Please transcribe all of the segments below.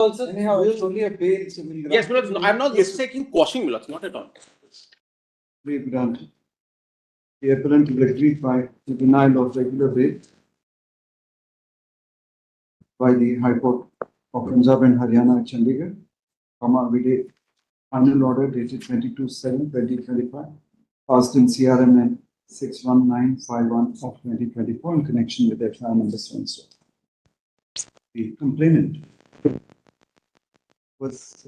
Also, anyhow, it's only a bail. So we'll yes, Milord, I'm not just taking quashing, Milord, not at all. be granted. The appellant will agree by the denial of regular bail by the High Court of Punjab and Haryana at Chandigarh, with final order dated 22/7/2025, passed in CRMN 61951 of 2024 in connection with FIR number so and so. The complainant was.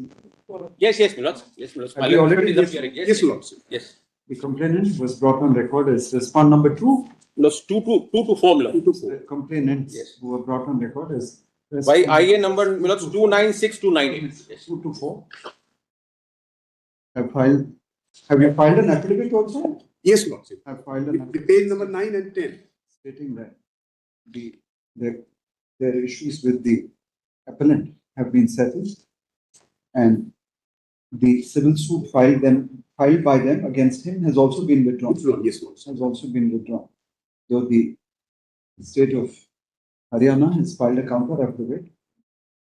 Yes, Milord. Yes, Milord. Have you already Yes, Milord. Yes. The complainant was brought on record as respond number 2. Milord, 2 to 4, Milord. 2 to 4 complainants Yes. who were brought on record as By IA number, Milord, 296-298. Yes. 2 to 4. Have you filed an affidavit also? Yes, Lord. Have filed an The affidavit page number 9 and 10. stating that their issues with the appellant have been settled and the civil suit filed by them against him has also been withdrawn. Yes, Lord. Has also been withdrawn. Though the state of Haryana has filed a counter affidavit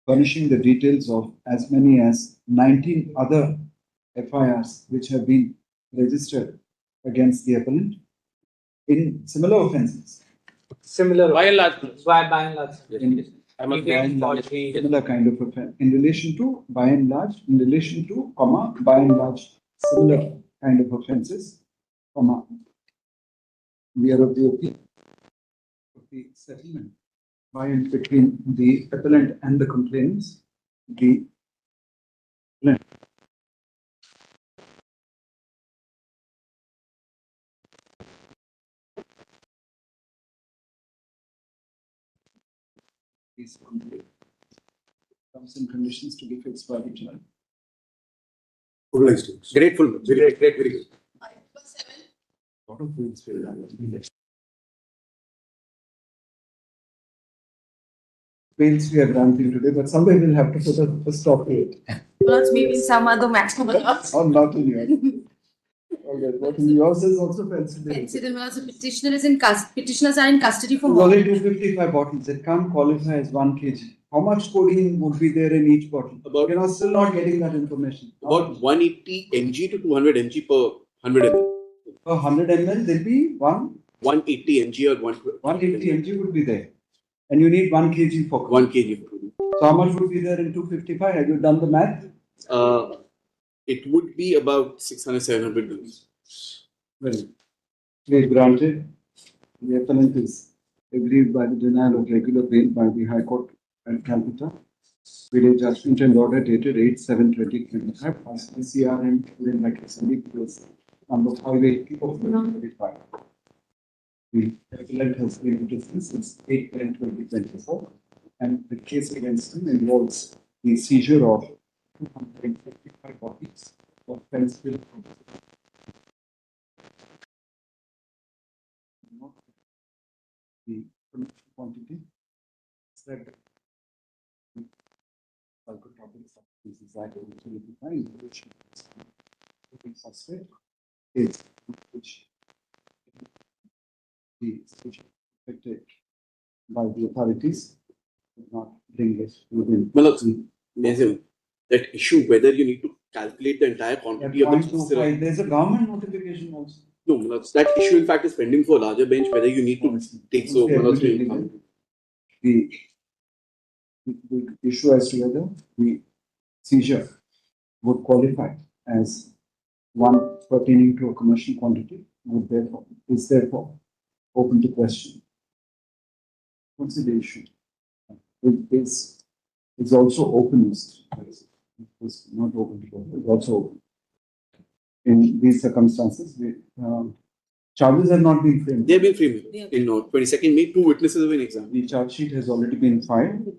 furnishing the details of as many as 19 other FIRs which have been registered against the appellant in similar offences. Similar. By and large. By and large. Yes. I must By and large, similar kind of offense in relation to by and large, in relation to, by and large, similar kind of offences, we are of the opinion of the settlement by and between the appellant and the complainants, the is complete. Terms and conditions to be fixed by the judge. Grateful. Very good. Lot of things will happen. Bails we are granting today, but somebody will have to put a stop to it. Perhaps maybe some other maximum. Or not in yours. Okay, what in yours is also penciled in. Petitioners are in custody for It's more. only 255 bottles. It can't qualify as 1 kg. How much codeine would be there in each bottle? You're not still not getting that information. About 180 mg to 200 mg per 100 ml. Per 100 ml, there'll be 180 mg or 180 mg would be there. And you need 1 kg for 1 kg. So how much would be there in 255? Have you done the math? It would be about 600-700 grams. Well, please granted. The appellant is aggrieved by the denial of regular bail by the High Court at Calcutta. With a judgment and order dated 8/7/2025, passed the CRM within like was number 580 of 2025. The appellant has been dismissed since 8/10/2024, and the case against him involves the seizure of 255 bottles of penicillin. The quantity said psychotropic substances that will be defined, which phosphate is which the station affected by the authorities did not bring it within. That issue whether you need to calculate the entire quantity of the 0.25. There's a government notification also. No, that issue in fact is pending for a larger bench whether you need to take so. The issue as to whether the seizure would qualify as one pertaining to a commercial quantity is therefore open to question. What's the issue? It's also openness. It's not open to it's also open. In these circumstances, charges have not been framed. They have been framed. In 22nd May, 2 witnesses have been examined. The charge sheet has already been filed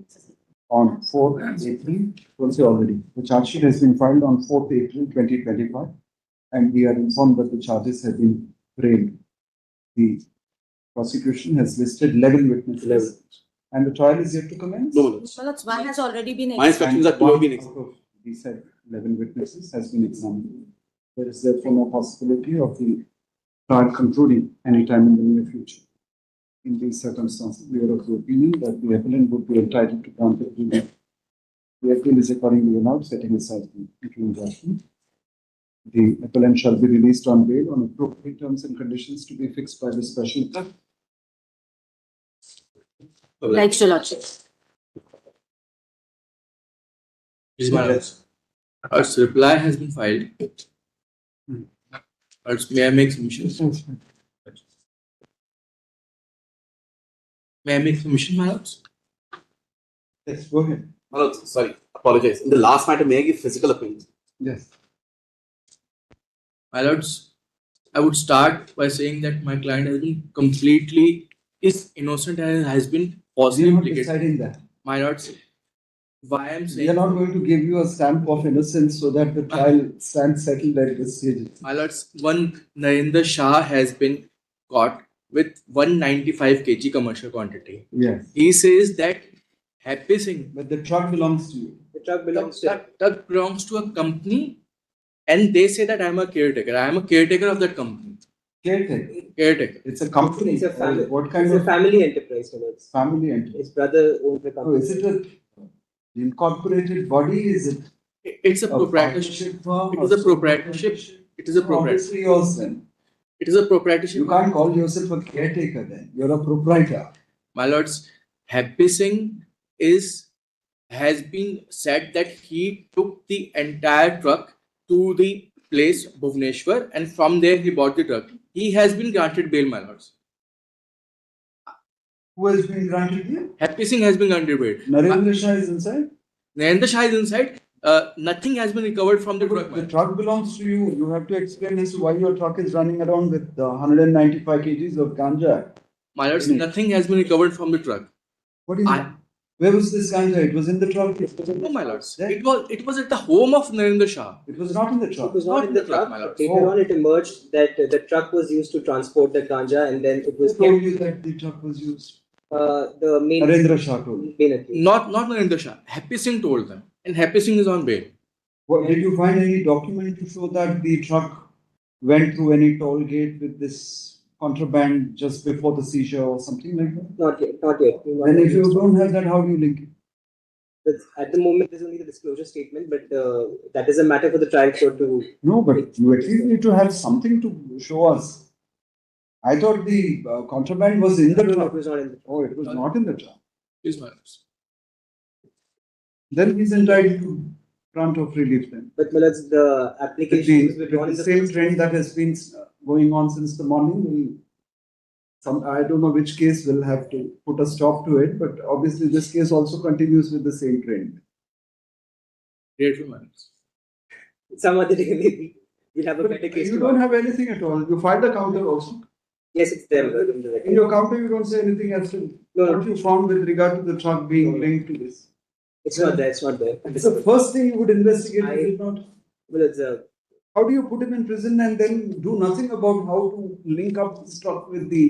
on 4th April. Don't say already. The charge sheet has been filed on 4th April 2025, and we are informed that the charges have been framed. The prosecution has listed 11 witnesses. 11. And the trial is yet to commence? No. One has already been My instructions are 2 have been examined. These 11 witnesses has been examined. There is therefore no possibility of the trial concluding anytime in the near future. In these circumstances, we are of the opinion that the appellant would be entitled to grant relief The appeal is accordingly allowed, setting aside the interim judgment. The appellant shall be released on bail on appropriate terms and conditions to be fixed by the special court. Like your lordship. Is my lords. Its reply has been filed. May I make submissions? May I make submission, my lords? Yes, go ahead. My lords, sorry, apologize. In the last matter, may I give physical opinions? Yes. My lords, I would start by saying that my client has been completely innocent and has been falsely We are not implicated. deciding that. My lords, why I'm We are saying, not going to give you a stamp of innocence so that the trial stands settled at this stage. my lords, one Narendra Shah has been caught with 195 kg commercial quantity. Yes. He says that Happy Singh, But the truck belongs to you. The truck belongs to that belongs to a company, and they say that I'm a caretaker. I am a caretaker of that company. Caretaker. Caretaker. It's a company. It's a family. What kind It's a of family enterprise. It's family entity? his brother owns the Oh, company. is it a incorporated body? Is it It's a proprietorship. firm? It is a proprietorship. It is a proprietorship. Obviously yours then. It is a proprietorship. You can't call yourself a caretaker then. You're a proprietor. My lords, Happy Singh has been said that he took the entire truck to the place Bhubaneswar, and from there he bought the truck. He has been granted bail, my lords. Who has been granted here? Happy Singh has been granted bail. Narendra Shah is inside. Narendra Shah is inside. Nothing has been recovered from the truck. my The lords. truck belongs to you. You have to explain as to why your truck is running around with 195 kgs of ganja. My lords, nothing has been recovered from the truck. What do you mean? Where was this ganja? It was in the truck. No, my lords. There? It was at the home of Narendra Shah. It was not in the truck. It was not in the truck. my lord. Later on, it emerged that the truck was used to transport the ganja, and then it was Who told kept. you that the truck was used? The main Narendra Shah told you. main accused. Not Narendra Shah. Happy Singh told them, and Happy Singh is on bail. What, did you find any document to show that the truck went through any toll gate with this contraband just before the seizure or something like that? Not yet. Not yet. And if you don't have that, how do you link it? But at the moment, there's only the disclosure statement, but that is a matter for the trial court to. No, but you at least need to have something to show us. I thought the contraband was in the No, truck. it was not in the. Oh, it was not in the truck. Please, my lords. Then he's entitled to grant of relief then. But Millards, the With application was the, withdrawn in with the the same first trend that has been going on since the morning, I don't know which case will have to put a stop to it, but obviously this case also continues with the same trend. Grateful, my lords. Some other day maybe we'll have a But better case. you to don't argue. have anything at all. You filed a counter also. Yes, it's there. In the record. In your counter, you don't say anything as to No, what you found with regard to the truck being linked to this. it's not there. It's not there. It's the first thing you would investigate, I- is it not? Millards, How do you put him in prison and then do nothing about how to link up this truck with the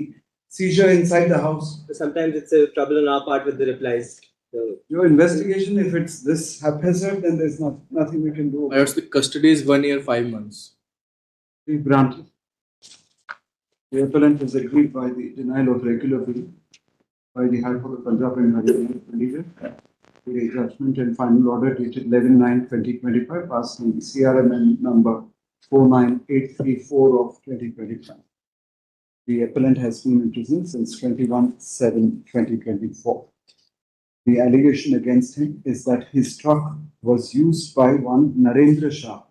seizure inside the house? sometimes it's a trouble on our part with the replies. So, Your investigation, if it's this haphazard, then there's nothing we can do. My lords, the custody is 1 year, 5 months. Be granted. The appellant is agreed by the denial of regular bill by the High Court of Punjab and Haryana. The judgment and final order dated 11/9/2025 passed in CRMN number 49834 of 2025. The appellant has been in prison since 21/7/2024. The allegation against him is that his truck was used by one Narendra Shah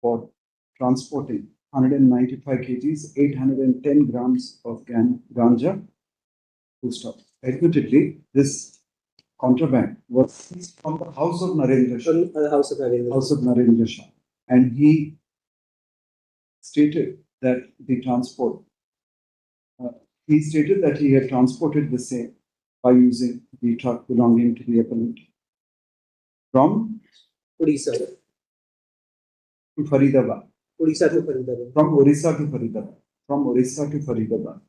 for transporting 195 kgs, 810 grams of ganja. Full stop. Admittedly, this contraband was seized from the house of Narendra Shah. from the house of Narendra. House of Narendra Shah. And he stated that the transport, he stated that he had transported the same by using the truck belonging to the appellant from Odisha. to Faridabad, Odisha to Faridabad. from Orissa to Faridabad, from Orissa to Faridabad.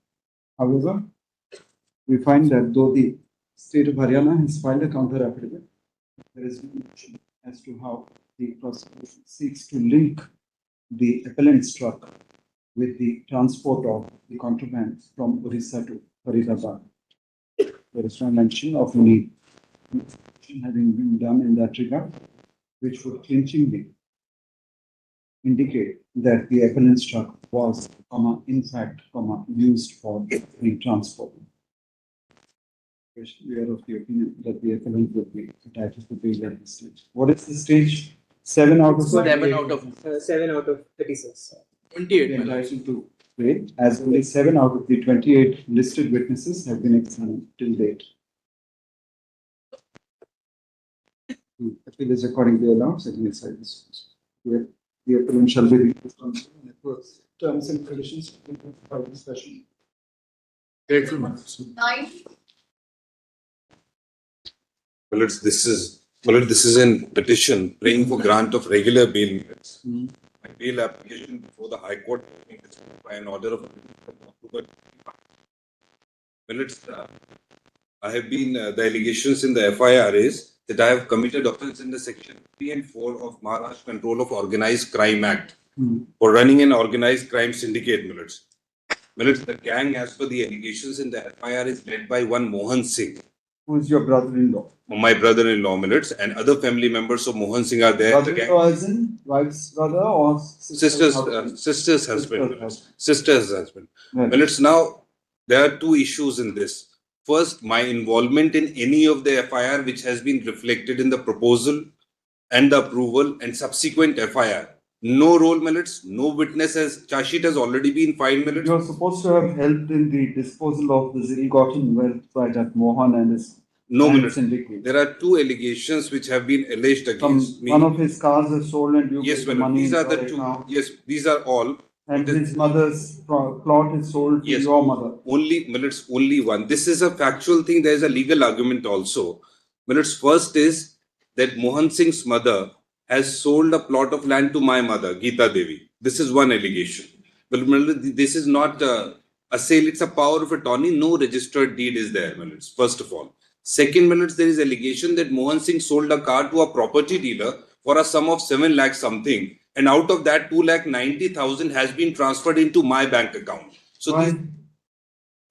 However, we find that though the state of Haryana has filed a counter affidavit, there is no mention as to how the prosecution seeks to link the appellant's truck with the transport of the contraband from Orissa to Faridabad. There is no mention of any having been done in that regard, which would clinchingly indicate that the appellant's truck was, in fact, used for the transport. We are of the opinion that the appellant would be entitled to bail at this stage. What is the stage? 7 out of 7 out of 7 out of 36. 28, my lords. entitled to bail, as only 7 out of the 28 listed witnesses have been examined till date. The appeal is accordingly allowed, setting aside this. The appellant shall be responsible and enforce terms and conditions of the session. Grateful, my lords. This is in petition praying for grant of regular bail. My bail application before the High Court by an order of October. I have been the allegations in the FIR is that I have committed offence in the section 3 and 4 of Maharashtra Control of Organized Crime Act for running an organized crime syndicate. The gang, as per the allegations in the FIR, is led by one Mohan Singh, Who is your brother-in-law? my brother-in-law, and other family members of Mohan Singh are there. The gang, Brother-in-law as in wife's brother or sister's husband. Sister's husband. Right. Now there are two issues in this. First, my involvement in any of the FIR which has been reflected in the proposal and the approval and subsequent FIR. No role, no witness, as charge sheet has already been filed. You're supposed to have helped in the disposal of the ill-gotten wealth by that Mohan and his No, crime syndicate. there are two allegations which have been alleged against me. One of his cars is sold and you Yes, get the money these are the right two. now. Yes, these are all. And his mother's plot is sold to Yes. your mother. Only one. This is a factual thing. There is a legal argument also. First is that Mohan Singh's mother has sold a plot of land to my mother, Geeta Devi. This is one allegation. But this is not a sale. It's a power of attorney. No registered deed is there. First of all. Second, there is allegation that Mohan Singh sold a car to a property dealer for a sum of 7 lakh something. And out of that, 2,90,000 has been transferred into my bank account. So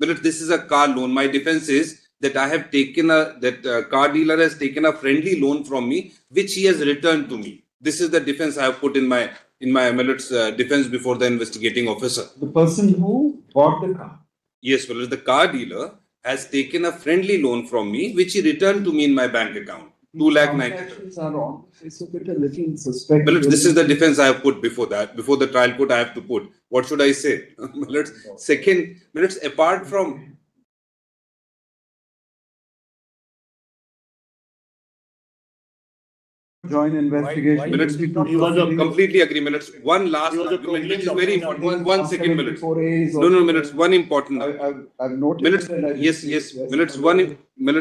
this is a car loan. My defense is that I have taken car dealer has taken a friendly loan from me, which he has returned to me. This is the defense I have put in my defense before the investigating officer. The person who bought the car. Yes, the car dealer has taken a friendly loan from me, which he returned to me in my bank account. 2,90,000 are wrong. It's a bit a little suspect. This is the defense I have put before that. Before the trial court, I have to put. What should I say? Second, apart from joint investigation. completely agree. One last argument, which is very important. One second, No, one important. I've noticed. Yes.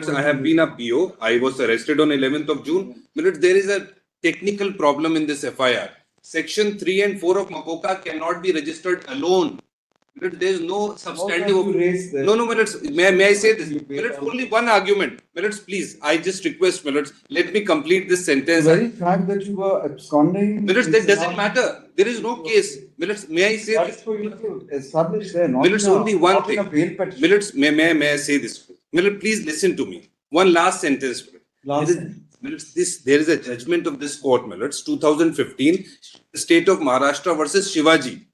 I have been a PO. I was arrested on 11th of June. There is a technical problem in this FIR. Section 3 and 4 of Makoka cannot be registered alone. There is no substantive. No, may I say this? Only one argument. Please, I just request, let me complete this sentence. The very fact that you were absconding. That doesn't matter. There is no case. May I say That's this? for you to establish there. Only one thing. May I say this? Please listen to me. One last sentence. There is a judgment of this court, 2015, State of Maharashtra versus Shivaji.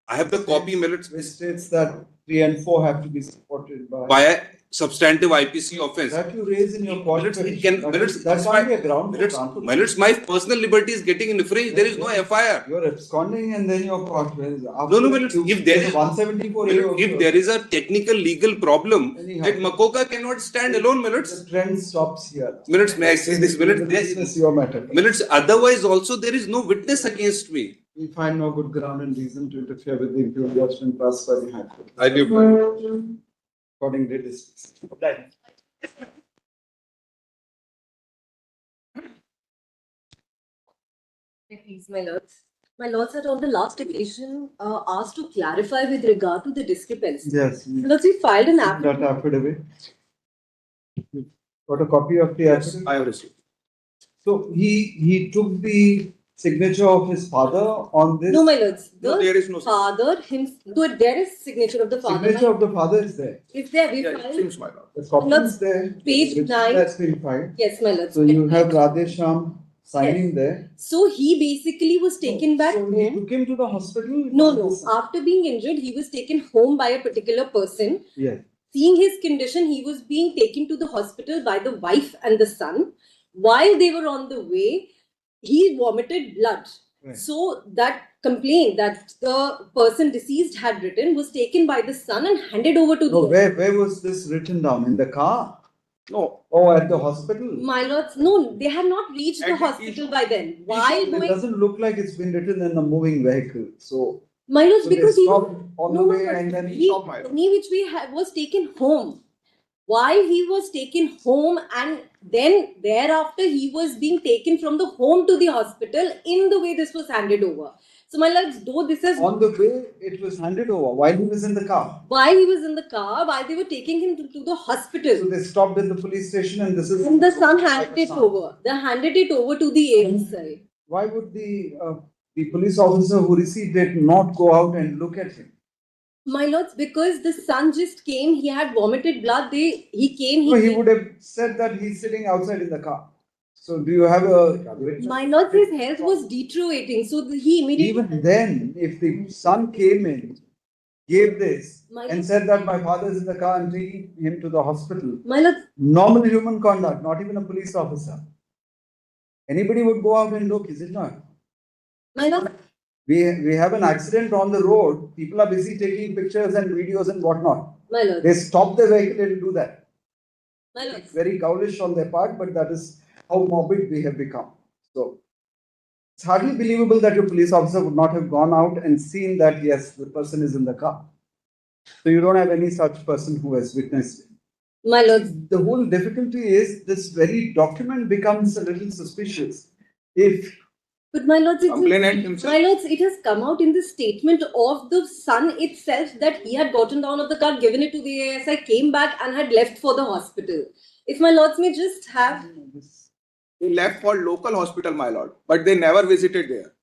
I have the copy, It states that 3 and 4 have to be supported by a substantive IPC offence. That you raise in your court. That can't be a ground. My personal liberty is getting infringed. There is no FIR. You are absconding and then your court. If there is 174A. If there is a technical legal problem, that Makoka cannot stand alone, The trend stops here. May I say this? This is your matter. Otherwise, also there is no witness against me. We find no good ground and reason to interfere with the impure judgment passed by the High Court. I do. Accordingly dismissed. Please, my lords. My lords had on the last occasion asked to clarify with regard to the discrepancy. Yes. Lords, we filed an affidavit. That affidavit. Got a copy of the affidavit? I have received. So he took the signature of his father on this? No, my lords. No, there is no Father himself. There is signature of the father. Signature of the father is there. Is there? We Yeah, it filed. seems, my lord. The copy Lords, is there. page Which 9. has been filed. Yes, my lords. So you have Radhesham signing Yes. there. So he basically was taken back So he home. took him to the hospital? No. After being injured, he was taken home by a particular person. Yes. Seeing his condition, he was being taken to the hospital by the wife and the son. While they were on the way, he vomited blood. Right. So that complaint that the person deceased had written was taken by the son and handed over to No, the where was this written down? In the car? No, Or at the hospital? my lords. No, they had not reached At the the hospital tea by then. While It going, doesn't look like it's been written in a moving vehicle. So, my lords, so they because he stopped on the no, way but and then he, stopped, my lord. any which way was taken home. While he was taken home, and then thereafter he was being taken from the home to the hospital in the way this was handed over. So, my lords, though this is on the way it was handed over while he was in the car. while he was in the car, while they were taking him to the hospital, So they stopped at the police station and this is. and the son handed like a it son. over. They handed it over to the ASI. Why would the police officer who received it not go out and look at him? My lords, because the son just came, he had vomited blood. He came. No, he would have said that he's sitting outside in the car. So do you have a? My lords, his health was deteriorating, so he immediately. Even then, if the son came in, gave this, My and lords, said that my father is in the car and taking him to the hospital, my lords, normal human conduct, not even a police officer. Anybody would go out and look, is it not? my lords, We have an accident on the road, people are busy taking pictures and videos and whatnot. my lords, They stop the vehicle and do that. my lords. Very ghoulish on their part, but that is how morbid we have become. So it's hardly believable that your police officer would not have gone out and seen that yes, the person is in the car. So you don't have any such person who has witnessed it. My lords, The whole difficulty is this very document becomes a little suspicious if but my lords, complainant himself. my lords, it has come out in the statement of the son itself that he had gotten down of the car, given it to the ASI, came back and had left for the hospital. If my lords may just have. They left for local hospital, my lord, but they never visited there.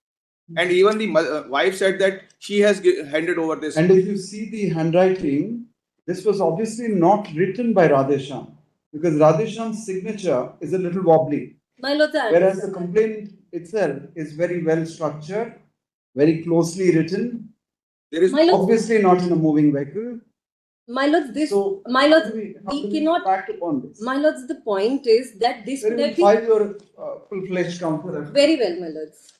And even the wife said that she has handed over this. and if you see the handwriting, this was obviously not written by Radhesham because Radhesham's signature is a little wobbly. My lords, Whereas the complaint itself is very well structured, very closely written, There is my lords, obviously not in a moving vehicle. my lords, this, So, my lords, how we do cannot. act upon this? My lords, the point is that this Then would you have been file your full-fledged counter. very well, my lords.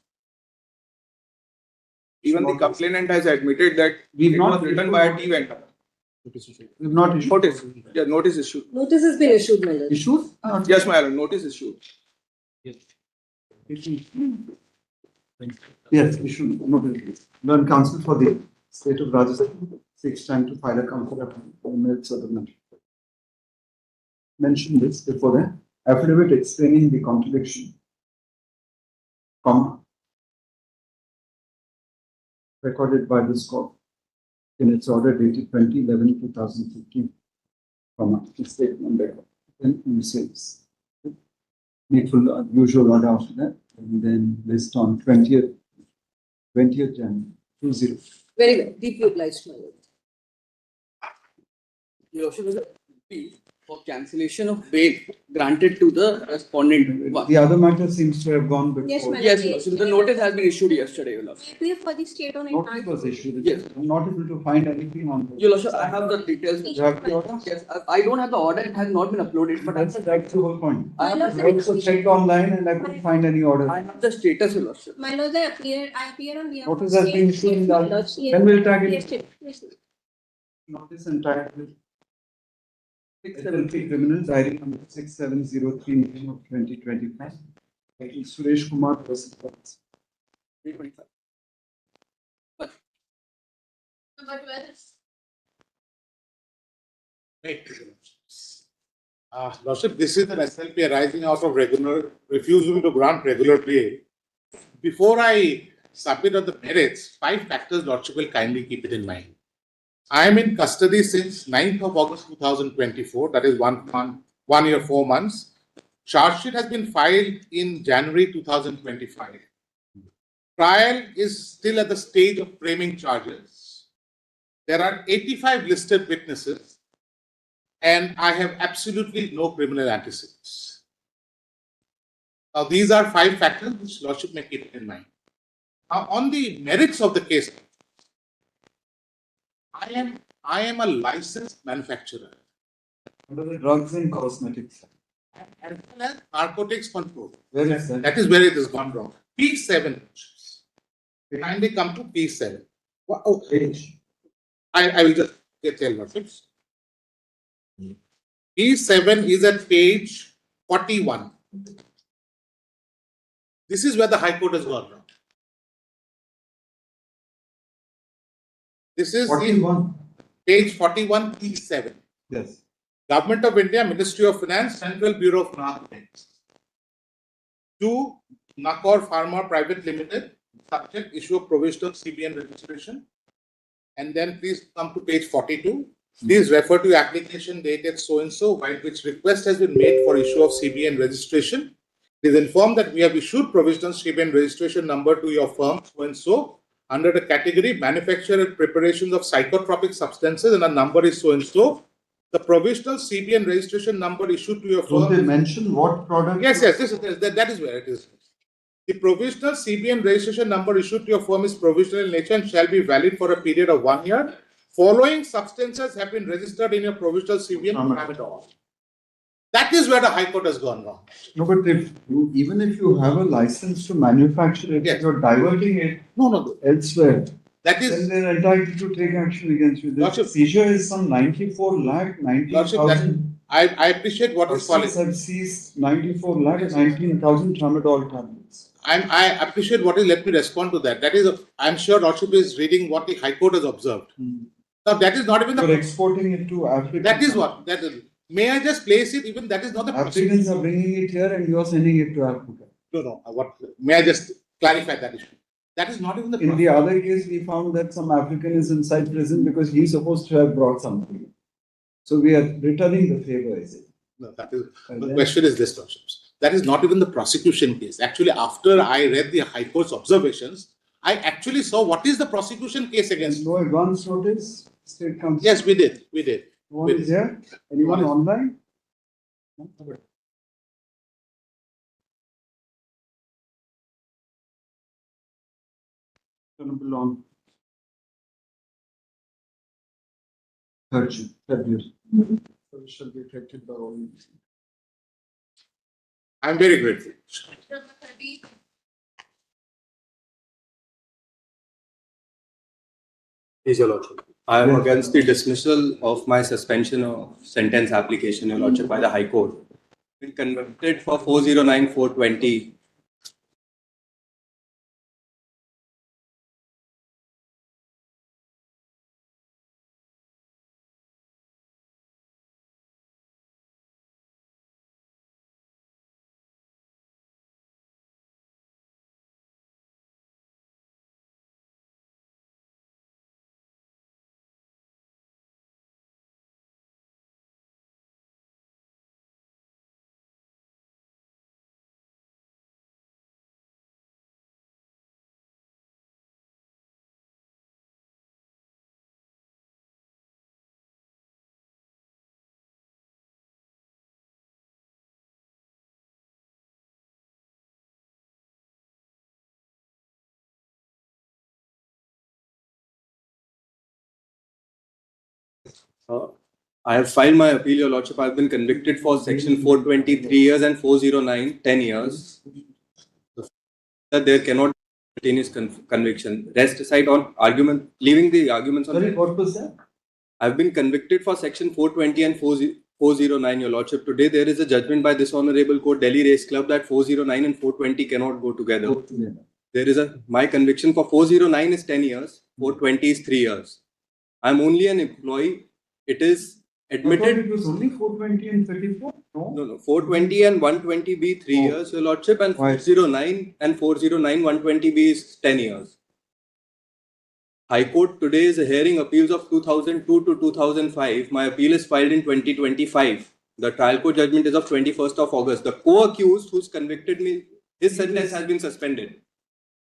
even the complainant has admitted that We've it not was written by a tea vendor. We've not issued. Notice. Yeah, notice issued. Notice has been issued, my lords. Issued? Yes, my lord, notice issued. Yes, issued. Notice. Learn counsel for the state of Rajasthan seeks time to file a counter in minutes of the matter. Mention this before the affidavit explaining the contradiction, comma, recorded by this court in its order dated 20/11/2015, comma, statement there. Then you say this. Needful usual order after that, and then list on 20th January 20. Very well. Deeply obliged, my lord. Your Worship, is a plea for cancellation of bail granted to the respondent. The other matter seems to have gone before. Yes, madam. Yes, Your Worship, the notice has been issued yesterday, Your Lordship. Clear for the state on Notice was issued. Yes. I'm not able to find anything on this. Your Lordship, I have the details. You have the order? Yes, I don't have the order, it has not been uploaded, but That's the whole point. I have I also checked online and I couldn't find any order. I have the status, Your Lordship. My lord, I appear on behalf Notice has been issued in the, when will tag it? Notice and tag it. SSC criminals, diary number 6703 of 2025. Suresh Kumar versus. 325. Right. Lordship, this is an SLP arising out of regular refusal to grant regular bail. Before I submit on the merits, 5 factors Lordship will kindly keep it in mind. I am in custody since 9th of August 2024, that is 1 year, 4 months. Charge sheet has been filed in January 2025. trial is still at the stage of framing charges. There are 85 listed witnesses, and I have absolutely no criminal antecedents. Now, these are 5 factors which Lordship may keep in mind. Now, on the merits of the case, I am a licensed manufacturer What are the drugs and cosmetics? as well as narcotics control. Where is that? That is where it has gone wrong. P7. Kindly come to P7. Oh, Page. I will just tell Lordship. P7 is at page 41. This is where the High Court has gone wrong. This is the 41. page 41, P7. Yes. Government of India, Ministry of Finance, Central Bureau of Narcotics. To Nakor Pharma Private Limited, subject issue of provisional CBN registration. And then please come to page 42. Please refer to application dated so and so, while which request has been made for issue of CBN registration. It is informed that we have issued provisional CBN registration number to your firm so and so under the category manufacture and preparations of psychotropic substances, and a number is so and so. The provisional CBN registration number issued to your Don't firm. they mention what product? Yes, that is where it is. The provisional CBN registration number issued to your firm is provisional in nature and shall be valid for a period of 1 year. Following substances have been registered in your provisional CBN tramadol. That is where the High Court has gone wrong. No, but even if you have a license to manufacture it, Yes. you're diverting it No. elsewhere, That then is, they're entitled to take action against you. The Lordship- seizure is some 94 lakh, Lordship, 19,000. I appreciate what is Persons following. have seized 94 lakh, 19,000 tramadol tablets. I appreciate what is. Let me respond to that. That is, I'm sure Lordship is reading what the High Court has observed. Now, that is not even You're the. exporting it to Africa. That is what. That is. May I just place it? Even that is not the. Africans are bringing it here and you're sending it to Africa. No. What? May I just clarify that issue? That is not even the. In the other case, we found that some African is inside prison because he's supposed to have brought something. So we are returning the favor, is it? No, that is. And The then- question is this, Lordships. That is not even the prosecution case. Actually, after I read the High Court's observations, I actually saw what is the prosecution case against. No advance notice, state council. Yes, we did. We did. One is there? Anyone online? Gonna belong. 3rd February. So it shall be affected by all these. I'm very grateful. Is your lordship. I am against the dismissal of my suspension of sentence application, your lordship, by the High Court. Been convicted for 409-420. I have filed my appeal, your lordship. I have been convicted for section 420, 3 years, and 409, 10 years. That there cannot be simultaneous conviction. Rest aside on argument, leaving the arguments on. Sorry, what was that? I've been convicted for section 420 and 409, your lordship. Today there is a judgment by this honorable court, Delhi Race Club, that 409 and 420 cannot go together. There is my conviction for 409 is 10 years, 420 is 3 years. I'm only an employee. It is I thought admitted. it was only 420 and 34? No, 420 and 120B 3 years, your lordship, and Why? 409 and 409 120B is 10 years. High Court today is hearing appeals of 2002 to 2005. My appeal is filed in 2025. The trial court judgment is of 21st of August. The co-accused who's convicted me, his sentence has been suspended.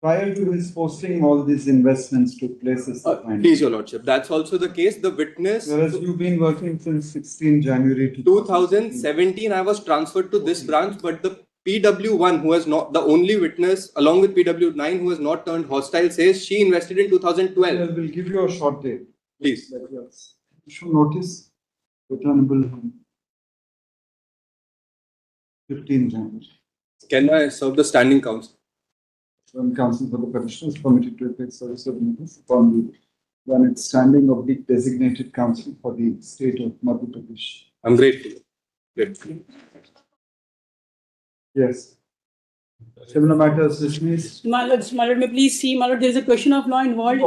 Prior to his posting, all these investments took place as the finding. Please, Your Lordship. That's also the case. The witness. Whereas you've been working since 16 January 2017, I was transferred to this branch, but the PW1, who has not, the only witness, along with PW9, who has not turned hostile, says she invested in 2012. We'll give you a short date. Please. Issue notice, returnable 15 January. Can I serve the standing counsel? When counsel for the petitioner is permitted to take service of notice upon the when it's standing of the designated counsel for the state of Madhya Pradesh. I'm grateful. Grateful. Yes. Similar matters dismissed. My lord, may please see, my lord, there is a question of law involved.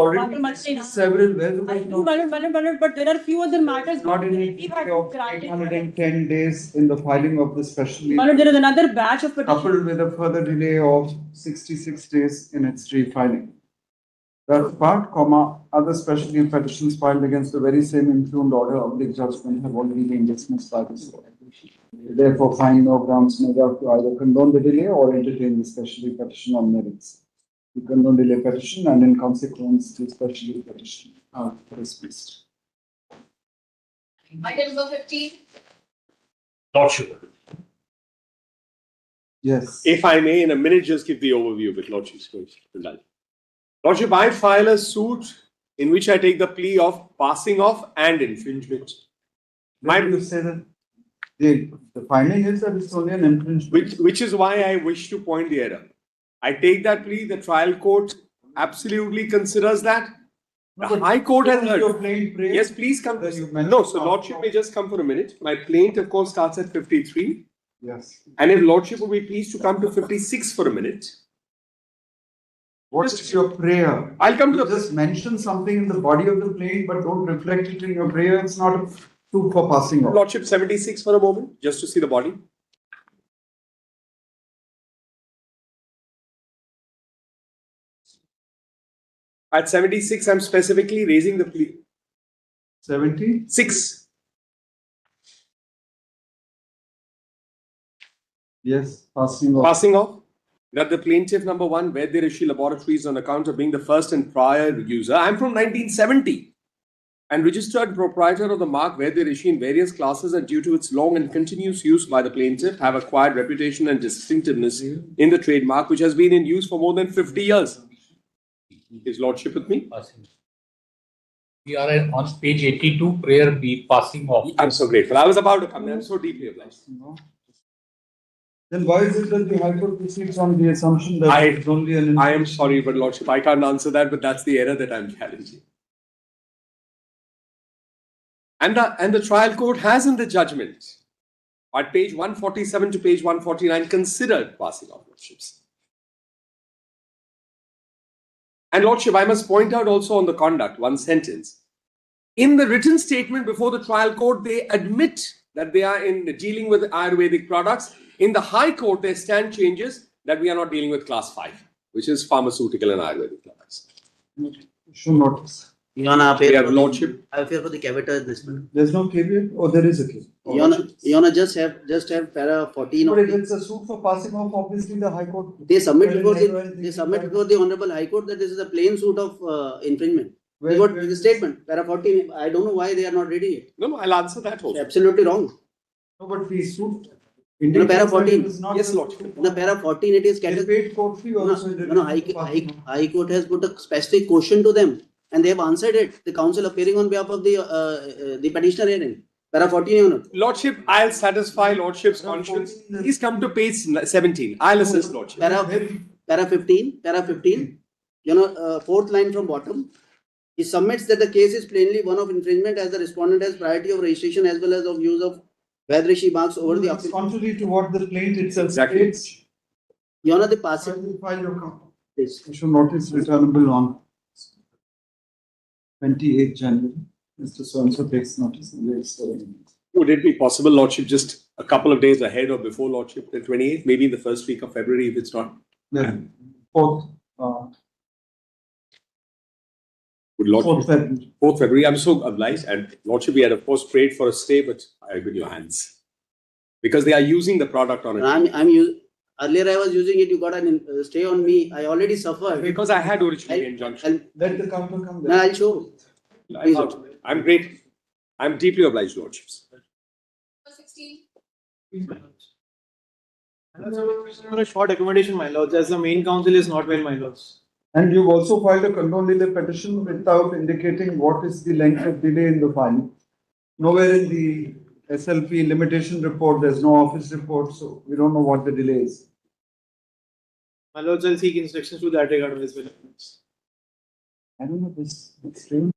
Several But there are few other matters. not in a delay of 810 days in the filing of the special My lord, there is another batch of petitions. coupled with a further delay of 66 days in its refiling. That part, other special leave petitions filed against the very same impugned order of the judgment have already been dismissed by this court. Therefore, find no grounds neither to either condone the delay or entertain the special leave petition on merits. The condone delay petition and in consequence the special leave petition are dismissed. Item number 15. Lordship. Yes. If I may, in a minute, just give the overview of it, Lordship's question. Lordship, I file a suit in which I take the plea of passing off and infringement. You say that the finding is that it's only an infringement. Which is why I wish to point the error. I take that plea, the trial court absolutely considers that. The High Court has heard. Yes, please come. No, so Lordship may just come for a minute. My plaint, of course, starts at 53. Yes. And if Lordship would be pleased to come to 56 for a minute. What is your prayer? I'll come to you just mention something in the body of the plaint, but don't reflect it in your prayer. It's not a suit for passing off. Lordship, 76 for a moment, just to see the body. At 76, I'm specifically raising the plea. 76? Yes, passing off. Passing off. That the plaintiff number 1, Vaidya Rishi Laboratories, on account of being the first and prior user. I'm from 1970 and registered proprietor of the mark Vaidya Rishi in various classes, and due to its long and continuous use by the plaintiff, have acquired reputation and distinctiveness in the trademark, which has been in use for more than 50 years. Is Lordship with me? We are on page 82, prayer B, passing off. I'm so grateful. I was about to come. I'm so deeply obliged. Then why is it that the High Court proceeds on the assumption that it's only an... I am sorry, but Lordship, I can't answer that, but that's the error that I'm challenging. And the trial court has in the judgment, at page 147 to page 149, considered passing off, Lordships. And Lordship, I must point out also on the conduct, one sentence. In the written statement before the trial court, they admit that they are in dealing with Ayurvedic products. In the High Court, their stand changes that we are not dealing with class 5, which is pharmaceutical and Ayurvedic products. Should notice. We have Lordship. I fear for the caveat this one. There's no caveat, or there is a caveat? Yona just have para 14. But if it's a suit for passing off, obviously the High Court. They submit before the Honorable High Court that this is a plain suit of infringement. They got the statement, para 14. I don't know why they are not reading it. No, I'll answer that also. It's absolutely wrong. No, but the suit. In the para 14. Yes, Lordship. In the para 14, it is paid court fee also. No, High Court has put a specific question to them, and they have answered it. The counsel appearing on behalf of the petitioner hearing. Para 14, Lordship, I'll satisfy Lordship's conscience. Please come to page 17. I'll assist Lordship. Para 15. Fourth line from bottom. He submits that the case is plainly one of infringement, as the respondent has priority of registration as well as of use of Vaidya Rishi marks over the applicant. Contrary to what the plaint itself states. Yona, the passive. File your comment. Issue notice returnable on 28 January. Mr. So-and-so takes notice. Would it be possible, Lordship, just a couple of days ahead or before Lordship, the 28th, maybe in the first week of February, if it's not? Yeah. 4th. 4th February. I'm so obliged. And Lordship, we had, of course, prayed for a stay, but I'm in your hands. Because they are using the product on it. Earlier I was using it, you got an stay on me. I already suffered. Because I had originally I'll- injunction. Let the counter come No, there. I'll show. Please, Lordship. I'm great. I'm deeply obliged, Lordships. A short accommodation, my lords, as the main counsel is not well, my lords. And you've also filed a condone delay petition without indicating what is the length of delay in the filing. Nowhere in the SLP limitation report, there's no office report, so we don't know what the delay is. My lords, I'll seek instructions to that regard as well. I don't know this. It's strange.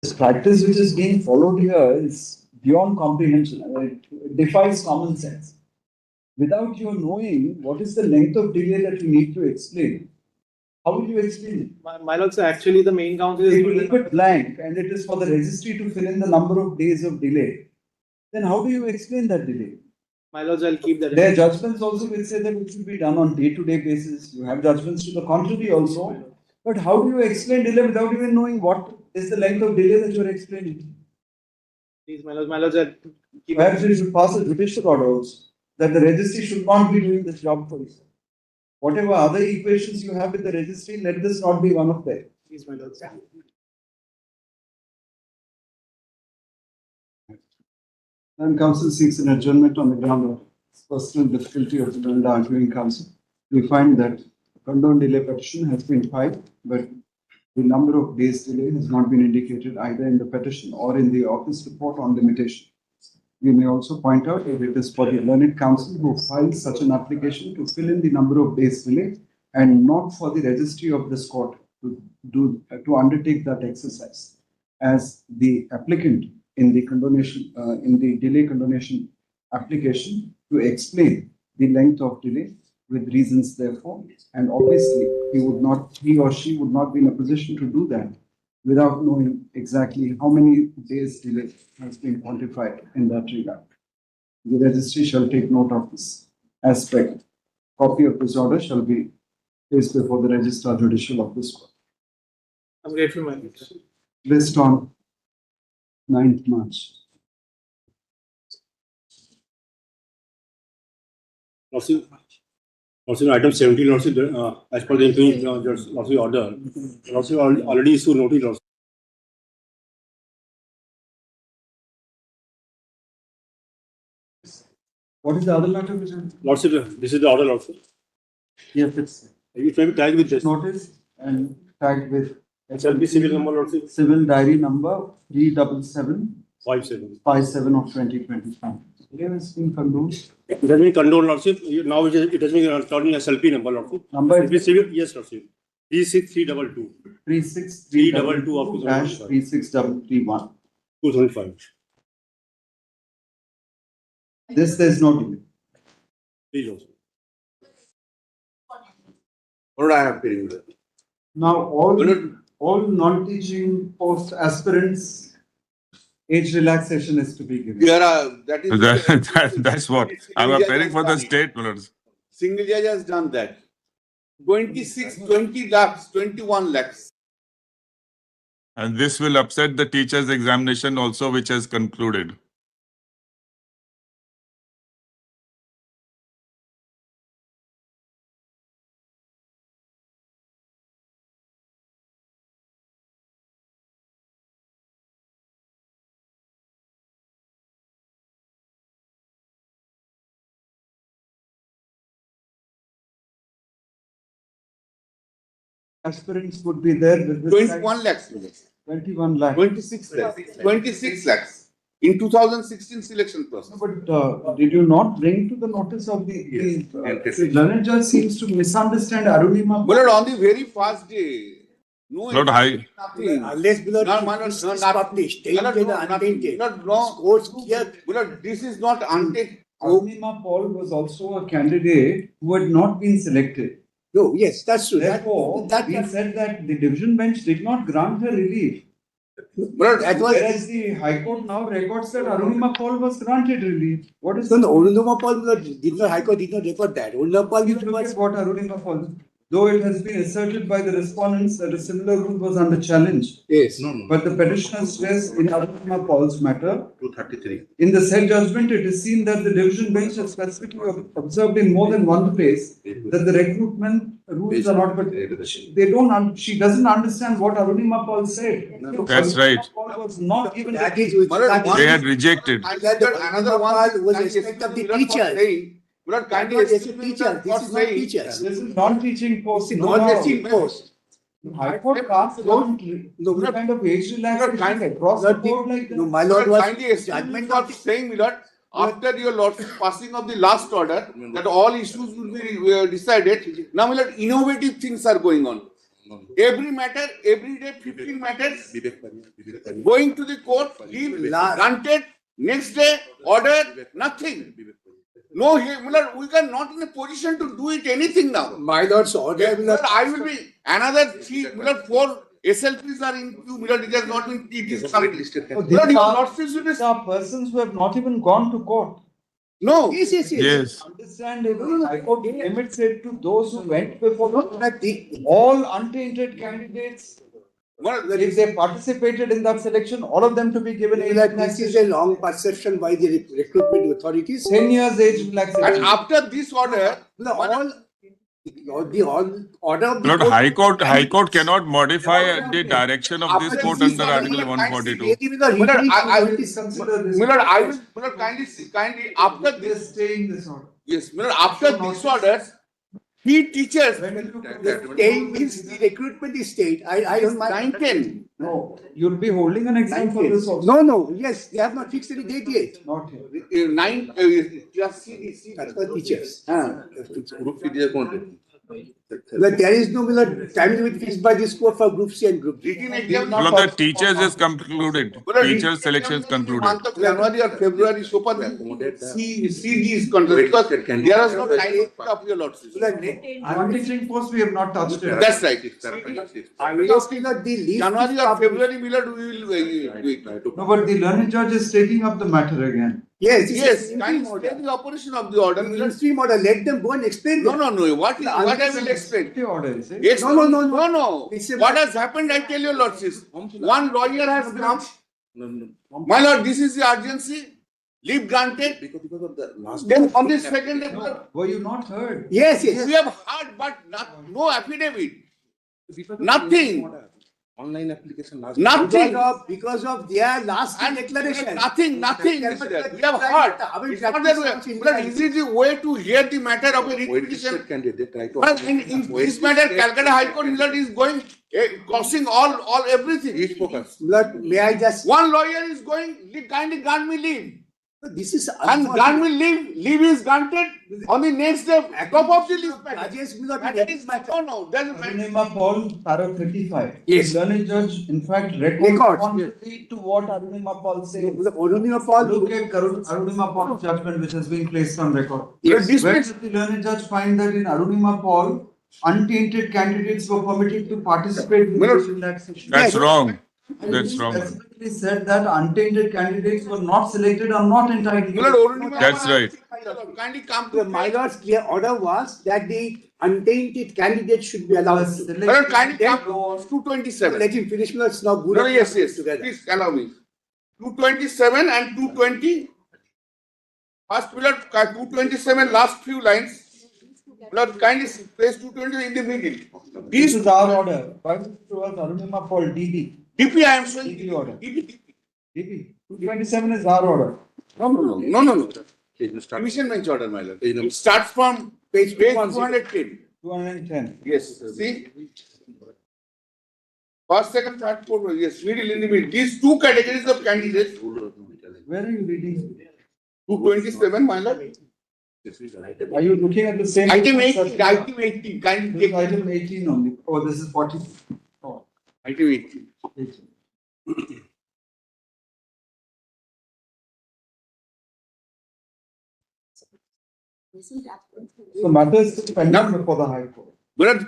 This practice which is being followed here is beyond comprehension. It defies common sense. Without your knowing what is the length of delay that you need to explain, how will you explain it? My lords, actually the main counsel is If you leave it blank and it is for the registry to fill in the number of days of delay, then how do you explain that delay? My lords, I'll keep that. There are judgments also which say that it should be done on day-to-day basis. You have judgments to the contrary also. But how do you explain delay without even knowing what is the length of delay that you are explaining? Please, my lords, I'll keep. Perhaps you should pass a judicial order also that the registry should not be doing this job for you. Whatever other equations you have with the registry, let this not be one of them. Please, my lords. And counsel seeks an adjournment on the ground of personal difficulty of the arguing counsel. We find that condone delay petition has been filed, but the number of days delay has not been indicated either in the petition or in the office report on limitation. We may also point out that it is for the learned counsel who files such an application to fill in the number of days delay and not for the registry of this court to undertake that exercise. As the applicant in the condonation, in the delay condonation application to explain the length of delay with reasons therefore, and obviously he or she would not be in a position to do that without knowing exactly how many days delay has been quantified in that regard. The registry shall take note of this aspect. Copy of this order shall be placed before the registrar judicial of this court. I'm grateful, my lords. List on 9th March. Lordship, item 17, Lordship, as per the including Lordship order, Lordship already issued notice, Lordship. What is the other matter? Lordship, this is the order, Lordship. Yes, it's. It may be tagged with this. Notice and tagged with. SLP civil number, Lordship. Civil diary number 37757 of 2025. Delay has been condoned. It has been condoned, Lordship. Now it has been turned in SLP number, Lordship. Number is civil, yes, Lordship. 36322. 36322 of 36331. 2005. This there is no delay. Please, Lordship. What do I have to do? Now all non-teaching post aspirants age relaxation is to be given. That's what I'm appearing for the state, Lords. Single judge has done that. 20 lakhs, 21 lakhs. And this will upset the teachers' examination also, which has concluded. Aspirants would be there with this 21 lakhs. 21 lakhs. 26 lakhs. 26 lakhs. In 2016 selection process. But did you not bring to the notice of the learned judge seems to misunderstand Arunima? But on the very first day, no, Lord, high. nothing. Unless below this is published, tainted and untainted. Courts here. This is not untainted. Arunima Paul was also a candidate who had not been selected. No, yes, that's true. Therefore, we said that the division bench did not grant her relief. That was. Whereas the High Court now records that Arunima Paul was granted relief. What is No, Arunima Paul High Court did not record that. Arunima Paul look at what Arunima Paul. Though it has been asserted by the respondents that a similar rule was under challenge. Yes. But the petitioner stressed in Arunima Paul's matter, 233. in the said judgment, it is seen that the division bench has specifically observed in more than one place that the recruitment rules are not, but they don't, she doesn't understand what Arunima Paul said. That's right. Paul was not given That the is, They had rejected. another one was respect of the teachers. Not That was as a teacher. This is not teachers. This is non-teaching post. This is non-teaching post. High Court can't no kind of age relaxation across the board like that. No, my lord was judgment of saying, my lord, after your lord's passing of the last order, that all issues will be decided. Now, my lord, innovative things are going on. Every matter, every day, 15 matters, going to the court, leave, granted, next day, order, nothing. No, we are not in a position to do it anything now. My lord's order. I will be another 4 SLPs are in queue. It has not been. It is listed. These are persons who have not even gone to court. No. Yes. Understand if High Court limits it to those who went before all untainted candidates. If they participated in that selection, all of them to be given age relaxation. This is a long perception by the recruitment authorities. 10 years age relaxation. And after this order, the order of the Lord, High Court cannot modify the direction of this court under Article 142. Kindly after this staying this order. Yes, after this order, he teaches. Staying means the recruitment is stayed. I don't mind. 9-10. No, you'll be holding an exam for this also. No, yes, they have not fixed any date yet. Not yet. 9, just see. That's for teachers. But there is no time limit fixed by this court for Group C and Group D. Lord, the teachers is concluded. Teachers selection is concluded. Month of January or February, so see these contracts because there is no time of your lords. Unteaching post, we have not touched it. That's right. January or February, we will. No, but the learned judge is taking up the matter again. Yes, Kind of the operation of the order. Stream order. Let them go and explain. No. What I will explain. The order is it? Yes, no. What has happened? I tell you, lords. One lawyer has come. My lord, this is the urgency. Leave granted. Because of the last. Then on the second day. Were you not heard? Yes. We have heard, but no affidavit. Nothing. Online application last. Nothing. Because of their last declaration. Nothing. We have heard. It's not that way. But is it the way to hear the matter of a requisition? Candidate try to. But in this matter, Calcutta High Court is going, crossing all everything. Each focus. May I just. One lawyer is going, kindly grant me leave. This is and grant me leave is granted on the next day, top of the list. No, Arunima Paul, para 35. Yes. The learned judge, in fact, records contrary to what Arunima Paul says. Arunima Paul. Look at Arunima Paul's judgment, which has been placed on record. Yes. Where does the learned judge find that in Arunima Paul, untainted candidates were permitted to participate in the relaxation? That's wrong. That's wrong. Specifically said that untainted candidates were not selected or not entitled. That's right. Kindly come to my lord's clear order was that the untainted candidates should be allowed. Kindly come to 227. Let him finish. It's not good. No, yes. Please allow me. 227 and 220. First pillar, 227, last few lines. Lord, kindly place 220 in the middle. This is our order. Arunima Paul, DB. DP, I am saying. DP order. DP. 227 is our order. No. Commission bench order, my lord. It starts from page 210. 210. Yes. See? First, second, third, fourth. Yes, middle in the middle. These two categories of candidates. Where are you reading? 227, my lord. Are you looking at the same? Item 18. Kindly take item 18 only. Oh, this is 40. Oh. Item 18. So matters pending before the High Court. But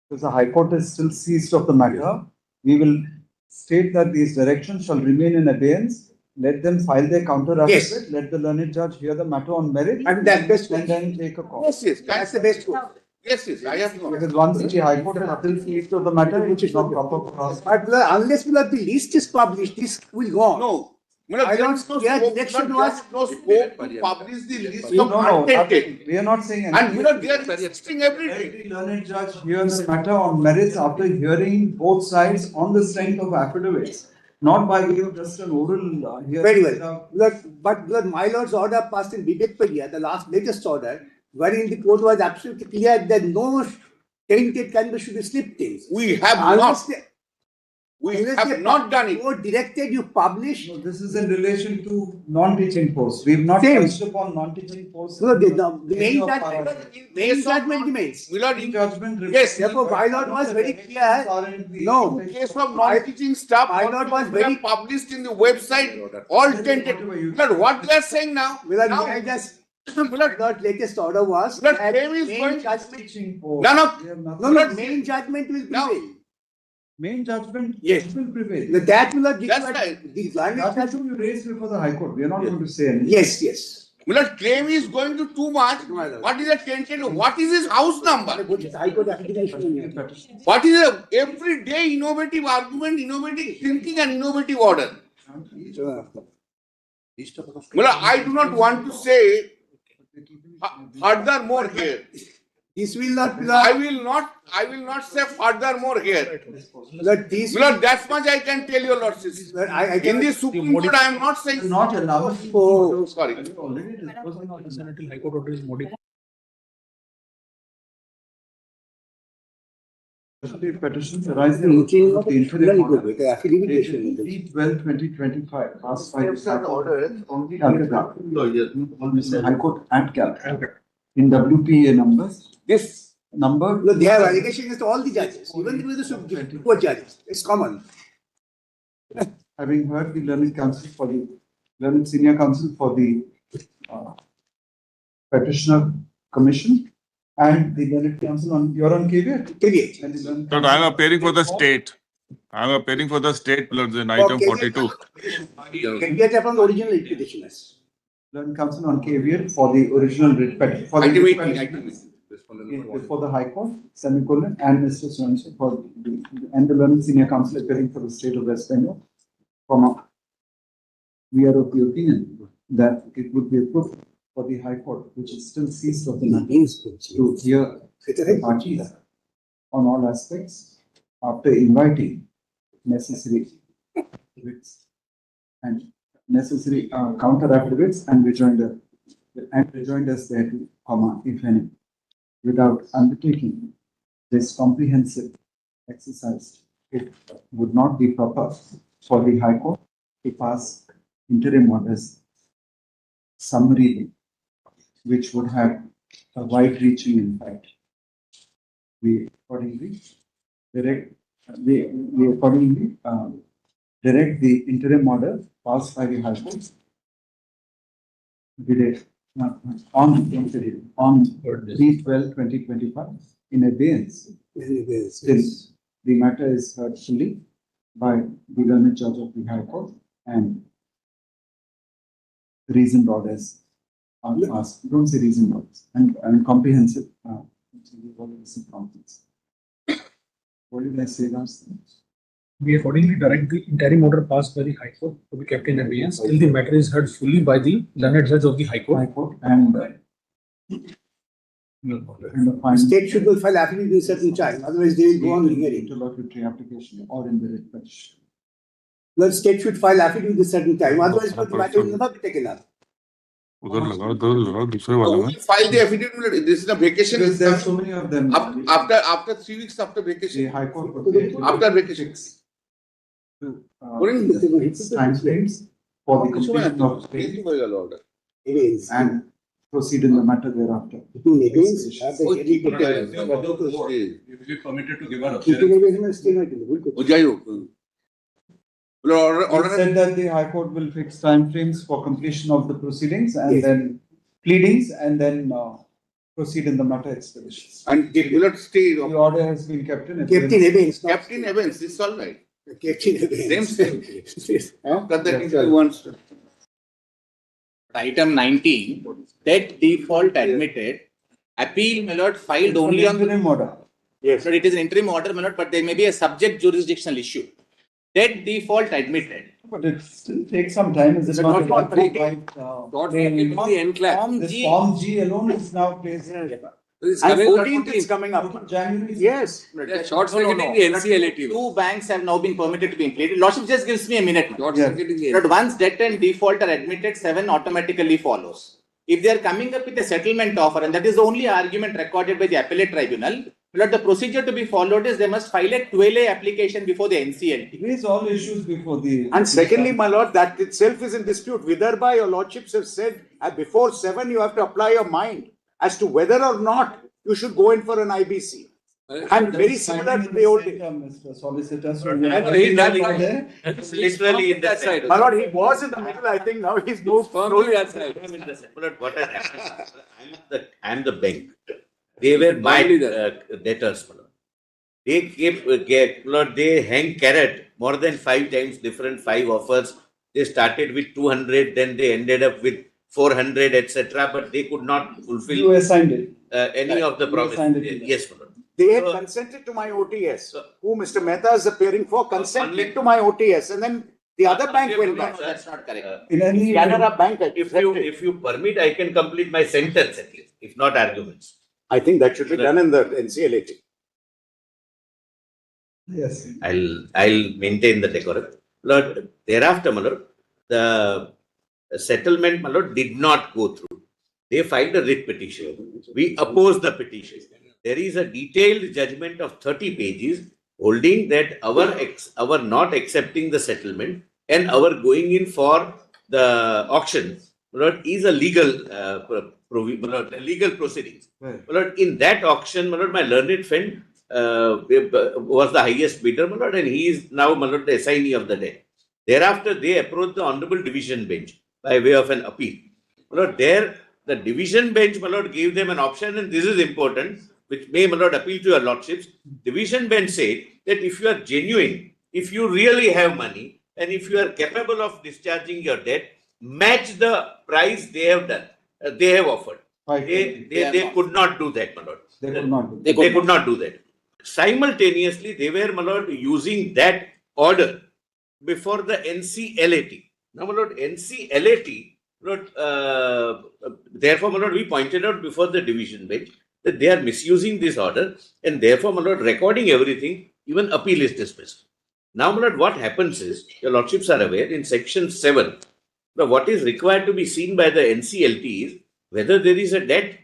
Because the High Court is still seized of the matter, we will state that these directions shall remain in abeyance. Let them file their counter affidavit. Let the learned judge hear the matter on merit. And that's best. And then take a call. yes, That's the best course. yes, I have no. Because once the High Court is still seized of the matter, it is not proper for us. But unless the list is published, this will go on. No. I don't know. their direction was no scope to publish the list No, of no, untainted. we are not saying And anything. they are existing everything. Every learned judge hears the matter on merits after hearing both sides on the strength of affidavits, not by way of just an oral hearing. very well. But my lord's order passed in Vivek Padia, the latest order, wherein the court was absolutely clear that no tainted canvas should be slipped in. We have Unless not. they- We unless have they not done it. Court directed you publish. No, this is in relation to non-teaching posts. We have not Same. touched upon non-teaching posts. No, the Any main of judgment, our- main judgment remains. Milord, judgment. Yes, Therefore, my lord was very clear. No, in case of non-teaching staff, my lord was we have very. published in the website all tainted. Milord, what they are saying now? Milord, Now, I just. Milord, latest order was. Milord, that claim is main going. judgment. No, no. No, main judgment will Now- prevail. Main judgment Yes. will prevail. That will not give That's you right. the learned That judge. will be raised before the High Court. We are not going to say anything. Yes, yes. Milord, claim is going to too much. What is a tainted? What is his house number? High Court application. What is a everyday innovative argument, innovative thinking, and innovative order? Well, I do not want to say furthermore here. This will not. I will not say furthermore here. This. Milord, that much I can tell your lordship. I In can. the Supreme Court, I am not saying. Not allowed. Oh, sorry. Already discussing on this. Until High Court order is modified. Petitions arising of the interim order dated 3/12/2025, passed by the High Court only Calcutta. High Court at Calcutta. In WPA numbers. This number. No, they have allegations against all the judges, even with the Supreme Court judges. It's common. Having heard the Learned Counsel for the Learned Senior Counsel for the Petitioner Commission and the Learned Counsel on you're on KVA? KVA. But I'm appearing for the state. I'm appearing for the state, Lord, in item 42. KVA from the original petitioners. Learned Counsel on KVA for the original writ petition. For the before the High Court, semicolon, and Mr. Swansea for the, and the Learned Senior Counsel appearing for the state of West Bengal, comma. We are of the opinion that it would be appropriate for the High Court, which is still seized of the matter, to hear the parties on all aspects after inviting necessary writs and necessary counter affidavits and rejoinders thereto, comma, if any, without undertaking this comprehensive exercise, it would not be proper for the High Court to pass interim orders summarily, which would have a wide-reaching impact. We accordingly direct the interim order passed by the High Court on 3/12/2025 in abeyance. Till the matter is heard fully by the learned judge of the High Court and reasoned orders are passed. Don't say reasoned orders and comprehensive. What did I say last time? We accordingly direct the interim order passed by the High Court to be kept in abeyance till the matter is heard fully by the learned judge of the High Court. And The state should file affidavit in certain time, otherwise they will go on hearing. Interlocutory application or in the writ petition. The state should file affidavit in certain time, otherwise the matter will never be taken up. उधर लगाओ दूसरे वाला में. File the affidavit. This is a vacation. Because there are so many of them. After 3 weeks after vacation. The High Court after vacation. Time frames for the completion of order. And proceed in the matter thereafter. Usually permitted to give our He said that the High Court will fix timeframes for completion of the proceedings and then pleadings and then proceed in the matter expeditions. And it will not stay. The order has been kept in Kept in abeyance. not Kept in abeyance, it's all right. Kept in abeyance. Same. But that is the one. Item 19, that default admitted, appeal, my lord, filed only on. Interim order. Yes. So it is an interim order, my lord, but there may be a subject jurisdictional issue. That default admitted. But it still takes some time. Is it not? Not the Form This G. Form G alone is now placed. This And coming 14th is coming up. January. Yes. short circuiting the NCLAT. Two banks have now been permitted to be implemented. Lordship just gives me a minute. Short Yes. circuiting the But once debt and default are admitted, 7 automatically follows. If they are coming up with a settlement offer, and that is the only argument recorded by the appellate tribunal, but the procedure to be followed is they must file a 12A application before the NCLT. Raise all issues before the. And secondly, my lord, that itself is in dispute. Vidarbha, your lordships have said before 7, you have to apply your mind as to whether or not you should go in for an IBC. And very similar to the old days. Mr. Solicitor. So And you have raise that to- side. It's literally in that side. My lord, he was in the middle. I think now he's moved Firmly that side. What has happened? I'm the bank. They were my Only that. debtors. They hang carrot more than 5 times, different 5 offers. They started with 200, then they ended up with 400, etc. But they could not You fulfill assigned it. any of the You promises. assigned it. Yes, my lord. They had consented to my OTS, who Mr. Mehta is appearing for, consented to my OTS, and then the other bank went back. No, that's not correct. In any Canara Bank If you permit, I can complete my sentence at least, if not arguments. I think that should be done in the NCLAT. Yes. I'll maintain the decorum. Lord, thereafter, my lord, the settlement, my lord, did not go through. They filed a writ petition. We opposed the petition. There is a detailed judgment of 30 pages holding that our not accepting the settlement and our going in for the auction, my lord, is a legal legal proceedings. Right. My lord, in that auction, my lord, my learned friend was the highest bidder, my lord, and he is now, my lord, the assignee of the debt. Thereafter, they approached the Honorable Division Bench by way of an appeal. My lord, there, the Division Bench, my lord, gave them an option, and this is important, which may, my lord, appeal to your lordships. Division Bench said that if you are genuine, if you really have money, and if you are capable of discharging your debt, match the price they have done, they have offered. They could not do that, my lord. They could not do. They could not do that. Simultaneously, they were, my lord, using that order before the NCLAT. Now, my lord, NCLAT, lord, therefore, my lord, we pointed out before the division bench that they are misusing this order, and therefore, my lord, recording everything, even appeal is dismissed. Now, my lord, what happens is, your lordships are aware, in section 7, what is required to be seen by the NCLT is whether there is a debt,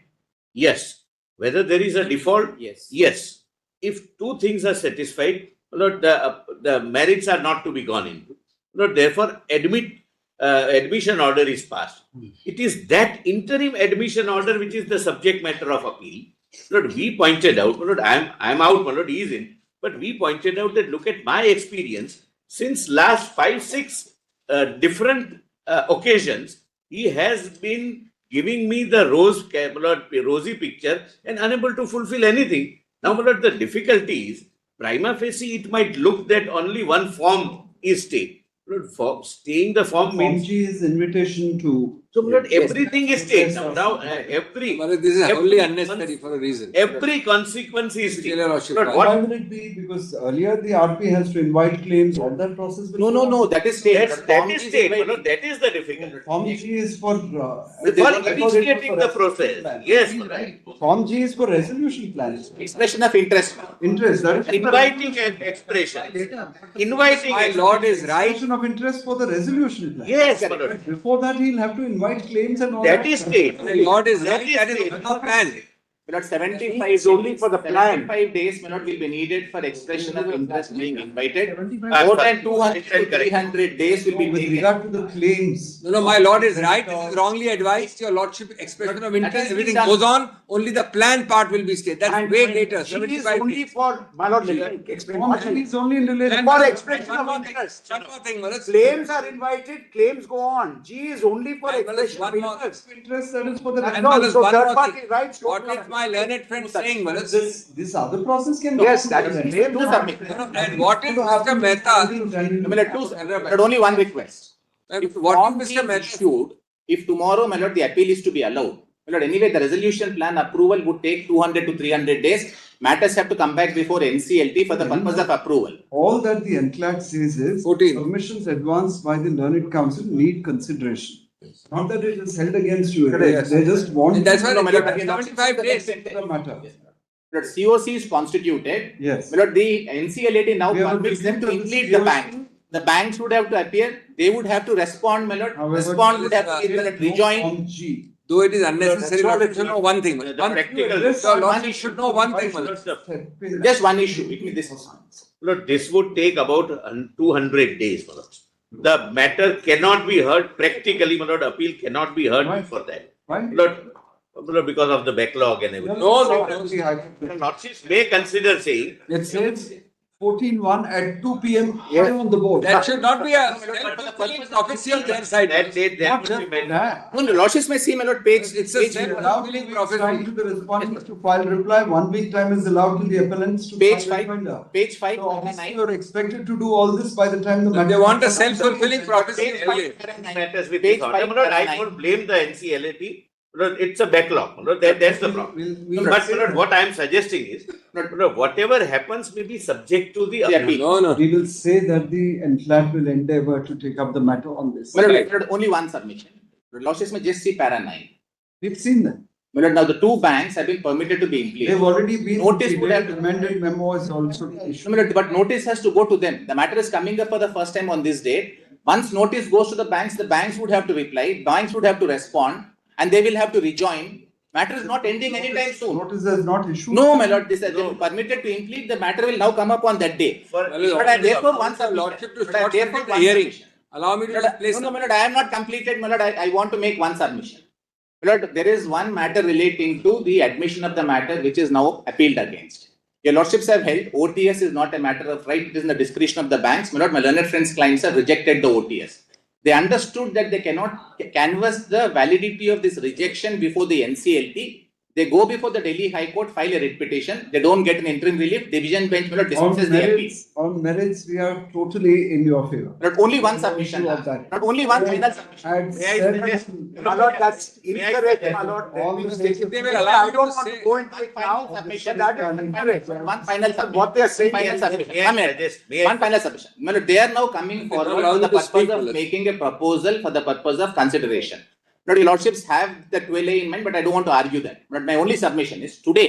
yes. Whether there is a default, yes. If 2 things are satisfied, Lord, the merits are not to be gone into. Lord, therefore, admission order is passed. It is that interim admission order which is the subject matter of appeal. Lord, we pointed out, Lord, I'm out, Lord, he is in. But we pointed out that look at my experience since last 5-6 different occasions, he has been giving me the rosy picture and unable to fulfill anything. Now, but the difficulty is, prima facie, it might look that only one form is stayed. Staying the form means G is invitation to. So, not everything is stayed. Now, every. This is only unnecessary for a reason. Every consequence is stayed. Why will it be? Because earlier the RP has to invite claims. All that process. No. That is stayed. That is stayed. That is the difficulty. Form G is for. Initiating the process. Yes, right. Form G is for resolution plans. Expression of interest. Interest. That is inviting an expression. Inviting. My lord is right. Expression of interest for the resolution plan. Yes, my lord. Before that, he'll have to invite claims and all that is state. My lord is right. That is one of plan. My lord, 75 It's only for the plan. 75 days, my lord, will be needed for expression of interest being invited. 75 More than 200 to 300 days will be With taken. regard to the claims. No, my lord is right. This is wrongly advised. Your lordship, expression of interest, everything goes on. Only the plan part will be stayed. That's way later. G is 75 only days. for, my lord, Form is only in relation. for expression One of more thing. interest. One more thing, Maharaj. Claims are invited, claims go on. G is only for expression of one more- interest. Interest that is for the. That's And all. Maharaj, So one third more party thing. rights don't What come is my learned friend saying, Maharaj? This other process can. Yes, that is claim to submit. And what is Mr. Mehta? But only one request. If What form is G Mr. is Mehta? issued, if tomorrow, my lord, the appeal is to be allowed, my lord, anyway, the resolution plan approval would take 200 to 300 days. Matters have to come back before NCLT for the purpose of approval. All that the NCLAT says is 14. submissions advanced by the learned council need consideration. Not that it is held against you. They just want. And that's why No, my lord, they again, 75 days. the matter. My lord, COC is constituted. Yes. My lord, the NCLT now We have a permits them to review of the include the COC. bank. The banks would have to appear, they would have to respond, my lord. However, Respond would have to be, my lord, rejoin. On G. Though it is unnecessary, That's all Lord, it should know one thing. One practical- Your lordship should know one thing, Maharaj. Just one issue. It means this. Lord, this would take about 200 days, my lord. The matter cannot be heard practically, my lord. Appeal cannot be heard before that. Why? Lord, because of the backlog and everything. The Lordships may consider saying. It says 14-1 at 2 p.m. I am on the board. That should not be a prophecy on their side. That date, that Not would just be meant. that. No, the lordships may see, my lord, page. It's a page self-fulfilling Time prophecy. to the respondents to file reply. 1 week time is allowed to the appellants to Page file 5. rejoinder. Page 5. So obviously you are expected to do all this by the time the They matter. want a self-fulfilling prophecy. Page Really. 5. Matters with Page this order. 5, My lord, I paragraph don't blame the NCLT. Lord, it's a backlog. Lord, that's the problem. We'll But say Lord, that. what I am suggesting is, Lord, whatever happens may be subject to the appeal. No. We will say that the NCLAT will endeavor to take up the matter on this. My lord, only one submission. The lordships may just see para 9. We've seen that. My lord, now the two banks have been permitted to be They've implemented. already been. Notice would have- amended memo is also No, issued. my lord, but notice has to go to them. The matter is coming up for the first time on this date. Once notice goes to the banks would have to reply, banks would have to respond, and they will have to rejoin. Matter is not ending anytime soon. Notice is not issued. No, my lord, this has been permitted to implement. The matter will now come up on that day. For- But I therefore one submission. Lordship to But I start therefore the one hearing. submission. Allow me to No, just place. no, my lord, I am not completed, my lord. I want to make one submission. My lord, there is one matter relating to the admission of the matter which is now appealed against. Your lordships have held OTS is not a matter of right, it is in the discretion of the banks. My lord, my learned friends' clients have rejected the OTS. They understood that they cannot canvass the validity of this rejection before the NCLT. They go before the Delhi High Court, file a writ petition. They don't get an interim relief. Division bench On dismisses the appeal. merits, we are totally in your favor. Not only one submission. issue of that. Not only one final submission. Had May I said- suggest- My lord, that's incorrect, my lord. All the states- They will allow I you don't to want to say. go into it now. Submission. That is incorrect. One final submission. What they are saying Final is- submission. May I One minute. suggest- may I- One final submission. My lord, they are now coming forward allow for the you to purpose speak, of my lord. making a proposal for the purpose of consideration. Lord, your lordships have that delay in mind, but I don't want to argue that. But my only submission is today.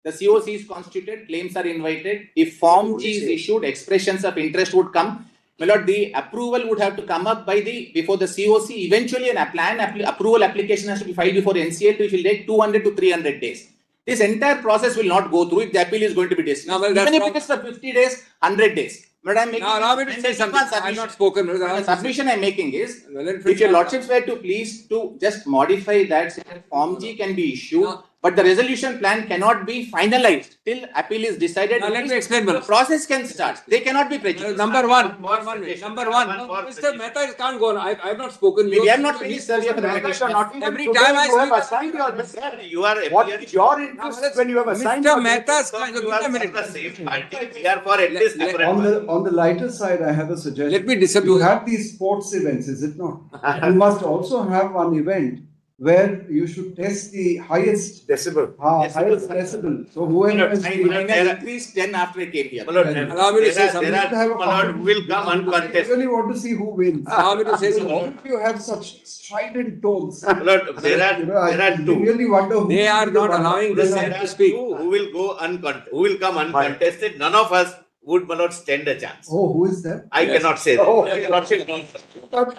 The COC is constituted, claims are invited. If Form G is issued, expressions of interest would come. My lord, the approval would have to come up by before the COC. Eventually, approval application has to be filed before NCLT, which will take 200 to 300 days. This entire process will not go through if the appeal is going to be dismissed. No, well, that's Even if wrong. it is for 50 days, 100 days. But I'm making Now allow me to say something. I have not spoken. the submission I'm making is, Well, if your lordships were to please to just modify that, so that Form G can be issued, No. but the resolution plan cannot be finalized till appeal is decided. Now, let me explain, The Manoj. process can start. They cannot be prejudiced. Number one. More Number suggestion. one. One No, more Mr. suggestion. Mehta can't go on. I have not spoken. We have not finished, sir. We have Every Today time I you have speak- assigned your business. You are What appearing- is your interest when you have assigned? Mr. your Mehta's So kind you of, are give me a for the minute. same party. We are for at least different. On the lighter side, I have a suggestion. Let me disagree. You have these sports events, is it not? You must also have one event where you should test the highest Decibel. highest decibel. So whoever is Mine has increased 10 after I came here. My lord, Allow me to say something. There are, my lord, will come I uncontested. really want to see who wins. Allow me to say All something. of you have such strident tones. My lord, there I are two. really wonder who They are will be the not one allowing who this will man have to speak. Who will come uncontested? None of us would my lord stand a chance. Oh, who is that? I cannot say that. Oh, Your lordship knows. Those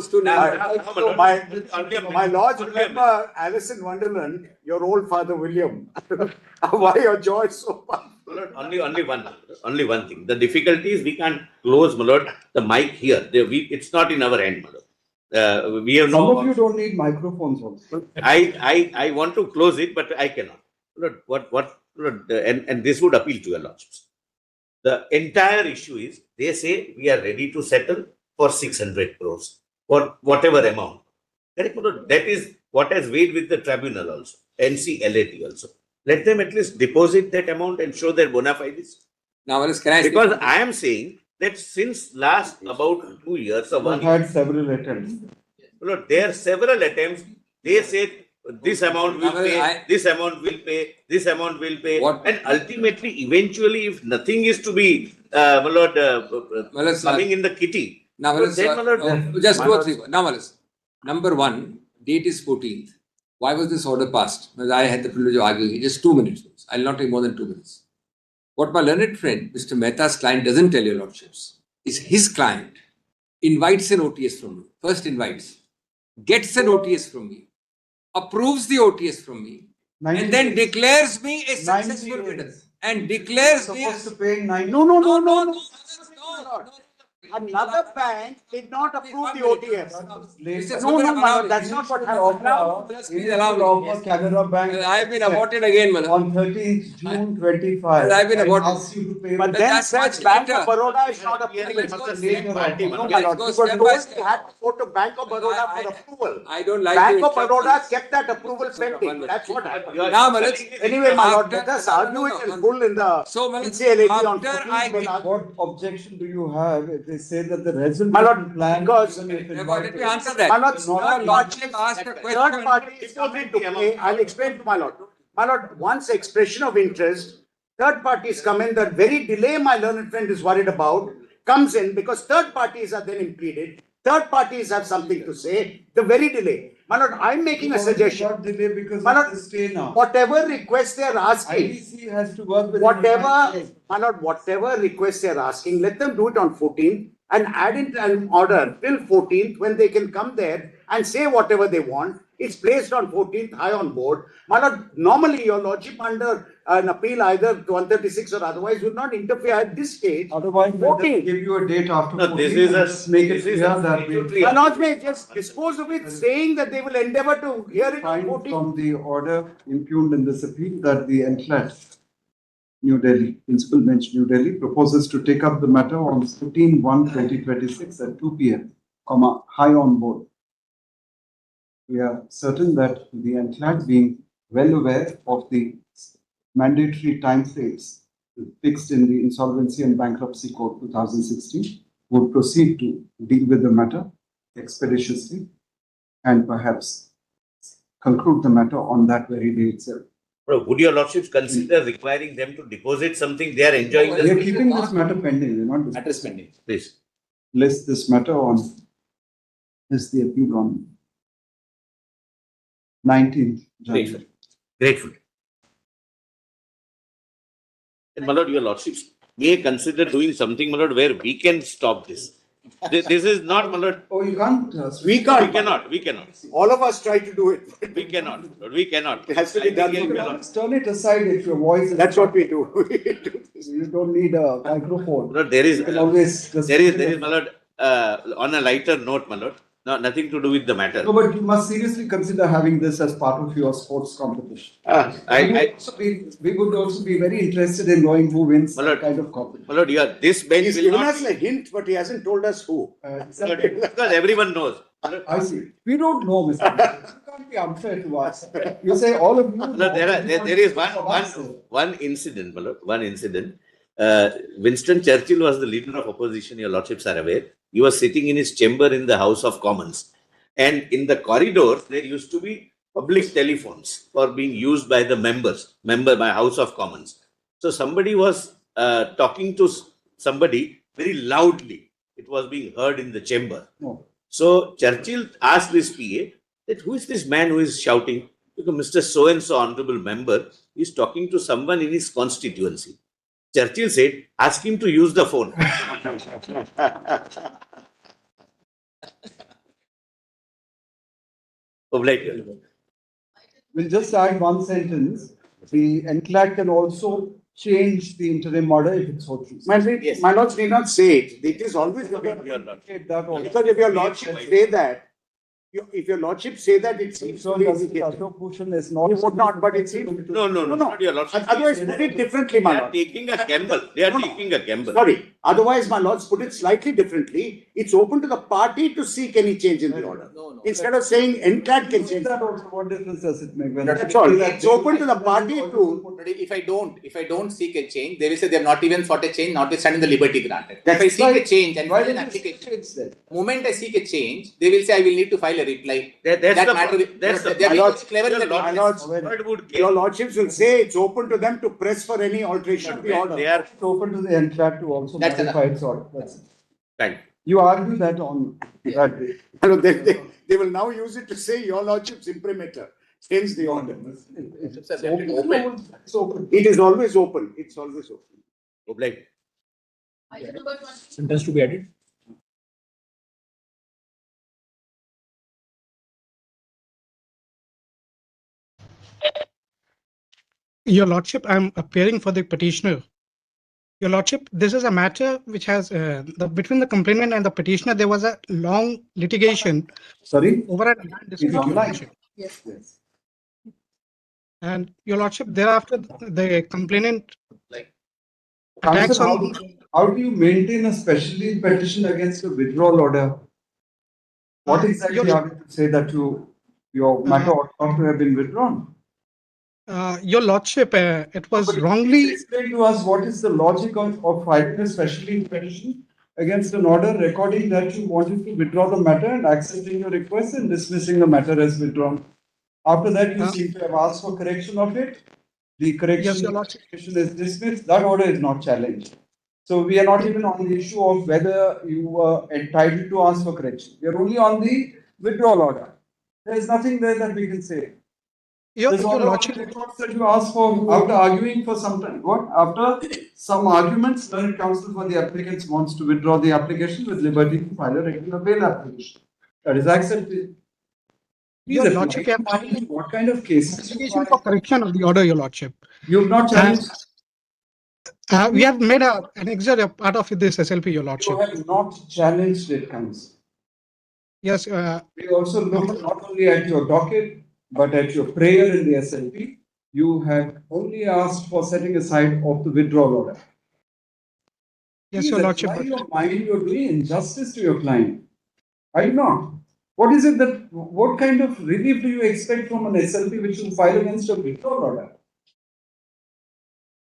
two names. My lords, remember Alice in Wonderland, your old father William. Why your joy so much? Only one thing. The difficulty is we can't close, my lord, the mic here. It's not in our hand, my lord. We have Some no. of you don't need microphones also. I want to close it, but I cannot. Lord, Lord, and this would appeal to your lordships. The entire issue is they say we are ready to settle for 600 crores or whatever amount. Correct, my lord? That is what has weighed with the tribunal also, NCLAT also. Let them at least deposit that amount and show their bona fides. Now, can I because I am saying that since last about 2 years or 1 We've year, had several attempts. look, there are several attempts. They said this amount will pay, this amount will pay, this amount will pay, and ultimately, eventually, if nothing is to be, my lord, coming in the kitty, Now, then, my lord, just 2 or 3. Now, number one, date is 14th. Why was this order passed? Because I had the privilege of arguing it. Just 2 minutes. I'll not take more than 2 minutes. What my learned friend, Mr. Mehta's client, doesn't tell your lordships is his client invites an OTS from me. First invites, gets an OTS from me, approves the OTS from me, and then declares me a successful bidder. And declares me supposed to pay 9. No. Another bank did not approve the OTS. No, that's not what happened. Canara Bank. I have been aborted again, Malak. On 13th June 25. I have been aborted. Asked you to pay. But then says Bank of Baroda is not approving. No, my lord. You were told we had to go to Bank of Baroda for approval. I don't like Bank to of interrupt Baroda kept that approval pending. That's what happened. Now, Malak, Anyway, my lord, let us argue it in full in the NCLAT on 14th. What objection do you have if they say that the resolution plan? Because let me answer that. my lord, Your lordship asked a question. third party is coming to pay. I'll explain to my lord. My lord, once expression of interest, third parties come in. The very delay my learned friend is worried about comes in because third parties are then impeded. Third parties have something to say. The very delay. My lord, I'm making a suggestion. Delay because my lord, of the stay now. whatever request they are asking, IBC has to work with my lord, whatever request they are asking, let them do it on 14th and add in an order till 14th when they can come there and say whatever they want. It's placed on 14th, high on board. My lord, normally your lordship under an appeal either to 136 or otherwise would not interfere at this stage. Otherwise, we'll just give you a date after 14. this is Just make it clear that we My lord may just dispose of it, saying that they will endeavor to hear it on find 14th. from the order impugned in this appeal that the NCLAT, New Delhi, Principal Bench, New Delhi, proposes to take up the matter on 15/1/2026 at 2 p.m., high on board. We are certain that the NCLAT, being well aware of the mandatory time frames fixed in the Insolvency and Bankruptcy Code 2016, would proceed to deal with the matter expeditiously and perhaps conclude the matter on that very day itself. Bro, would your lordships consider requiring them to deposit something? They are enjoying We are keeping this matter pending. We're not matter is pending. Please. List this matter on the appeal on 19th January. Grateful. And my lord, your lordships may consider doing something, my lord, where we can stop this. This is not, my lord. Oh, you can't. We can't. We cannot. All of us try to do it. We cannot. It has to be done. Turn it aside if your voice is. That's what we do. You don't need a microphone. My lord, there is, You can always just there is, my lord, on a lighter note, my lord, nothing to do with the matter. No, but you must seriously consider having this as part of your sports competition. We would also be very interested in knowing who wins that kind of competition. My lord, this bench He's will given not. us a hint, but he hasn't told us who. Because everyone knows. I see. We don't know, Mr. You can't be unfair to us. You say all of you. No, there is one incident, my lord, one incident. Winston Churchill was the leader of opposition, your lordships are aware. He was sitting in his chamber in the House of Commons. And in the corridors, there used to be public telephones for being used by the by House of Commons. So somebody was talking to somebody very loudly. It was being heard in the chamber. No. So Churchill asked this PA that who is this man who is shouting? Because Mr. So-and-so honorable member is talking to someone in his constituency. Churchill said, ask him to use the phone. Obliged. We'll just add one sentence. The NCLAT can also change the interim order if it's so chooses. My lords need not say it. It is always because if your lordship say that, if your lordship say that, it seems to be Ashok Bhushan is not. You would not, but it seems. No, not your lordship. Otherwise, put it differently, my They are lord. taking a gamble. They are taking a gamble. Sorry. Otherwise, my lords, put it slightly differently. It's open to the party to seek any change in the order. Instead of saying NCLAT can change that also. What difference does it make? That's all. It's open to the party to. If I don't seek a change, they will say they have not even sought a change, notwithstanding the liberty granted. That's if I seek right. a change and Why file an don't you application, say it then? moment I seek a change, they will say I will need to file a reply. Your lordships will say it's open to them to press for any alteration of the order. They are It's open to the NCLAT to also That's modify its order. That's it. Thank You argue that on that day. They will now use it to say your lordship's imprimatur. Change the order. It's open. It is always open. It's always open. Obliged. Sentence to be added. Your Lordship, I'm appearing for the petitioner. Your Lordship, this is a matter which has between the complainant and the petitioner, there was a long litigation. Sorry? Over a land dispute. Your Lordship. Yes. Yes. And Your Lordship, thereafter, the complainant attacks Counsel, on. how do you maintain a special leave petition against a withdrawal order? What exactly are you to say that your matter ought not to have been withdrawn? Your Lordship, it was wrongly. Explain to us what is the logic of filing a special leave petition against an order recording that you wanted to withdraw the matter and accepting your request and dismissing the matter as withdrawn. After that, you seem to have asked for correction of it. The correction is dismissed. That order is not challenged. So we are not even on the issue of whether you were entitled to ask for correction. We are only on the withdrawal order. There is nothing there that we can say. Your Lordship, that you asked for after arguing for some time. What? After some arguments, the counsel for the applicants wants to withdraw the application with liberty to file a regular bail application. That is accepted. Your Lordship, what kind of cases? For correction of the order, Your Lordship. You have not challenged. We have made an exit a part of this SLP, Your Lordship. You have not challenged it, counsel. Yes. We also look not only at your docket, but at your prayer in the SLP. You have only asked for setting aside of the withdrawal order. Yes, Your Lordship. Your mind, you're doing injustice to your client. Are you not? What is it that, what kind of relief do you expect from an SLP which will file against a withdrawal order?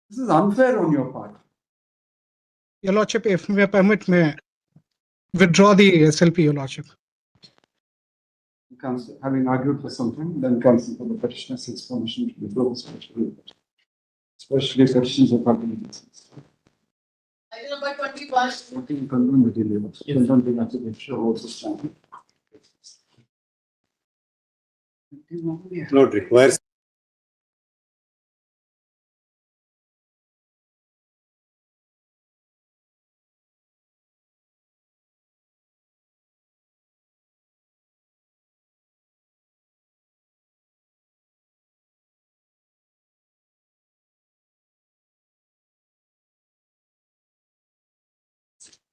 This is unfair on your part. Your Lordship, if you permit, may withdraw the SLP, Your Lordship. Counsel, having argued for some time, then counsel for the petitioner seeks permission to withdraw the special leave. Especially petitions of parliament. Item number 21. Voting condemn the delay. Children being active also stand. Not requires.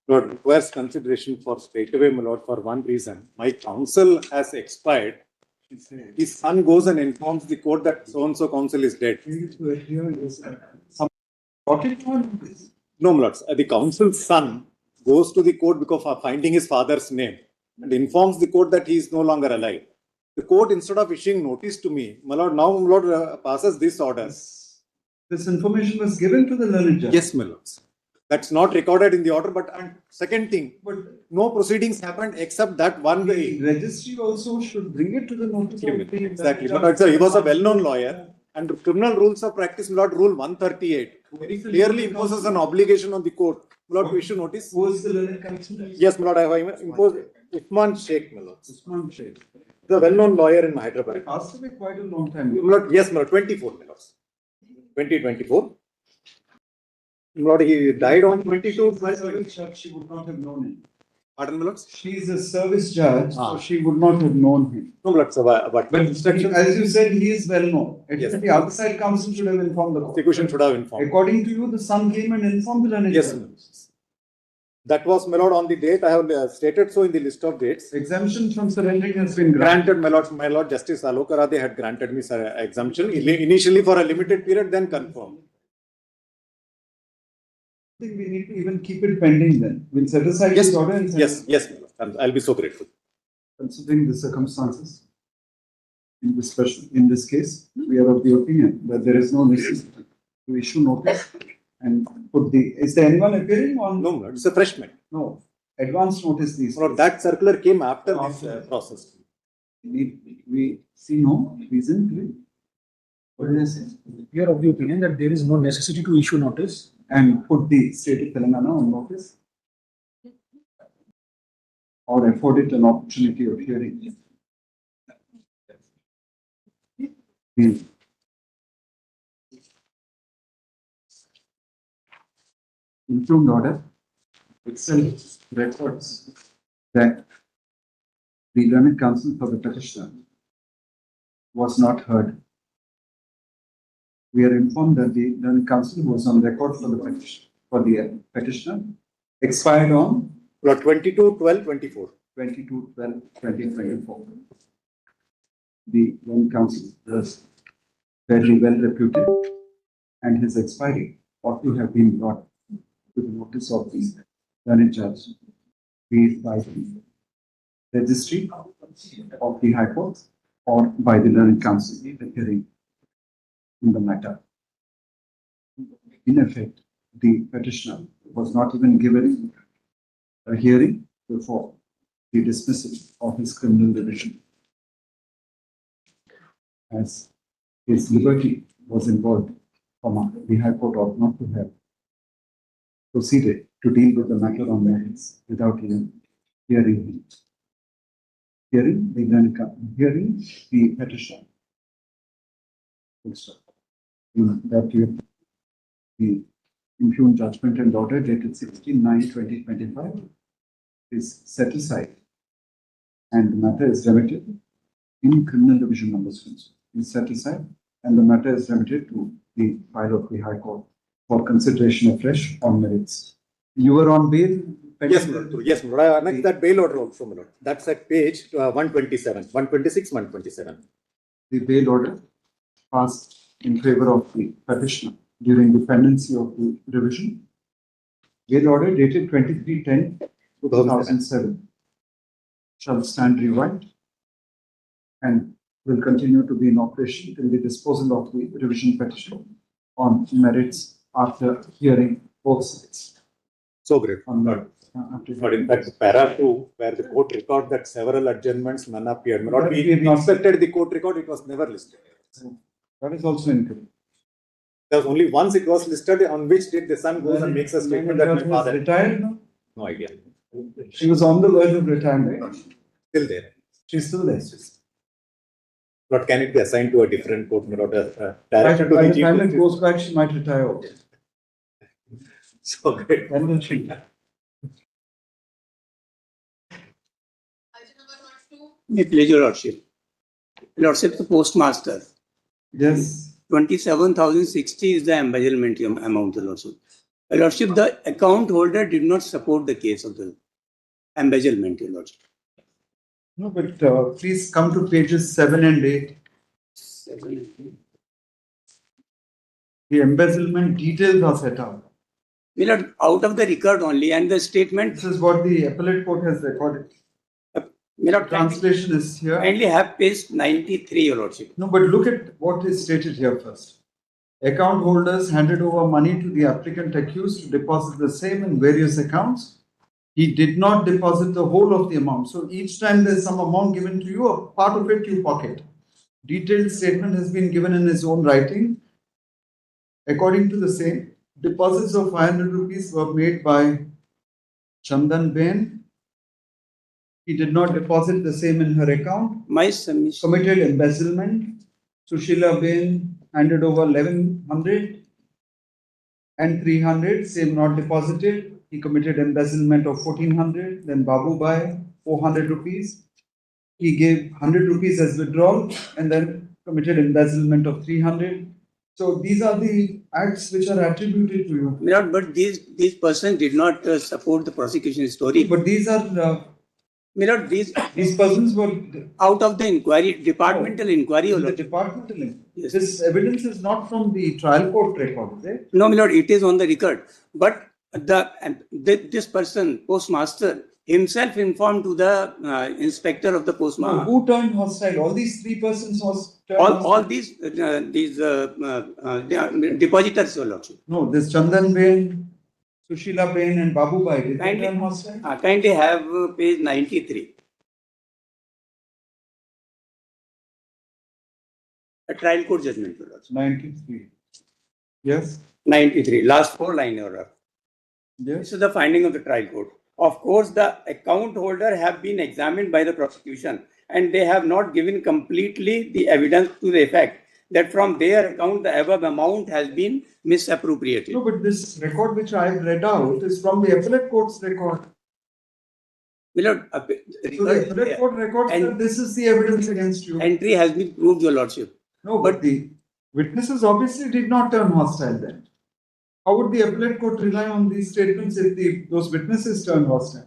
Lord, requires consideration for straightaway, my lord, for one reason. My counsel has expired. His son goes and informs the court that so-and-so counsel is dead. No, my lords. The counsel's son goes to the court because of finding his father's name and informs the court that he is no longer alive. The court, instead of issuing notice to me, my lord, now my lord passes this order. This information was given to the learned judge. Yes, my lords. That's not recorded in the order, but and second thing, but no proceedings happened except that one way. The registry also should bring it to the notice of the Exactly. But he was a well-known lawyer, and criminal rules of practice, Lord, Rule 138 very clearly imposes an obligation on the court, Lord, to issue notice. Who is the learned counsel? Yes, my lord, I have imposed Uthman Sheikh, my lord. Uthman Sheikh. The well-known lawyer in Hyderabad. It has to be quite a long time. My lord, yes, my lord, 24, my lord. 2024. Lord, he died on 22/12. She would not have known him. Pardon, my lord? She is a service judge, so she would not have known him. No, but As you said, he is well known. Yes. The outside counsel should have informed the court. Execution should have informed. According to you, the son came and informed the learned Yes, judge. that was, my lord, on the date. I have stated so in the list of dates. Exemption from surrendering has been granted. My lord, Justice Alokarade had granted me exemption initially for a limited period, then confirmed. I think we need to even keep it pending then. We'll set aside Yes, this order and yes, my lord. I'll be so grateful. Considering the circumstances in this case, we are of the opinion that there is no necessity to issue notice and put the. Is there anyone appearing on? No, Lord, it's a freshman. No, advance notice these. Lord, that circular came after this process. We see no reason to. What did I say? We are of the opinion that there is no necessity to issue notice and put the state of Telangana on notice or afford it an opportunity of hearing. The improved order itself records that the learned counsel for the petitioner was not heard. We are informed that the learned counsel was on record for the petitioner expired on 22/12/24. 22/12/2024. The learned counsel was fairly well reputed and his expiry ought to have been brought to the notice of the learned judge, be it by the registry of the High Court or by the learned counsel appearing in the matter. In effect, the petitioner was not even given a hearing before the dismissal of his criminal division, as his liberty was involved. The High Court ought not to have proceeded to deal with the matter on merits without even hearing him. Hearing the petitioner. That the impugned judgment and order dated 16/9/2025 is set aside and the matter is remitted in criminal division number 6. Is set aside and the matter is remitted to the file of the High Court for consideration afresh on merits. You were on bail? Yes, my lord. Yes, my lord. I annexed that bail order also, my lord. That's at page 127, 126, 127. The bail order passed in favor of the petitioner during the pendency of the revision. Bail order dated 23/10/2007 shall stand revived and will continue to be in operation till the disposal of the revision petition on merits after hearing both sides. So great. But in fact, para 2, where the court record that several adjournments none appeared. We inspected the court record, it was never listed. That is also incorrect. There was only once it was listed, on which date the son goes and makes a statement that my father retired now? No idea. She was on the verge of retirement. Still there. She's still there. But can it be assigned to a different court? By the time it goes back, she might retire also. So great. When will she? May please, your lordship. Lordship, the postmaster. Yes. 27,060 is the embezzlement amount, your lordship. Your lordship, the account holder did not support the case of the embezzlement, your lordship. No, but please come to pages 7 and 8. 7 and 8. The embezzlement details are set out. My lord, out of the record only, and the statement. This is what the appellate court has recorded. My lord, translation is here. Kindly have page 93, your lordship. No, but look at what is stated here first. Account holders handed over money to the applicant accused to deposit the same in various accounts. He did not deposit the whole of the amount. So each time there's some amount given to you, a part of it you pocket. Detailed statement has been given in his own writing. According to the same, deposits of 500 rupees were made by Chandan Ben. He did not deposit the same in her account. My submission. Committed embezzlement. Sushila Ben handed over 1100. and 300, same not deposited. He committed embezzlement of 1400. Then Babu Bhai, 400 rupees. He gave 100 rupees as withdrawal and then committed embezzlement of 300. So these are the acts which are attributed to you. Milord, but these persons did not support the prosecution story. But these are Milord, these persons were out of the inquiry, departmental inquiry. the departmental. This evidence is not from the trial court record, is it? No, Milord, it is on the record. But this person, postmaster, himself informed to the inspector of the postmaster. No, who turned hostile? All these three persons turned all these depositors, Your Lordship. No, this Chandan Bain, Sushila Bain and Babu Bhai, did they turn hostile? Kindly have page 93. A trial court judgment, Your Lordship. 93. Yes. 93, last 4 line, Your Lordship. Yes. This is the finding of the trial court. Of course, the account holder have been examined by the prosecution and they have not given completely the evidence to the effect that from their account the above amount has been misappropriated. No, but this record which I have read out is from the appellate court's record. Milord, So the appellate court records that this is the evidence against you. Entry has been proved, Your Lordship. No, but the witnesses obviously did not turn hostile then. How would the appellate court rely on these statements if those witnesses turn hostile?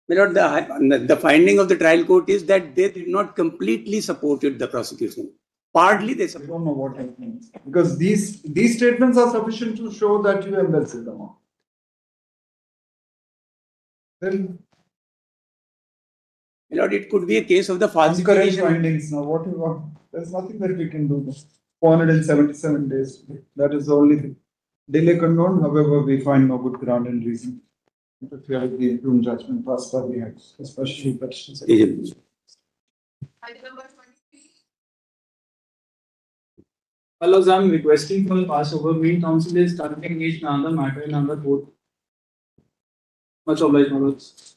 Milord, the finding of the trial court is that they did not completely supported the prosecution. Partly they supported. I don't know what that means. Because these statements are sufficient to show that you embezzled the amount. Then, Milord, it could be a case of the concurrent falsification. findings now. What you want? There's nothing that we can do. 477 days. That is the only thing. Delay condoned, however, we find no good ground and reason. If you have the improved judgment passed by the House, especially questions. Item number 23. Hello, I'm requesting for the passover. Main council is currently engaged in another matter in another court. Much obliged, my lords.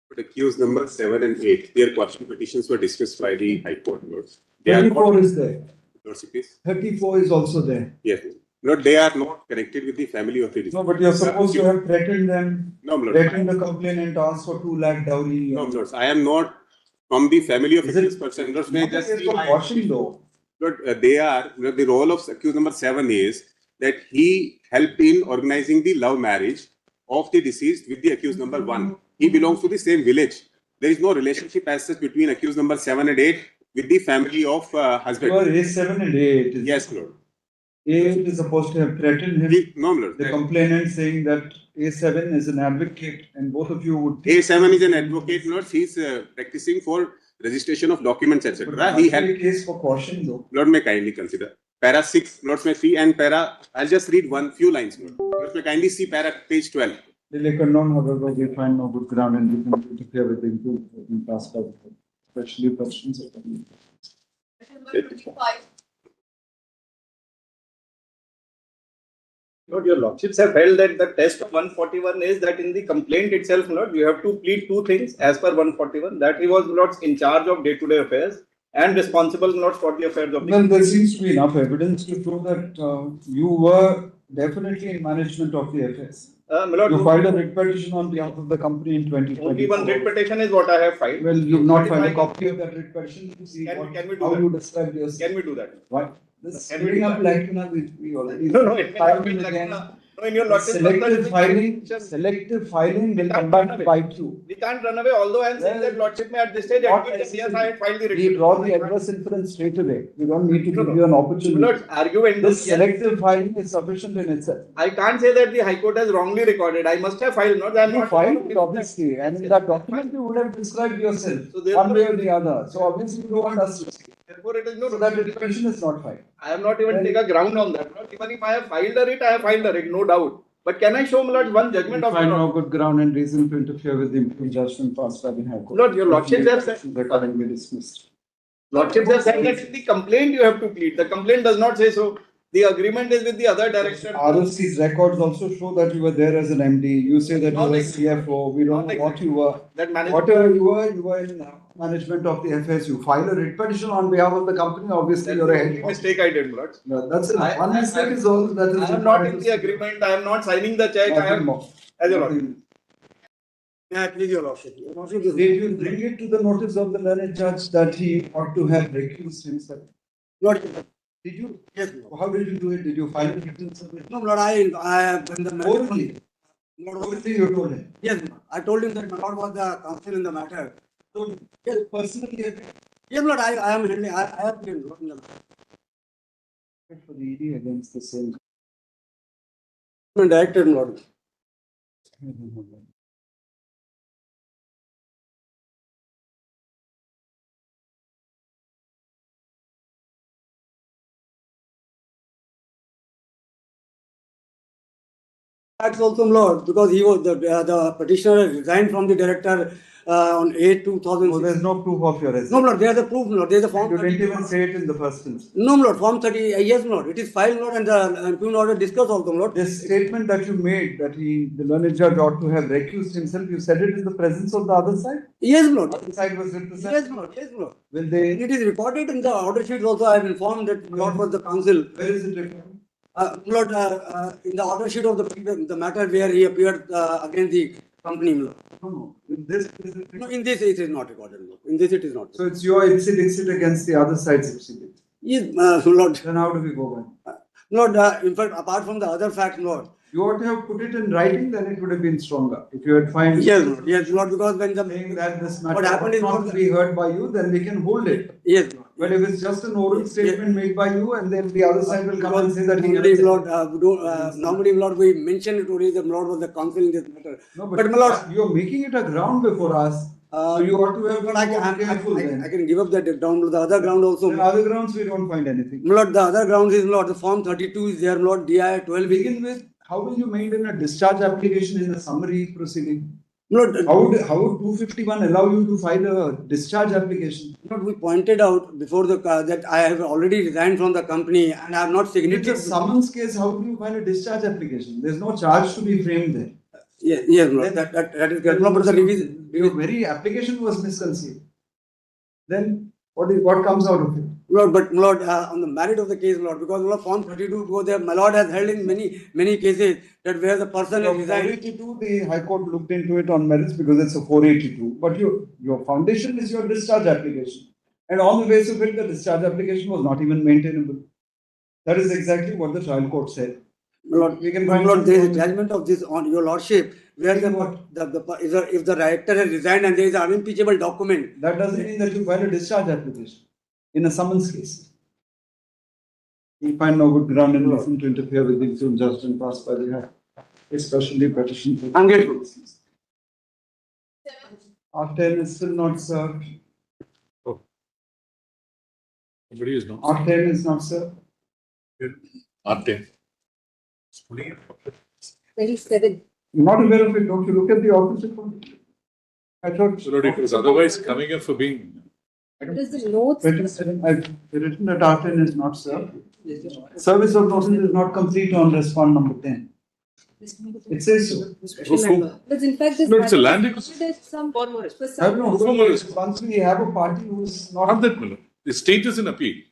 But accused number 7 and 8, their question petitions were dismissed by the High Court. Lords. They are 34 not, is there. Lordship, please. 34 is also there. Yes. No, they are not connected with the family of the deceased. No, but you're supposed to have threatened them. No, Lord. Threatened the complainant, asked for 2 lakh dowry. No, Lord. I am not from the family of this person. Lord, may I just see my watching though. Lord, they are, the role of accused number 7 is that he helped in organizing the love marriage of the deceased with the accused number 1. He belongs to the same village. There is no relationship as such between accused number 7 and 8 with the family of husband. Sure, A7 and A8. Yes, Lord. A8 is supposed to have threatened him. No, Lord. The complainant saying that A7 is an advocate and both of you would... A7 is an advocate, Lord. He is practicing for registration of documents, etc. He had a case for caution though. Lord, may kindly consider. Para 6, Lord, may see, and para, I'll just read few lines, Lord. Lord, may kindly see para page 12. Delay condoned, however, we find no good ground and we can interfere with the improved past, especially questions of Item number 25. Lord, your lordships have held that the test of 141 is that in the complaint itself, Lord, you have to plead 2 things as per 141, that he was, Lord, in charge of day-to-day affairs and responsible, Lord, for the affairs of the... Well, there seems to be enough evidence to prove that you were definitely in management of the affairs. You filed a writ petition on behalf of the company in 2020. Only one writ petition is what I have filed. Well, you've not filed a copy of that writ petition to see Can we do how that? you describe yourself. Can we do that? Why? This Can we giving do up that? lacuna, we already No, it may not be filed lacuna. again. No, in your lordship, Selective filing will come back to bite you. We can't run away, although I am saying that lordship may at this stage admit that yes, I had filed the writ. We draw the adverse inference straight away. We don't need to give you an opportunity. Lord, argue in This this. Yes. selective filing is sufficient in itself. I can't say that the High Court has wrongly recorded. I must have filed, not that I'm You not. filed it obviously, and in that document you would have described yourself So therefore- one way or the other. So obviously you don't want us to see. Therefore, it is no. So that petition is not filed. I have not even taken a ground on that. Lord, even if I have filed a writ, I have filed a writ, no doubt. But can I show, Lord, one judgment We of find your no good ground and reason to interfere with the improved judgment passed by the High Court. Lord, your lordship has said- Accordingly dismissed. Lordship has said that in the complaint you have to plead. The complaint does not say so. The agreement is with the other director. ROC's records also show that you were there as an MD. You say that you were CFO. We don't know what you were. Whatever you were in management of the FSU. File a writ petition on behalf of the company. Obviously, you're a head. Mistake I did, Lord. No, that's it. One mistake is all that is. I am not in the agreement. I am not signing the check. I am as your lord. Yeah, please, Your Lordship. Your Lordship, Did you bring it to the notice of the learned judge that he ought to have recused himself? Lord, did you? Yes, How did you do it? Did you file a written submission? No, Lord, I have been the Orally. Lord, Orally, you told him. Yes, I told him that my Lord was the counsel in the matter. So, yes, personally, yes, Lord, I am handling. I have been in the for the ED against the same. directed, Lord. That's also, Lord, because he was the petitioner resigned from the director on 8 2000. Oh, there's no proof of your resignation. No, Lord, there's a proof, Lord. There's a form. You didn't even say it in the first instance. No, Lord, form 30. Yes, Lord. It is filed, Lord, and the Queen order discussed also, Lord. This statement that you made that the learned judge ought to have recused himself, you said it in the presence of the other side? Yes, Lord. The other side was represented? Yes, Lord. Yes, Lord. Will they? It is recorded in the order sheet also. I have informed that Lord was the counsel. Where is it recorded? Lord, in the order sheet of the matter where he appeared against the company, Lord. No, in this No, in this it is not recorded, Lord. In this it is not. So it's your exit against the other side's exit. Yes, Lord. Then how do we go by? Lord, in fact, apart from the other facts, Lord. You ought to have put it in writing, then it would have been stronger. If you had found yes, Lord. Yes, Lord, because when the saying that this matter what happened is not to be heard by you, then we can hold it. Yes, Lord. But if it's just an oral statement made by you, and then the other side will come and say that he normally, Lord, normally, Lord, we mentioned it only. The Lord was the counsel in this matter. No, but my Lord, you're making it a ground before us. So you ought to have been careful. I can give up that ground. The other ground also. The other grounds we don't find anything. Lord, the other grounds is, Lord, the form 32 is there, Lord, DI 12. Begin with, how will you maintain a discharge application in a summary proceeding? Lord, how would 251 allow you to file a discharge application? Lord, we pointed out before the that I have already resigned from the company and I have not signed. It's a summons case. How do you file a discharge application? There's no charge to be framed there. Yes, yes, Lord. That is good. No, but the revision. Your very application was misconceived. Then what comes out of it? Lord, but Lord, on the merit of the case, Lord, because Lord, form 32 go there, my Lord has held in many cases that where the person is resigned. 482, the High Court looked into it on merits because it's a 482. But your foundation is your discharge application. And on the basis of it, the discharge application was not even maintainable. That is exactly what the trial court said. Lord, we can find Lord, there is a judgment of this on your Lordship, where if the director has resigned and there is an unimpeachable document. That doesn't mean that you file a discharge application in a summons case. We find no good ground in reason to interfere with the suit just and passed by the High, especially petition. I'm grateful. R10 is still not served. Oh. Somebody is not. R10 is not served. R10. 27. You're not aware of it, don't you? Look at the office report. I thought. So it was otherwise coming up for being. What is the notes? 27. I've written that R10 is not served. Service of notice is not complete on respond number 10. It says so. But in fact, this No, it's a land acquisition. there's some I don't know. Once we have a party who is not. Not that, Miller. The state is in appeal.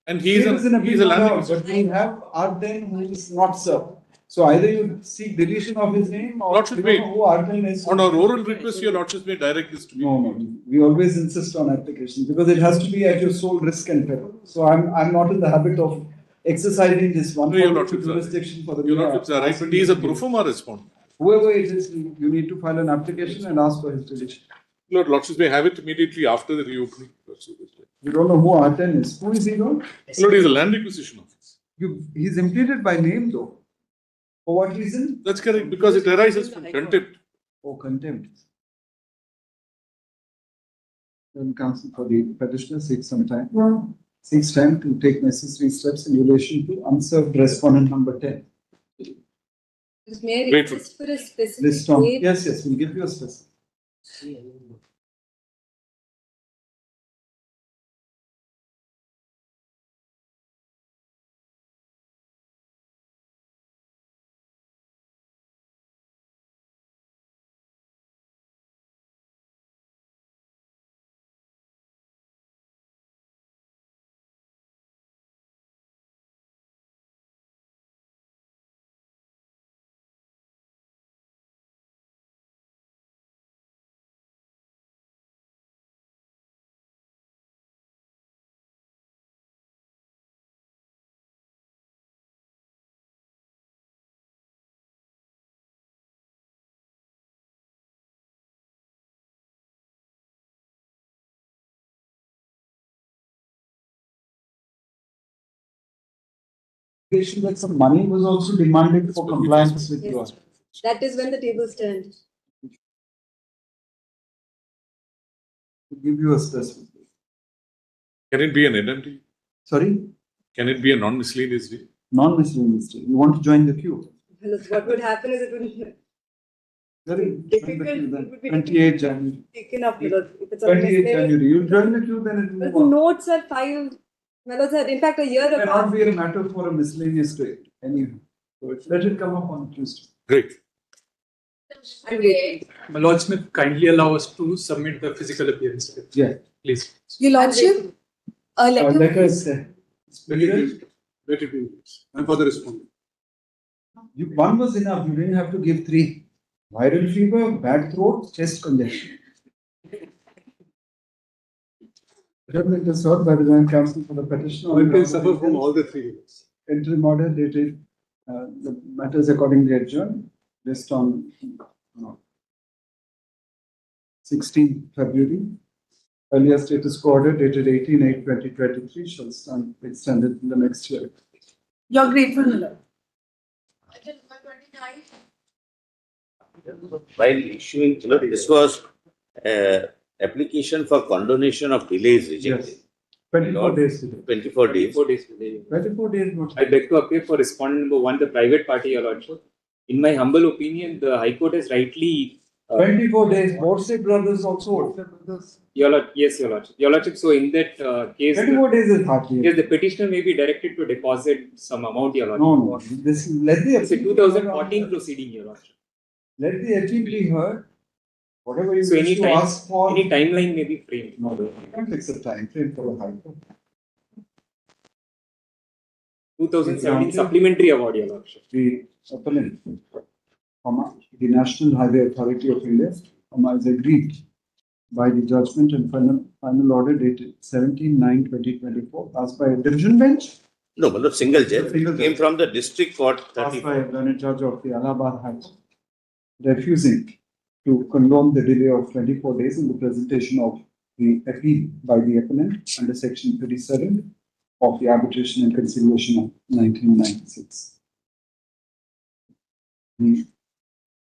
And he's It is in a land appeal, acquisition. but we have R10 who is not served. So either you seek deletion of his name or Lordship you may, don't know who R10 is. on our oral request, your Lordship may direct this to me. No. We always insist on application because it has to be at your sole risk and peril. So I'm not in the habit of exercising this one jurisdiction for the. Your Lordship's are right, but he is a pro forma respondent. Whoever it is, you need to file an application and ask for his deletion. Lord, Lordship may have it immediately after the reopening. You don't know who R10 is. Who is he, Lord? Lord, he is a land acquisition office. He's implicated by name, though. For what reason? That's correct, because it arises from contempt. Oh, contempt. Then counsel for the petitioner seeks some time. Seeks time to take necessary steps in relation to unserved respondent number 10. May I Grateful. request for a specific List on. date? Yes, we'll give you a specific. That some money was also demanded for compliance with Yes. your. That is when the tables turned. To give you a specific. Can it be an indemnity? Sorry? Can it be a non-miscellaneous deal? Non-miscellaneous deal. You want to join the queue? Well, what would happen is it would Very difficult. It would be 28 January. taken up. If it's 28 January. You'll join the queue, then it will But move the on. notes are filed. Well, sir, in fact, a year It may apart. not be a matter for a miscellaneous trade. Anyhow. So let it come up on Tuesday. Great. I'm waiting. My Lord Smith, kindly allow us to submit the physical appearance. Yeah. Please. Your Lordship, a letter. Letter is there. Let it be. And for the respondent. One was enough. You didn't have to give three. Viral fever, bad throat, chest congestion. Judgment is sought by the Joint Council for the petition. One can suffer from all the three. Interim order dated, the matters accordingly adjourned based on 16 February. Earlier status quo order dated 18/8/2023 shall stand extended in the next year. You're grateful, my lord. While issuing, this was application for condonation of delays rejected. 24 days today. 24 days. 4 days today. 24 days notice. I beg to appear for respondent number 1, the private party, Your Lordship. In my humble opinion, the High Court has rightly. 24 days. Borse brothers also. Your Lordship. Your Lordship, so in that case. 24 days is hardly. Yes, the petitioner may be directed to deposit some amount, Your Lordship. No. This is, let the It's a 2014 proceeding, Your Lordship. Let the appeal be heard. Whatever you So wish any to time, ask for. any timeline may be framed. No, you can't fix a time frame for the High Court. 2017 supplementary award, Your Lordship. The appellant, the National Highway Authority of India, is aggrieved by the judgment and final order dated 17/9/2024, passed by a division bench. No, but the single judge Single came judge. from the district court. Passed by a learned judge of the Allahabad High Court, refusing to condone the delay of 24 days in the presentation of the appeal by the appellant under section 37 of the Arbitration and Conciliation Act 1996. In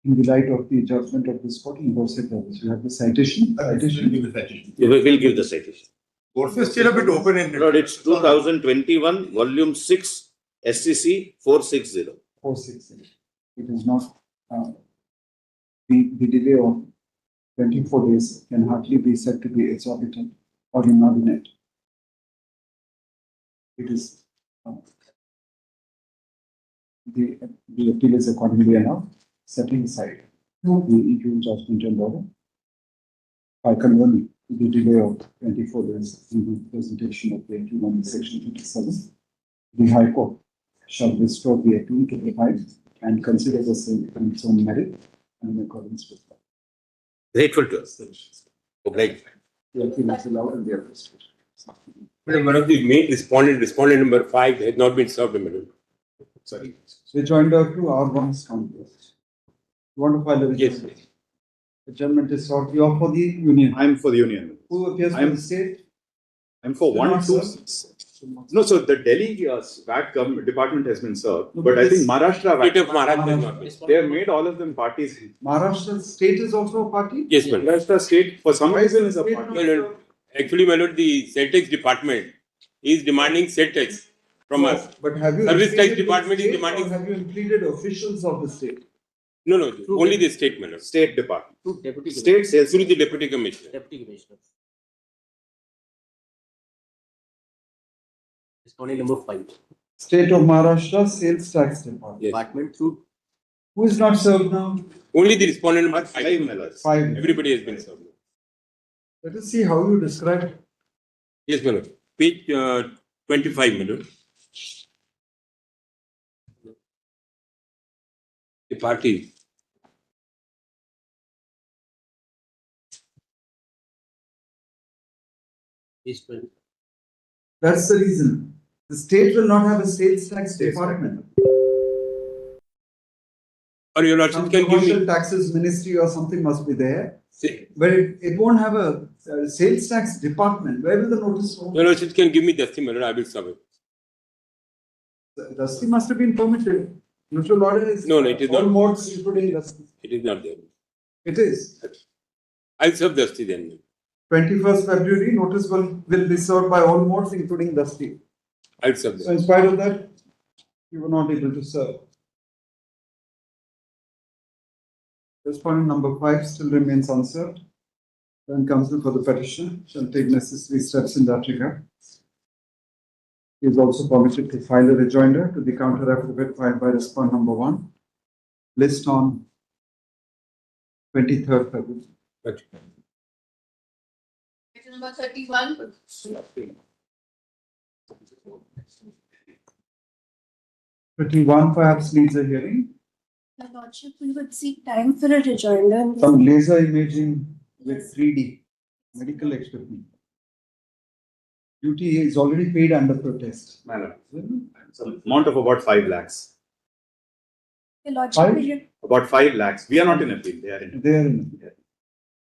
the light of the judgment of this court in Borse brothers, you have the citation. We will give the citation. Borse is still a bit open-ended. Lord, it's 2021, volume 6, SSC 460. 460. It is not, the delay of 24 days can hardly be said to be exorbitant or inordinate. It is, the appeal is accordingly enough, setting aside the interim judgment and order by condoning the delay of 24 days in the presentation of the appeal under section 57. The High Court shall restore the appeal to the High and consider the same in its own merit and in accordance with that. Grateful to us. Obliged. The appeal is allowed and they are restored. One of the main respondent number 5, has not been served, madam. Sorry. They joined out to our one's county. You want to file a Yes. The judgment is sought. You are for the union. I'm for the union. Who appears for the state? I'm for You're 1, not 2. served? No, so the Delhi VAT department has been served, No, but I think this- Maharashtra VAT. State of Maharashtra has not been. They have made all of them parties. Maharashtra state is also a party? Yes, madam. Maharashtra state, for some Why is reason, the is a state party. not served? Actually, my lord, the SETEX department is demanding SETEX from us. But have you Service tax implemented the department is state demanding. or have you implemented officials of the state? No, only the state, madam. State department. Deputy State sales. Through the deputy commissioner. Deputy Commissioner. Respondent number 5. State of Maharashtra Sales Tax Department. Department through. Who is not served now? Only the respondent number Five, 5. my lord. 5. Everybody has been served. Let us see how you describe it. Yes, my lord. Page 25, my lord. The party. That's the reason. The state will not have a sales tax department. Or your lordship Some can give commercial me. taxes ministry or something must be there. Say, But it won't have a sales tax department. Where will the notice go? your lordship can give me the estimate, I will serve it. Dusty must have been permitted. Neutral order is No, it is all not. modes including Dusty. It is not there. It is. I'll serve Dusty then. 21st February, notice will be served by all modes including Dusty. I'll serve So in spite of that, you were not able to serve. Respondent number 5 still remains unserved. And counsel for the petitioner shall take necessary steps in that regard. He is also permitted to file a rejoinder to the counter affidavit filed by respondent number 1. List on 23rd February. Item number 31. 31 perhaps needs a hearing. Your Lordship, we would seek time for a rejoinder. in this- Some laser imaging with 3D medical equipment. Duty is already paid under protest. Madam, it's an amount of about 5 lakhs. Your Lordship, Five? we re- About 5 lakhs. We are not in appeal. They are in appeal. They are in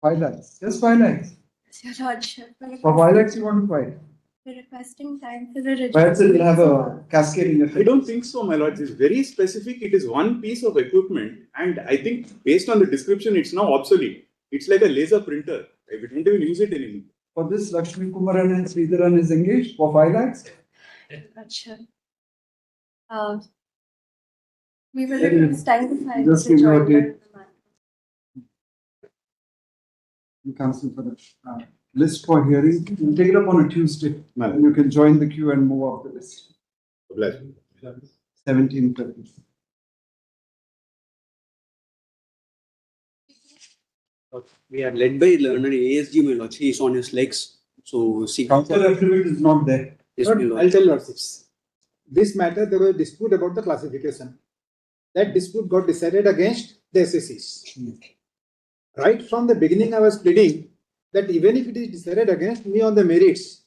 5 lakhs. Just 5 lakhs. Your Lordship, For 5 lakhs you want to fight. we're requesting time for a rejoinder. Perhaps it will have a cascading effect. I don't think so, my lord. It's very specific. It is one piece of equipment, and I think based on the description, it's now obsolete. It's like a laser printer. We don't even use it anymore. For this, Lakshmi Kumaran and Sridharan is engaged for 5 lakhs. Your Lordship. We will Let me- request time to file just the give you a rejoinder. date. You cancel for the list for hearing. We'll take it up on a Tuesday. And you can join the queue and move up the list. Bless. 17th February. We are led by learned ASG, my lordship. He is on his legs. So, Council affidavit is not there. Yes, my But lord. I'll tell Lordships. This matter, there was a dispute about the classification. That dispute got decided against the SSCs. Right from the beginning, I was pleading that even if it is decided against me on the merits,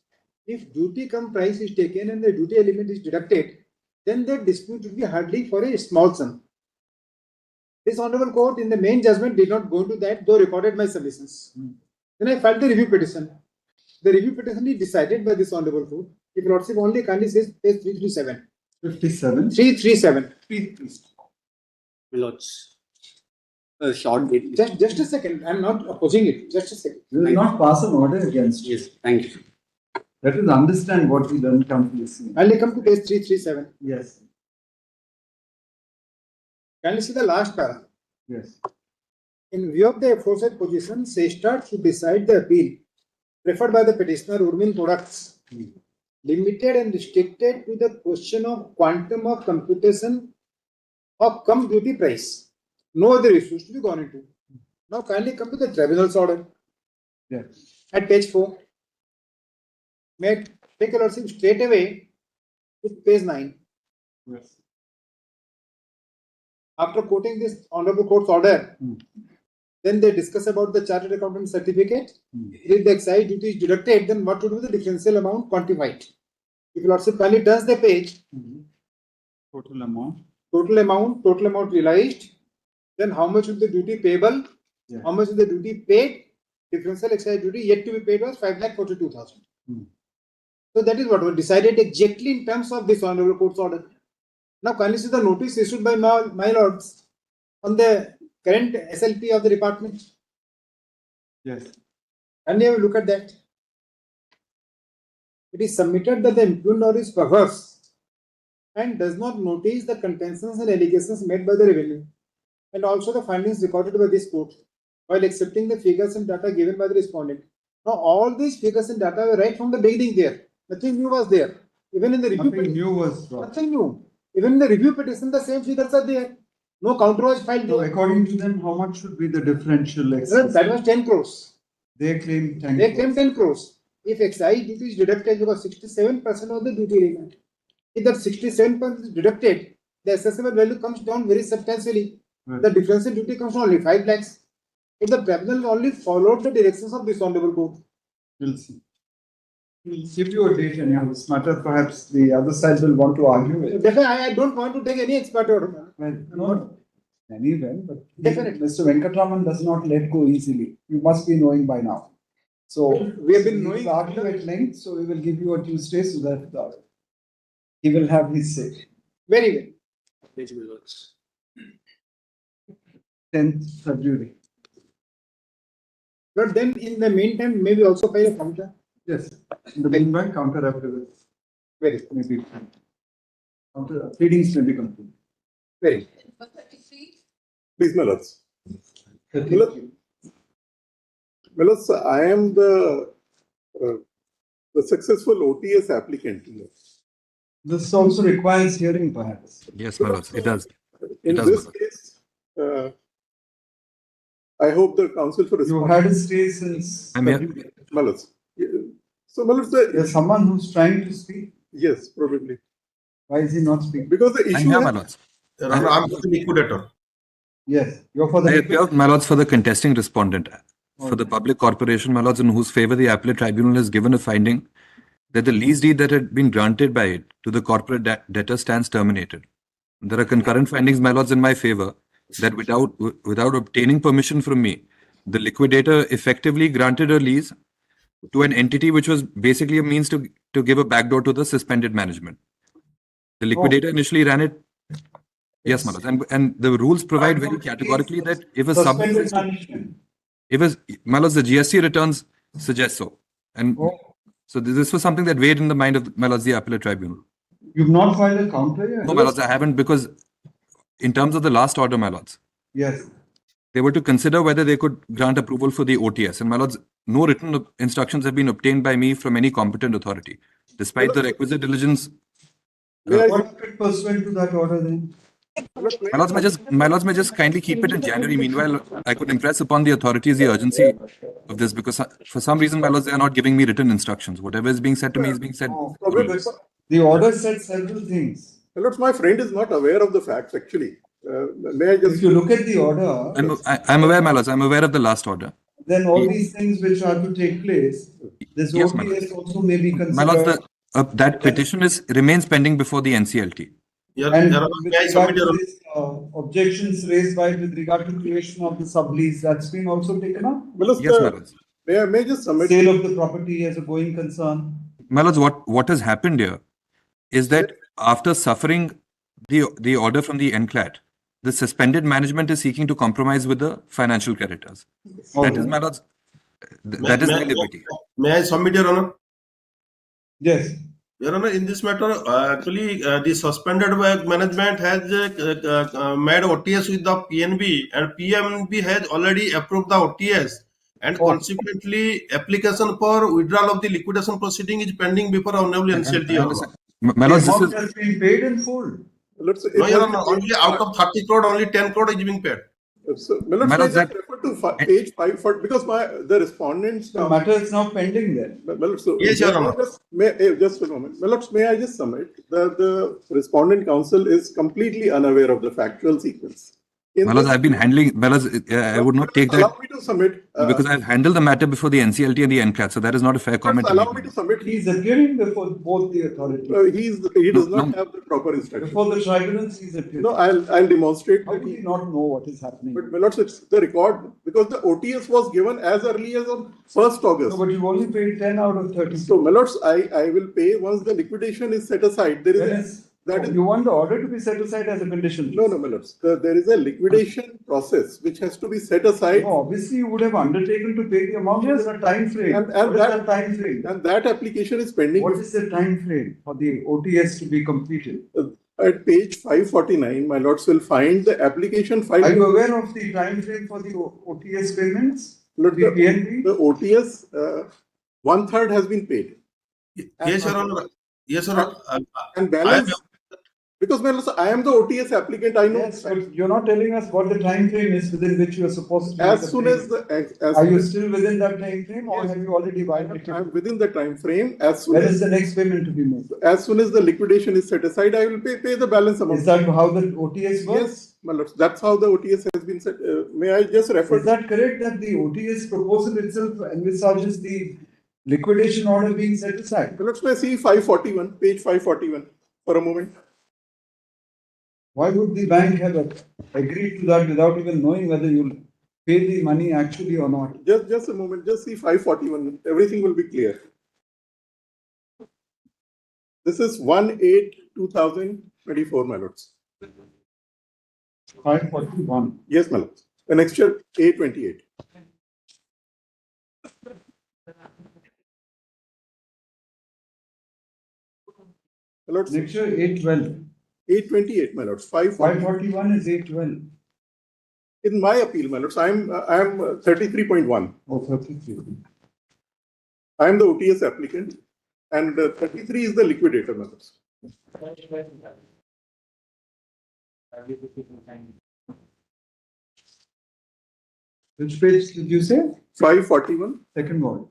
if duty cum price is taken and the duty element is deducted, then the dispute would be hardly for a small sum. This honorable court in the main judgment did not go into that, though recorded my submissions. Then I filed the review petition. The review petition is decided by this honorable court. If Lordship only kindly says page 337. 57. 337. My lords. A short bit. Just a second. I'm not opposing it. Just a second. We will not pass an order against you. Yes, thank you. Let us understand what the learned counsel is saying. Kindly come to page 337. Yes. Kindly see the last paragraph. Yes. In view of the aforesaid position, Sestat should decide the appeal preferred by the petitioner Urmin Products, limited and restricted to the question of quantum of computation of cum duty price. No other issues to be gone into. Now kindly come to the tribunal's order. Yes. At page 4. May I take a lordship straight away to page 9. Yes. After quoting this honorable court's order, then they discuss about the chartered accountant certificate. If the excise duty is deducted, then what would be the differential amount quantified? If lordship kindly turns the page, Total amount. total amount realized, then how much is the duty payable, Yeah. how much is the duty paid, differential excise duty yet to be paid was 5,42,000. So that is what was decided exactly in terms of this honorable court's order. Now kindly see the notice issued by my lords on the current SLP of the department. Yes. And you have a look at that. It is submitted that the impugned order is perverse and does not notice the contentions and allegations made by the revenue and also the findings recorded by this court while accepting the figures and data given by the respondent. Now all these figures and data were right from the beginning there. Nothing new was there. Even in the review Nothing new was brought. Nothing new. Even in the review petition, the same figures are there. No counter was filed So there. according to them, how much should be the differential Well, excess? that was 10 crores. They claim 10 They crores. claim 10 crores. If excise duty is deducted because 67% of the duty element. If that 67% is deducted, the assessable value comes down very substantially. Right. The differential duty comes to only 5 lakhs. If the tribunal only followed the directions of this honorable court. We'll see. We'll give you a date anyhow. This matter, perhaps the other side will want to argue it. Definitely, I don't want to take any expert order. Well, no, anyway, but Definitely. Mr. Venkatraman does not let go easily. You must be knowing by now. So We have been we knowing- will argue at length, so we will give you a Tuesday so that he will have his say. Very well. Page results. 10th February. But then in the meantime, maybe also file a counter. Yes. In the meanwhile, counter affidavits. Very maybe counter pleadings may be completed. very. Please, my lords. 30. My lords, I am the successful OTS applicant. This also requires hearing, perhaps. Yes, my lords, it does. In this case, I hope the council for You had a stay since I'm here. February. My lords. So, my lords, There's someone who's trying to speak. yes, probably. Why is he not speaking? Because the I'm issue here, has- my lords. I'm the liquidator. Yes, you're for I the. appear, my lords, for the contesting respondent, for the public corporation, my lords, in whose favor the appellate tribunal has given a finding that the lease deed that had been granted by it to the corporate debtor stands terminated. There are concurrent findings, my lords, in my favor that without obtaining permission from me, the liquidator effectively granted a lease to an entity which was basically a means to give a backdoor to the suspended management. The liquidator initially ran it. Yes, my lords, and the rules provide very categorically that if a Suspended sublease, management. my lords, the GST returns suggest so, and so this was something that weighed in the mind of my lords, the appellate tribunal. You've not filed a counter yet? No, my lords, I haven't, because in terms of the last order, my lords, Yes. they were to consider whether they could grant approval for the OTS. And my lords, no written instructions have been obtained by me from any competent authority, despite the requisite diligence. What happened pursuant to that order then? My lords may just kindly keep it in January. Meanwhile, I could impress upon the authorities the urgency of this, because for some reason, my lords, they are not giving me written instructions. Whatever is being said to me is being said. The order said several things. My lords, my friend is not aware of the facts, actually. May I just... If you look at the order, I'm aware, my lords. I'm aware of the last order. then all these things which are to take place, this Yes, my OTS also may be My lords, considered. that petition remains pending before the NCLT. And with regard to this, objections raised with regard to creation of the sublease, that's been also taken up? Yes, my lords. May I just submit... Sale of the property as a going concern. My lords, what has happened here is that after suffering the order from the NCLAT, the suspended management is seeking to compromise with the financial creditors. That is, my lords, that is my liberty. May I submit, Your Honor? Yes. Your Honor, in this matter, actually, the suspended management has made OTS with the PNB, and PNB has already approved the OTS, and consequently, application for withdrawal of the liquidation proceeding is pending before Honorable NCLT. Your Honor. My lords, The amount has been paid in full. No, Your Honor, only out of 30 crore, only 10 crore is being paid. So, my lords, may I just refer to page 5 because the respondents... The matter is now pending there. Yes, Your Honor. Just a moment. My lords, may I just submit that the respondent counsel is completely unaware of the factual sequence. My lords, I've been handling, my lords, I would not take that. Allow me to submit. Because I've handled the matter before the NCLT and the NCLAT, so that is not a fair comment. Allow me to submit. He's appearing before both the authorities. He does not have the proper instructions. Before the tribunals, he's appearing. No, I'll demonstrate. How do you not know what is happening? But my lords, it's the record because the OTS was given as early as on 1st August. No, but you've only paid 10 out of 30. So, my lords, I will pay once the liquidation is set aside. You want the order to be set aside as a condition? No, my lords. There is a liquidation process which has to be set aside. No, obviously, you would have undertaken to pay the amount within a time frame. And What is that time frame? And that application is pending. What is the time frame for the OTS to be completed? At page 549, my lords will find the application 5. Are you aware of the time frame for the OTS payments? Look, the OTS, 1/3 has been paid. Yes, Your Honor. Yes, Your Honor. And balance. Because I am the OTS applicant, I know. Yes, but you're not telling us what the time frame is within which you are supposed to. As soon as are you still within that time frame, or have you already violated? I am within the time frame. As soon When as is the next payment to be made? As soon as the liquidation is set aside, I will pay the balance amount. Is that how the OTS works? Yes, my lords. That's how the OTS has been set. May I just refer? Is that correct that the OTS proposal itself envisages the liquidation order being set aside? Let's see 541, page 541 for a moment. Why would the bank have agreed to that without even knowing whether you'll pay the money actually or not? Just a moment. Just see 541. Everything will be clear. This is 1/8/2000. 24, my lords. 541. Yes, my lords. The next year, A28. My lords, Next year, 812. 828, my lords. 541 is 812. In my appeal, my lords, I am 33.1. Oh, 33. I am the OTS applicant, and 33 is the liquidator, my lords. Which page did you say? 541. Second one.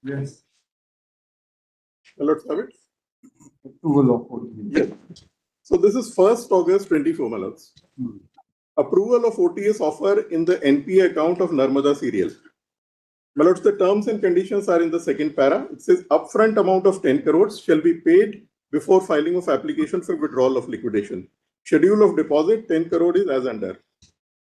Yes. My lords have it. Approval of OTS. Yes. So this is 1st August 24, my lords. Approval of OTS offer in the NPA account of Narmada Serial. My lords, the terms and conditions are in the second para. It says upfront amount of 10 crores shall be paid before filing of application for withdrawal of liquidation. Schedule of deposit 10 crore is as under.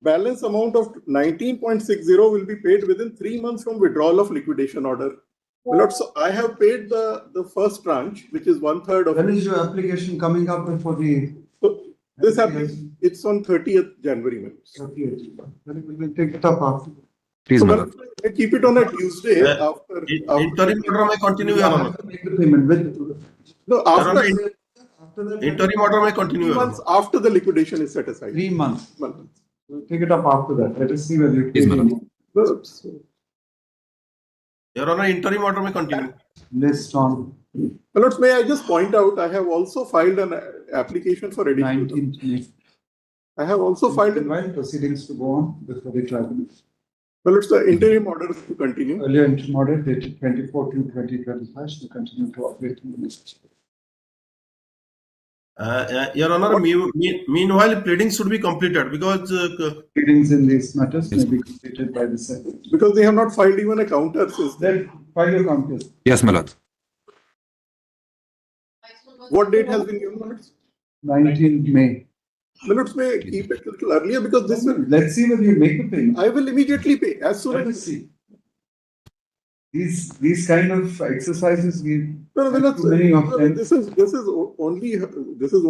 Balance amount of 19.60 will be paid within 3 months from withdrawal of liquidation order. My lords, so I have paid the first tranche, which is 1/3 of. When is your application coming up for the? So this application, it's on 30th January. My lords. 30th. Then we will take it up after. Please, So, madam. I keep it on a Tuesday after. Interim order may continue, Your Honor. Make the payment with. No, after Interim order may continue, 3 Your months Honor. after the liquidation is set aside. 3 months. 1 month. We'll take it up after that. Let us see whether you Please, madam. Your Honor, interim order may continue. list on My lords, may I just point out, I have also filed an application for additional. 19th May. I have also filed. While proceedings to go on before the tribunal. Well, it's the interim order to continue. Earlier interim order dated 24/2/2025 to continue to operate in the next. Your Honor, meanwhile, pleadings should be completed because Pleadings in these matters may be completed by the secretary. Because they have not filed even a counter since then. File your counters. Yes, my lord. What date has been given, my lords? 19th May. My lords, may keep it a little earlier because this will. Let's see whether you make the payment. I will immediately pay as soon Let as. us see. These kind of exercises we No, many of them. this is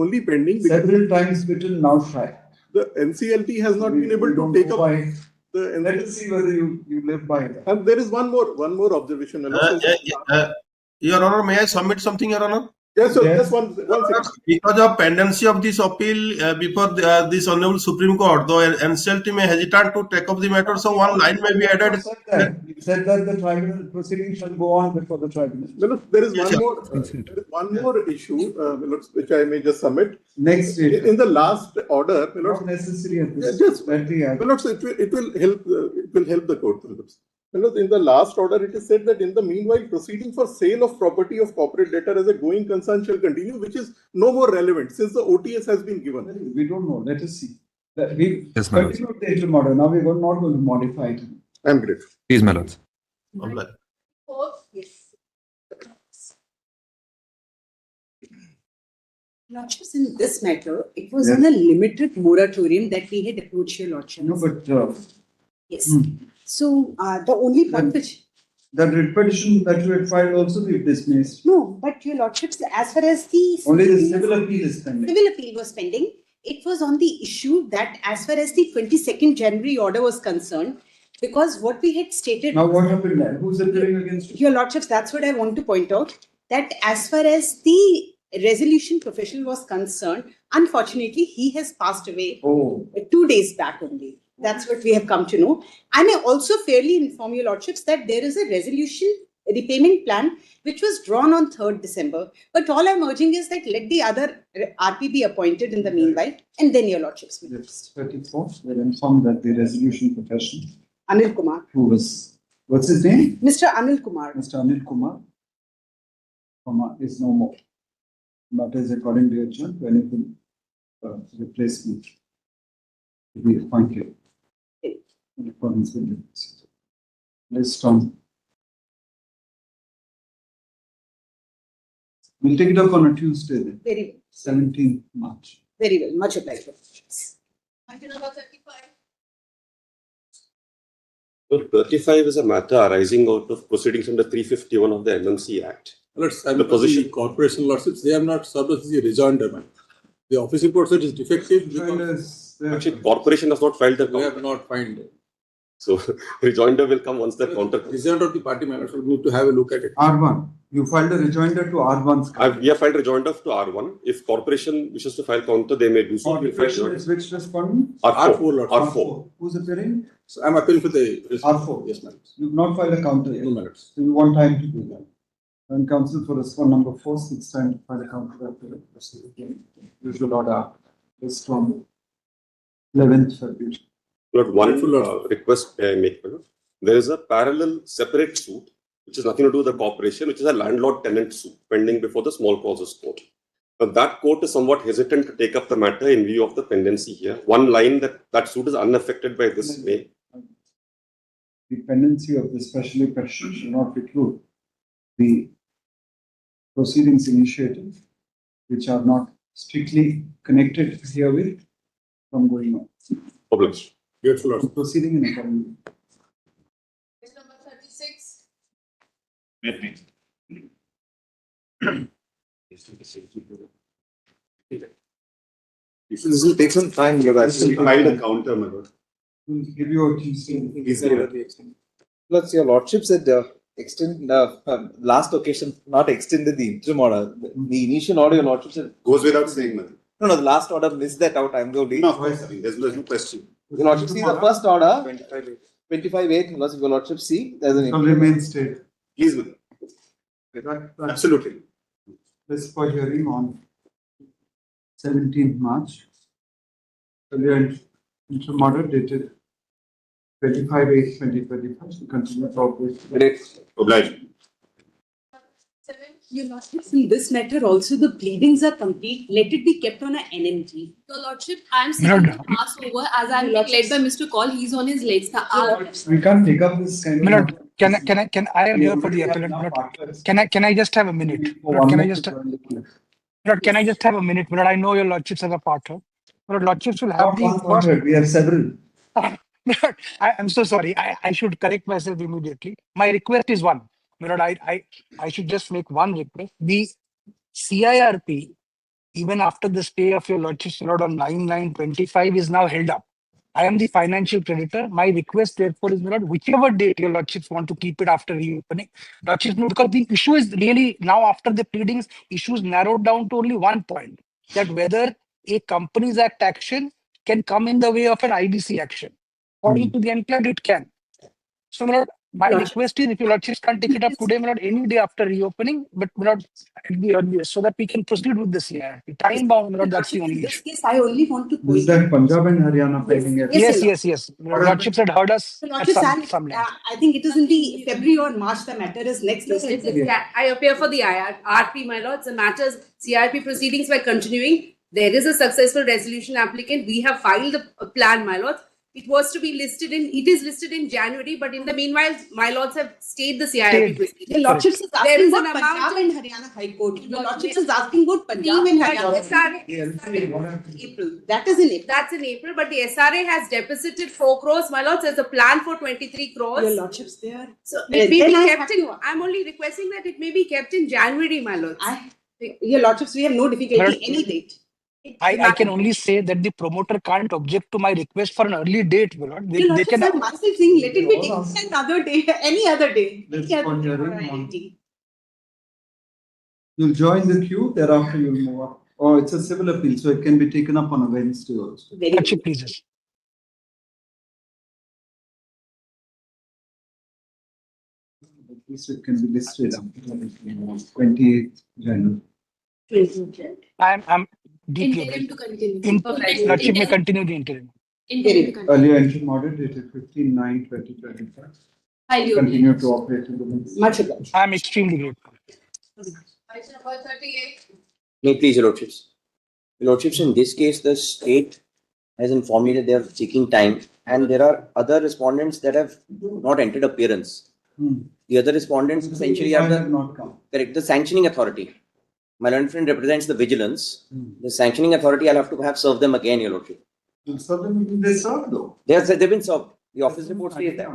only pending. Several times we will now try. The NCLT has not been able to take up the. Let us see whether you live by that. And there is one more observation. Your Honor, may I submit something, Your Honor? Yes, sir. Just one second. Because of pendency of this appeal before this Honorable Supreme Court, though NCLT may hesitate to take up the matter, so one line may be added. You said that the tribunal proceedings shall go on before the tribunal. Well, there is one more issue, which I may just submit. Next date. In the last order, Not necessary at this. just it will help the court. In the last order, it is said that in the meanwhile, proceeding for sale of property of corporate debtor as a going concern shall continue, which is no more relevant since the OTS has been given. We don't know. Let us see. We Yes, my lord. continued the interim order. Now we are not going to modify it. I am grateful. Please, my lords. Yes. Lordships, in this matter, it was on a limited moratorium that we had approached your lordship. No, but Yes. So the only point which the writ petition that you had filed also we dismissed. no, but your lordships, as far as the Only the civil appeal is pending. civil appeal was pending, it was on the issue that as far as the 22nd January order was concerned, because what we had stated. Now what happened there? Who's appealing against you? Your lordships, that's what I want to point out, that as far as the resolution professional was concerned, unfortunately, he has passed away 2 days back only. That's what we have come to know. And I also fairly inform your lordships that there is a resolution repayment plan which was drawn on 3rd December. But all I'm urging is that let the other RP be appointed in the meanwhile, and then your lordships will. Yes, 34. We're informed that the resolution professional, Anil Kumar. who was, what's his name? Mr. Anil Kumar. Mr. Anil Kumar, is no more. That is according to your judge, anything replacement to be appointed in accordance with the procedure. List on. We'll take it up on a Tuesday then. Very well. 17th March. Very well. Much obliged. Item number 35. So 35 is a matter arising out of proceedings under 351 of the MMC Act. The position corporation lordships, they have not served as the rejoinder. The office report said is defective. Actually, corporation has not filed the They have counter. not filed it. So rejoinder will come once the counter. Rejoinder of the party members would need to have a look at it. R1. You filed a rejoinder to R1's. We have filed rejoinder to R1. If corporation wishes to file counter, they may do so. We'll file Corporation is which respondent? R4. R4. R4. Who's appearing? So I'm appealing for the R4. Yes, madam. You've not filed a counter yet. 2 minutes. So you want time to do that. And counsel for respond number 4, it's time to file a counter after the proceeding. Usual order is from 11th February. Not one request I make. There is a parallel separate suit, which has nothing to do with the corporation, which is a landlord-tenant suit pending before the small causes court. Now, that court is somewhat hesitant to take up the matter in view of the pendency here. One line that suit is unaffected by this mail. The pendency of the special question should not preclude the proceedings initiated, which are not strictly connected herewith, from going on. Published. Beautiful. Proceeding in accordance. Page number 36. This will take some time. You have actually filed a counter, my lord. We'll give you a Tuesday. Plus, your lordship said last occasion not extended the interim order. The initial order, your lordship said goes without saying, madam. No, the last order missed that out. I'm the only. No, of course, there's no question. Your lordship see the first order. 25-8. Your lordship see there's an. Shall remain stayed. Please, madam. Absolutely. This for hearing on 17th March. Earlier interim order dated 25/8/2025 to continue to operate. Obliged. Your Lordship, in this matter also the pleadings are complete. Let it be kept on a NMG. Your Lordship, I am seeking to pass over as I am being led by Mr. Call. He's on his legs. We can't take up this kind Milord, of. I am here for the appellant. Milord, can I just have a minute? Milord, can I just have a minute? Milord, I know your lordships have a partner. Milord, lordships will have the first. We have several. Milord, I'm so sorry. I should correct myself immediately. My request is one. Milord, I should just make one request. The CIRP, even after the stay of your lordship's milord on 9/9/25, is now held up. I am the financial creditor. My request, therefore, is milord, whichever date your lordships want to keep it after reopening, lordships, because the issue is really now after the pleadings, issues narrowed down to only one point: that whether a Companies Act action can come in the way of an IBC action. According to the NCLAT, it can. So, milord, my request is if your lordships can't take it up today, milord, any day after reopening, but milord, at the earliest, so that we can proceed with the CIRP. Time bound, milord, that's the only In this issue. case, I only want to This is that Punjab and Haryana pending. Yes. Lordships had heard us So, at Lordship, some length. I think it is in the February or March the matter is next. Yeah, I appear for the RP, my lords. The matters CRP proceedings were continuing. There is a successful resolution applicant. We have filed a plan, my lords. It was to be listed it is listed in January, but in the meanwhile, my lords have stayed the CIRP proceedings. Your Lordship is There asking is about an Punjab and Haryana High Court. Your Lordship is asking about Punjab and Haryana. April. That is in April. That's in April, but the SRA has deposited 4 crores, my lords. There's a plan for 23 crores. Your Lordship's there. So Then it may be I kept in. I'm only requesting that it may be kept in January, my lords. Your Lordships, we have no difficulty any date. I can only say that the promoter can't object to my request for an early date, my lord. Your They Lordship, can. I'm myself saying let it be taken another day, any other day. Let's Any other call day hearing for on- IIT. You'll join the queue, thereafter you'll move up. Oh, it's a civil appeal, so it can be taken up on a Wednesday also. Lordship pleases. At least it can be listed on 28th January. I'm deeply Interim to continue. Lordship may continue the interim. Interim to continue. Earlier interim order dated 15/9/2025. Highly Continue to operate in the Wednesday. Much obliged. I'm extremely grateful. Page number 38. No, please, Your Lordships. Your Lordships, in this case, the state has informed me that they are seeking time, and there are other respondents that have not entered appearance. The other respondents essentially are the sanctioning authority. My learned friend represents the vigilance. The sanctioning authority, I'll have to perhaps serve them again, Your Lordship. You'll serve them, they serve though. They've been served. The office report says that.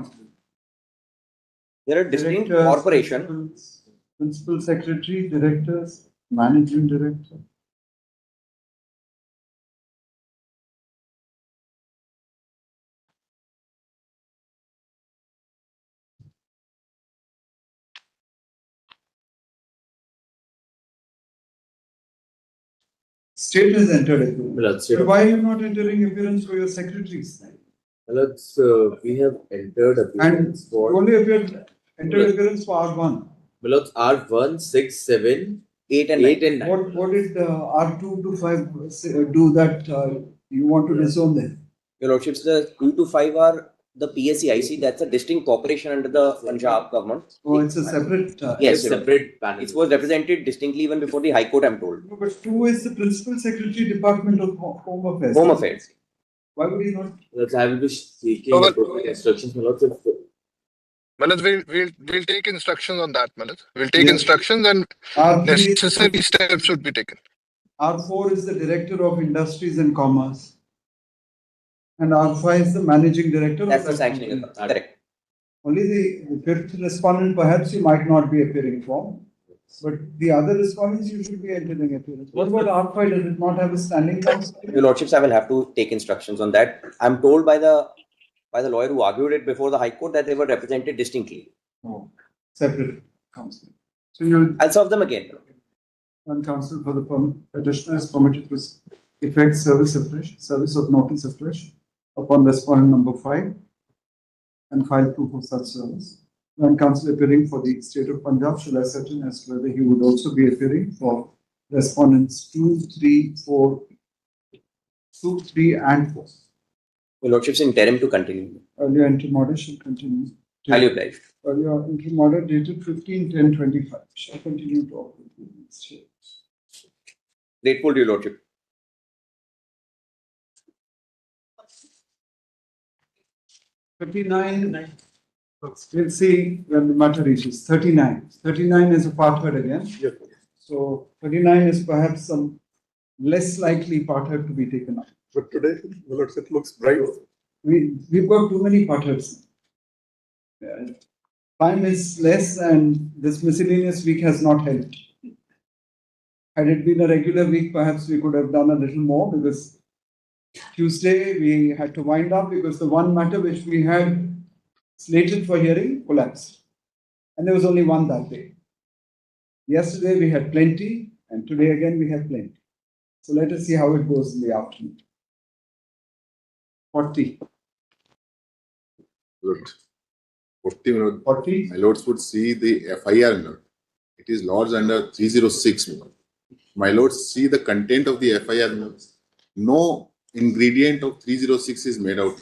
There are distinct Directors, corporation. Principal secretary, directors, managing director. State has entered appearance. So why are you not entering appearance for your secretaries? We have entered appearance And for. only entered appearance for R1. Milords, R1, 6, 7, 8 and 9. What did R2 to 5 do that you want to disown them? Your Lordships, the 2 to 5 are the PSCIC, that's a distinct corporation under the Punjab government. Oh, it's a separate. Yes, separate panel. It was represented distinctly even before the High Court, I'm told. No, but 2 is the principal secretary, Department of Home Affairs. Home Affairs. Why would he not? I will be seeking appropriate instructions. Milords, We'll take instructions on that, Milords. We'll take Yes. instructions and necessary steps should be taken. R4 is the Director of Industries and Commerce. And R5 is the Managing Director That's of the that sanctioning company. authority. Correct. Only the fifth respondent, perhaps you might not be appearing for. But the other respondents, you should be entering appearance. What about R5? Does it not have a standing counsel? Your Lordships, I will have to take instructions on that. I'm told by the lawyer who argued it before the High Court that they were represented distinctly. Oh, separate counsel. So you'll. I'll serve them again. One counsel for the petitioner is permitted to effect service of notice afresh upon respondent number 5 and file proof of such service. One counsel appearing for the state of Punjab shall ascertain as to whether he would also be appearing for respondents 2, 3, 4, 2, 3 and 4. Your Lordship's interim to continue. Earlier interim order shall continue. Highly obliged. Earlier interim order dated 15/10/25 shall continue to operate. Grateful to your Lordship. We'll see when the matter reaches 39. 39 is a part heard again. Yes. So 39 is perhaps some less likely part heard to be taken up. But today, Milords, it looks bright. We've got too many part heards. Time is less and this miscellaneous week has not helped. Had it been a regular week, perhaps we could have done a little more because Tuesday we had to wind up because the one matter which we had slated for hearing collapsed. And there was only one that day. Yesterday we had plenty and today again we have plenty. So let us see how it goes in the afternoon. 40. Good. 40 minutes. 40. My lords would see the FIR note. It is lodged under 306 minute. My lords see the content of the FIR note. No ingredient of 306 is made out.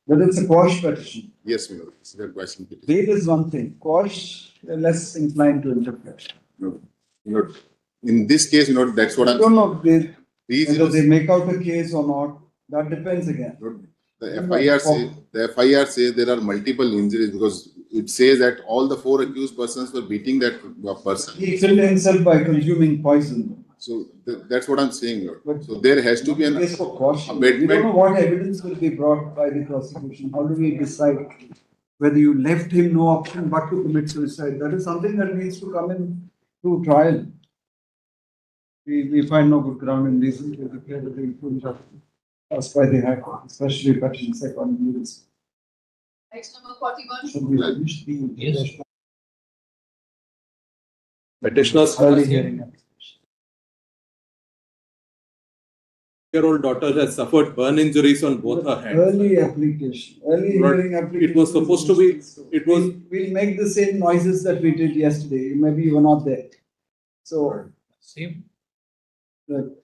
But it's a quash petition. Yes, my lord. It's a question. Bail is one thing. Quash, they're less inclined to interpret. No. In this case, that's what I don't know whether Reasons- they make out a case or not. That depends again. The FIR says there are multiple injuries because it says that all the 4 accused persons were beating that person. He killed himself by consuming poison. So that's what I'm saying, Lord. So there has to be an case for caution. abatement. We don't know what evidence will be brought by the prosecution. How do we decide whether you left him no option but to commit suicide? That is something that needs to come in through trial. We find no good ground in reason to declare that the influence of us by the High Court, especially touching second use. Next number 41. Should we finish the Petitioner's early hearing? year-old daughter has suffered burn injuries on both her hands. Early application. Early hearing application. It was supposed to be. It was. We'll make the same noises that we did yesterday. Maybe you were not there. So. Same.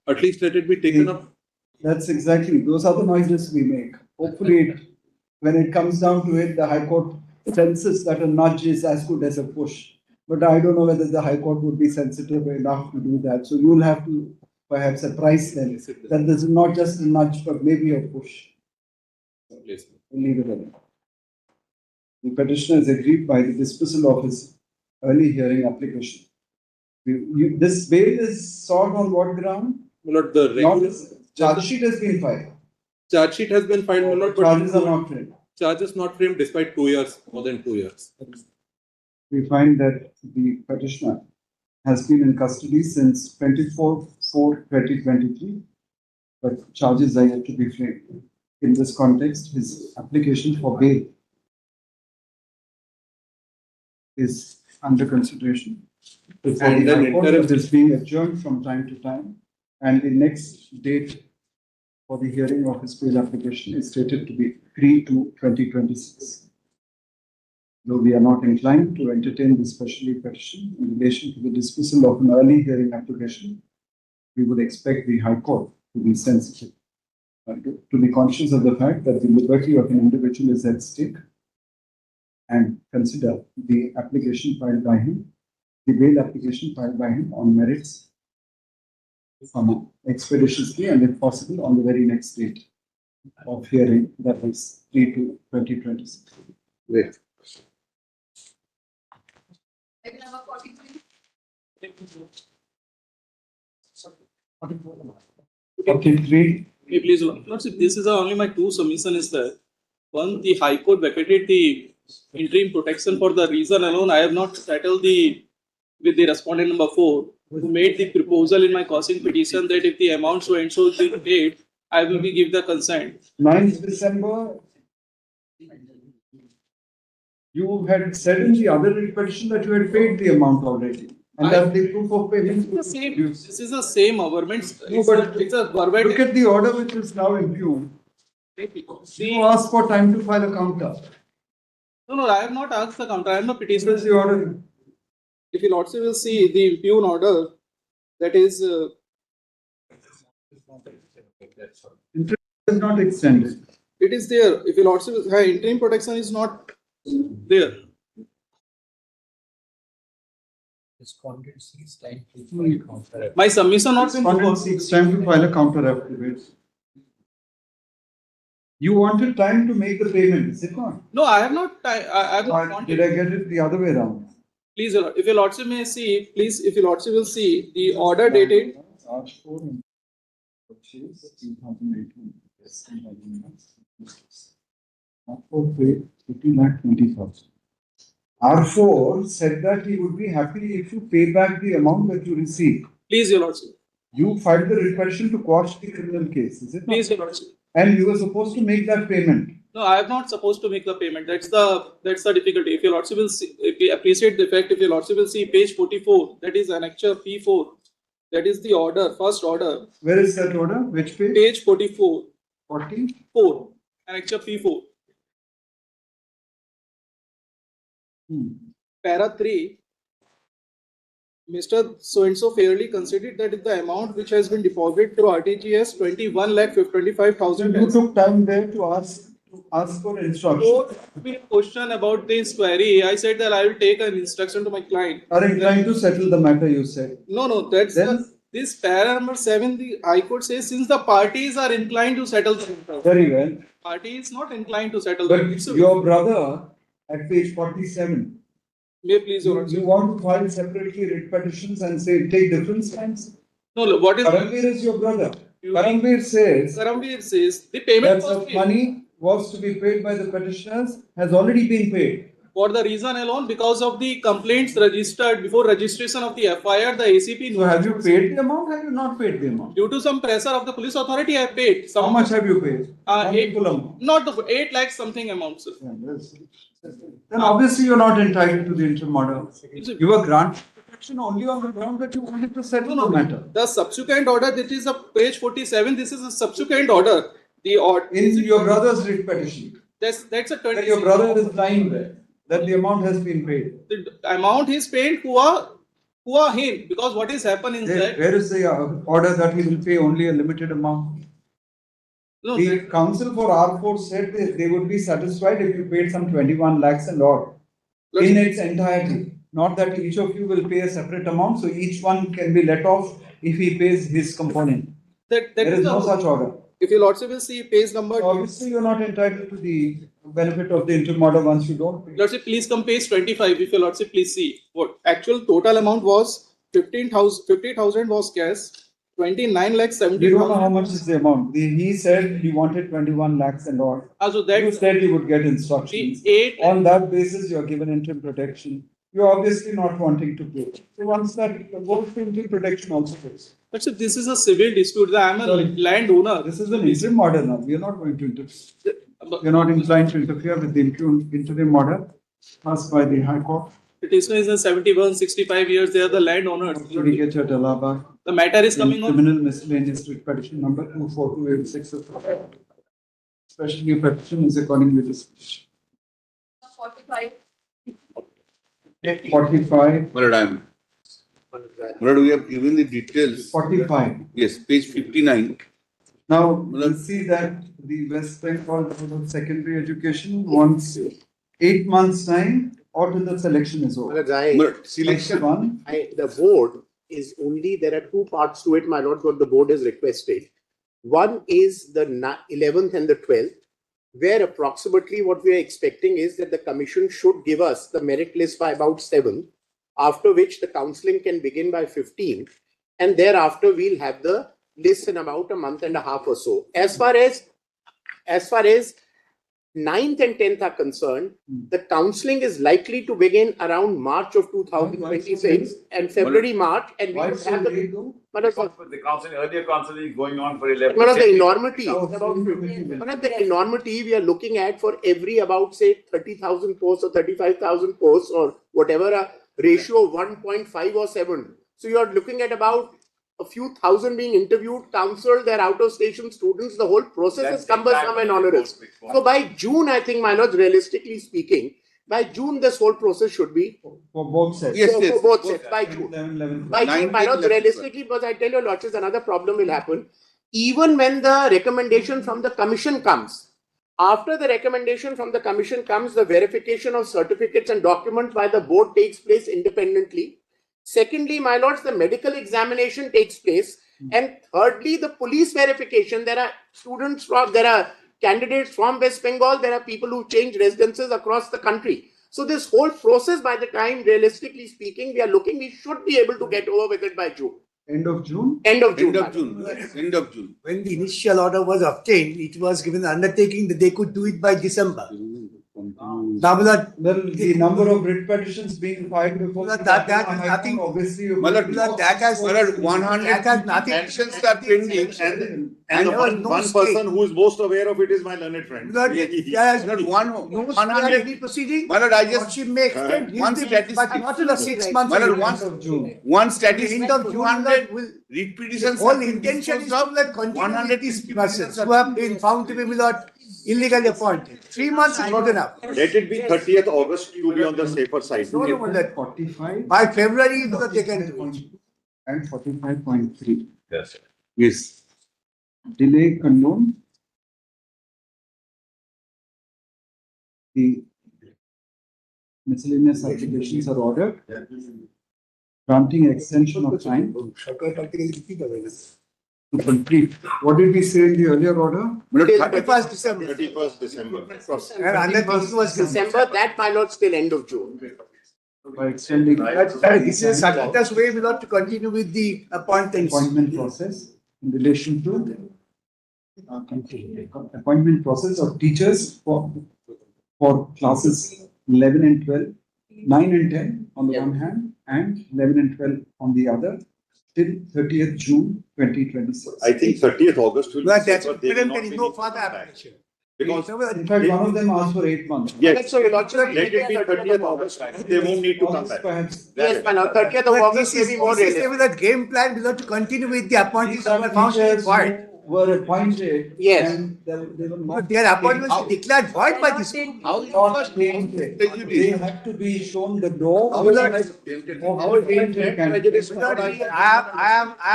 At least let it be taken up. That's exactly. Those are the noises we make. Hopefully, when it comes down to it, the High Court senses that a nudge is as good as a push. But I don't know whether the High Court would be sensitive enough to do that. So you'll have to perhaps apprise them that this is not just a nudge, but maybe a push. We'll leave it alone. The petitioner is aggrieved by the dismissal of his early hearing application. This bail is sought on what ground? Not the regular. Charge sheet has been filed. Charge sheet has been filed. Charges are not read. charges not framed despite 2 years, more than 2 years. We find that the petitioner has been in custody since 24/4/2023, but charges are yet to be framed. In this context, his application for bail is under consideration. And then it is being adjourned from time to time, and the next date for the hearing of his bail application is stated to be 3/2/2026. Though we are not inclined to entertain this special petition in relation to the dismissal of an early hearing application, we would expect the High Court to be sensitive, to be conscious of the fact that the liberty of an individual is at stake, and consider the application filed by him, the bail application filed by him on merits expeditiously, and if possible on the very next date of hearing, that is 3/2/2026. Wait. Item number 43. 43. Please, Lordship, this is only my two submission is there. One, the High Court vacated the interim protection for the reason alone. I have not settled with the respondent number 4, who made the proposal in my causing petition that if the amount so and so is paid, I will be give the consent. 9th December, you had said in the other petition that you had paid the amount already. And that's the proof of payment. This is the same government. No, but it's a government. look at the order which is now impugned. You asked for time to file a counter. No, I have not asked the counter. I am a petitioner. What is the order? If you Lordship will see the impugned order, that is. Interest is not extended. It is there. If you Lordship will, interim protection is not there. Respondent seeks time to file counter. My submission not been Respondent seeks time to file a counter affidavit. You wanted time to make the payment, is it not? No, I have not. I have not Or wanted. did I get it the other way around? Please, if your Lordship may see, please, if your Lordship will see the order dated. R4 purchase 2018. R4 paid 50,20,000. R4 said that he would be happy if you pay back the amount that you received. Please, your Lordship. You filed the requisition to quash the criminal case, is it not? Please, your Lordship. And you were supposed to make that payment. No, I am not supposed to make the payment. That's the difficulty. If your Lordship will see, if we appreciate the fact, if your Lordship will see page 44, that is annexure P4. That is the order, first order. Where is that order? Which page? Page 44. 44. Annexure P4. Para 3. Mr. So-and-so fairly considered that if the amount which has been deposited through RTGS 21,25,000. You took time there to ask for instruction. Be a question about this query. I said that I will take an instruction to my client. Are inclined to settle the matter, you said. No, that's this para number 7. The High Court says since the parties are inclined to settle the matter. Very well. Party is not inclined to settle But the matter. your brother at page 47. May please, Your Honor. You want to file separately writ petitions and say take different times? No, what is Karanveer is your brother. Karanveer says the payment that the money was to be paid by the petitioners has already been paid. For the reason alone, because of the complaints registered before registration of the FIR, the ACP. So have you paid the amount? Have you not paid the amount? Due to some pressure of the police authority, I have paid. How much have you paid? Not the 8 lakh something amount, sir. Then obviously you're not entitled to the interim order. You were granted protection only on the ground that you wanted to settle the matter. The subsequent order, that is a page 47. This is a subsequent order. The order in your brother's writ petition. That's a 20. That your brother is lying there. That the amount has been paid. The amount is paid who are him, because what is happening is that where is the order that he will pay only a limited amount? No, the counsel for R4 said they would be satisfied if you paid some 21 lakhs and odd in its entirety. Not that each of you will pay a separate amount, so each one can be let off if he pays his component. There is no such order. If your Lordship will see page number. Obviously, you're not entitled to the benefit of the interim order once you don't pay. Lordship, please come page 25. If your Lordship, please see what actual total amount was. 50,000 was cash. 29 lakhs 70. We don't know how much is the amount. He said he wanted 21 lakhs and all. So that You said you would get instructions. On that basis, you are given interim protection. You are obviously not wanting to pay. So once that goes to interim protection also goes. But sir, this is a civil dispute. I am a landowner. This is an interim order now. We are not going to interfere. We are not inclined to interfere with the interim order passed by the High Court. Petitioner is a 71, 65 years. They are the landowners. The matter is coming on. Criminal miscellaneous petition number 24286. Especially petition is accordingly dismissed. 45. 45. Madam, we have given the details. 45. Yes, page 59. Now, we'll see that the West Bengal Board of Secondary Education wants 8 months' time or till the selection is over. Selection. The board is only, there are two parts to it, my lord, what the board has requested. One is the 11th and the 12th, where approximately what we are expecting is that the commission should give us the merit list by about 7th, after which the counselling can begin by 15th, and thereafter we'll have the list in about a month and a half or so. As far as 9th and 10th are concerned, the counselling is likely to begin around March of 2026 and February, March, and we will have the counseling, earlier counseling is going on for 11 One of the enormity we are looking at for every about say 30,000 posts or 35,000 posts or whatever, a ratio of 1.5 or 7. So you are looking at about a few thousand being interviewed, counseled, they're out of station students. The whole process is cumbersome and onerous. So by June, I think, my lord, realistically speaking, by June, this whole process should be for both sets. For both sets by June. By June, my lord, realistically, because I tell you, lords, another problem will happen. Even when the recommendation from the commission comes, after the recommendation from the commission comes, the verification of certificates and documents by the board takes place independently. Secondly, my lords, the medical examination takes place. And thirdly, the police verification. There are candidates from West Bengal. There are people who change residences across the country. So this whole process, by the time, realistically speaking, we should be able to get over with it by June. End of June? End of June. End of June. When the initial order was obtained, it was given the undertaking that they could do it by December. Now, the number of writ petitions being filed before that has nothing. Obviously, that has 100 nothing. Petitions are pending, and the one person who is most aware of it is my learned friend. Any proceeding. She may extend one statistic, but not in a 6 months. One statistic, End of June, 200 read petitions. Whole intention is to continue these persons who have been found to be illegally appointed. 3 months is good enough. Let it be 30th August to be on the safer side. No, that 45. By February, they can do it. And 45.3. Yes. Yes. Delay unknown. The miscellaneous applications are ordered. Granting extension of time to complete. What did we say in the earlier order? 31st December. 31st December. And unless it was December, that my lord still end of June. By extending This is Sakita's way. We ought to continue with the appointment process in relation to appointment process of teachers for classes 11 and 12, 9 and 10 on the one hand, and 11 and 12 on the other, till 30th June 2026. I think 30th August will But that's safer. They will not there is be no needed further to come back. application. Because In fact, one of them asked for 8 months. yes, So your lordship, let it be 30th August. They won't need to come back. Perhaps. Yes, my lord, 30th of August may be more realistic. With a game plan, we ought to continue with the appointees who were found to be Teachers void. were appointed. Yes. And they were not. But their appointments are declared void by this. They have to be shown the door. I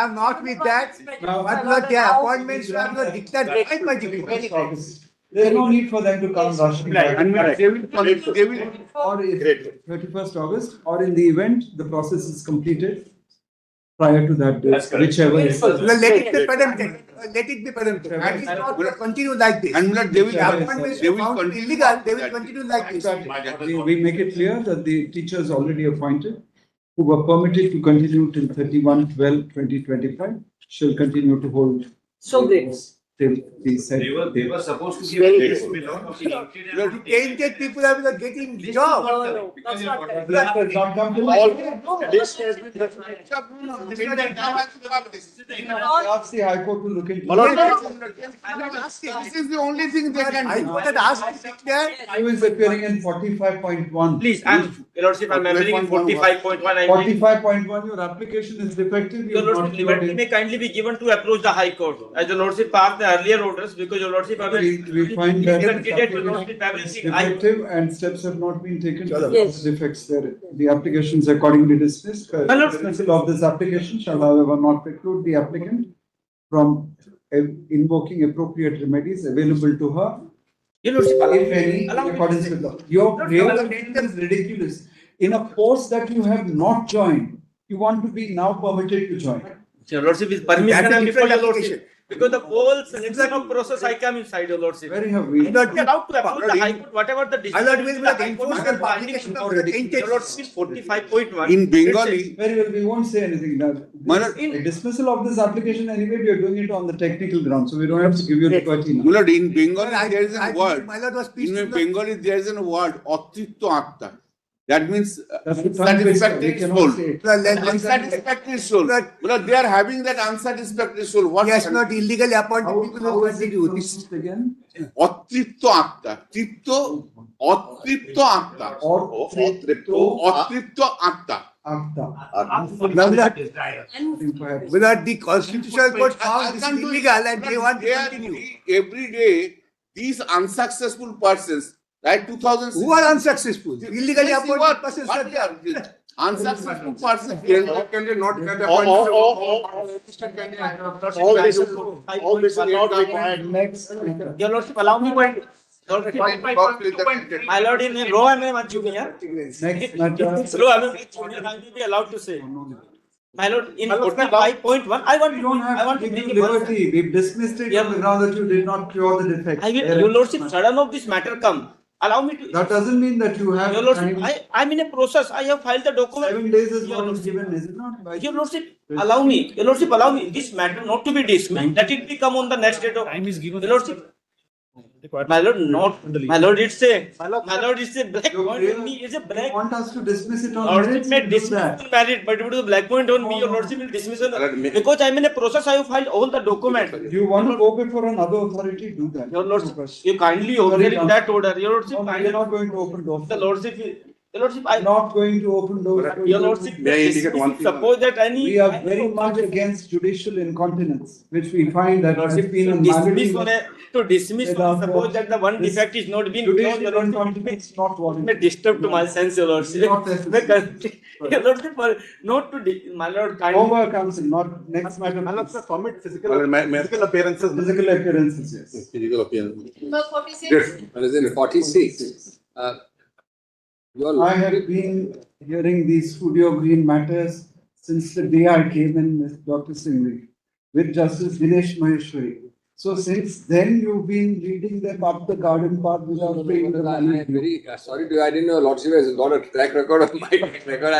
am not with that. But their appointments are not declared void by the. There's no need for them to come rushing back. They will Or if 31st August, or in the event the process is completed prior to that date, whichever is. Let it be preempted. Let it be preempted. And it not continue like this. And they will Appointments they will found to be illegal. They will continue like this. We make it clear that the teachers already appointed who were permitted to continue till 31/12/2025 shall continue to hold. So great. Till the said. They were supposed to give Very it good. below. Tainted people are getting job. No, that's not correct. That does not come to This has been ask the High Court to look into. This is the only thing they can do. I would have asked that. Who is appearing in 45.1? Please, Your Lordship, I'm appearing in 45.1. 45.1, your application is defective. Your Lordship, liberty may kindly be given to approach the High Court. As Your Lordship passed the earlier orders, because Your Lordship have We find that Your Lordship everything. defective and steps have not been taken. Yes. Defects there. The application is accordingly dismissed. Dismissal of this application shall however not preclude the applicant from invoking appropriate remedies available to her. Your Lordship, if any, in accordance with law. Your statement is ridiculous. In a course that you have not joined, you want to be now permitted to join. Your Lordship is permission before Your Lordship. Because the whole selection of process I come inside, Your Lordship. Very have we? Not allowed to approve the High Court, whatever the decision. Your Lordship, 45.1. In Bengali, very well, we won't say anything. The dismissal of this application anyway, we are doing it on the technical ground, so we don't have to give you liberty now. Mulad, in Bengali there is a word. In Bengali there is a word, Otritto Atta. That means unsatisfactory soul. Unsatisfactory soul. Mulad, they are having that unsatisfactory soul. What? Yes, not illegally appointed people who can do this. Again? Otritto Atta. Otritto Atta. Otritto Atta. Whether the constitutional court found this illegal and they want to continue. Every day, these unsuccessful persons, right? 2000. Who are unsuccessful? Illegally appointed persons are there. Unsuccessful persons. Can they not get appointed? all this is not required. Next. Your Lordship, allow me one. My Lord, in a row, I may want you here. Next matter. Slow, I will be allowed to say. My Lord, in 45.1, I want to bring liberty. We've dismissed it on the ground that you did not cure the defect. Your Lordship, sudden of this matter come. Allow me to. That doesn't mean that you have. Your Lordship, I'm in a process. I have filed the document. 7 days is what is given, is it not? Your Lordship, allow me. Your Lordship, allow me. This matter not to be dismissed. Let it become on the next date of time is given. Your Lordship. My Lord, my Lord, it's a black point on me. It's a black. You want us to dismiss it on Lordship may dismiss on merit, but it is a black point on me. Your Lordship will dismiss on because I'm in a process. I have filed all the document. You want to go before another authority? Do that. Your Lordship, you kindly order in that order. Your Lordship, I am not going to open doors. The Lordship. Your Lordship, I'm not going to open doors. Your Lordship, suppose that any. We are very much against judicial incontinence, which we find that has been to dismiss, suppose that the one defect is not been judicial incontinence not warranted. May disturb to my sense, Your Lordship. Your Lordship, not to my Lord. Over comes in, not next matter. My Lord, commit physical appearances. Physical appearances, yes. Physical appearance. Number 46. Yes. 46. I have been hearing these Studio Green matters since the day I came in with Dr. Singh with Justice Dinesh Maheshwari. So since then you've been leading them up the garden path without paying the money. I'm very sorry to you. I didn't know Lordship has got a track record of my track record.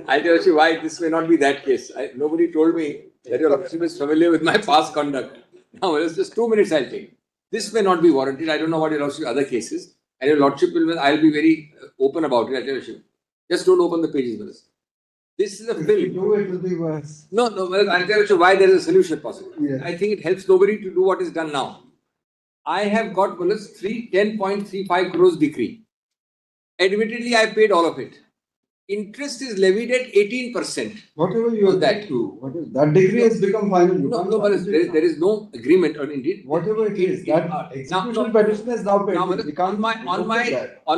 I'll tell you why this may not be that case. Nobody told me that your Lordship is familiar with my past conduct. Now, it's just 2 minutes I'll take. This may not be warranted. I don't know what your Lordship other cases. And your Lordship will, I'll be very open about it. I'll tell you. Just don't open the pages, brothers. This is a film. If you do it, will be worse. No, I'll tell you why there is a solution possible. Yeah. I think it helps nobody to do what is done now. I have got 10.35 crores decree. Admittedly, I paid all of it. Interest is levied at 18%. Whatever you have that to, that decree has become final. There is no agreement on indeed. Whatever it is, that execution petition is now paid. On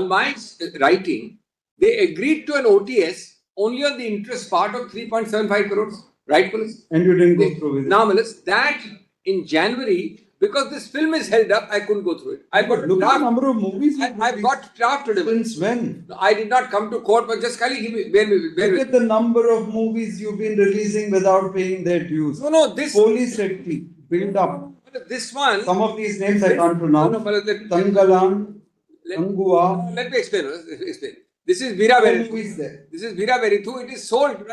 my writing, they agreed to an OTS only on the interest part of 3.75 crores. Right, police? And you didn't go through with it. Now, Milice, that in January, because this film is held up, I couldn't go through it. I've got look at the number of movies. I've got drafted. Since when? I did not come to court, but just kindly give me. Bear look at the number of movies you've been releasing without paying their dues. No, this police secretary build up. This one. Some of these names I can't pronounce. Tangalan, Tangua. Let me explain. This is Veera Verithu. This is Veera Verithu. It is sold.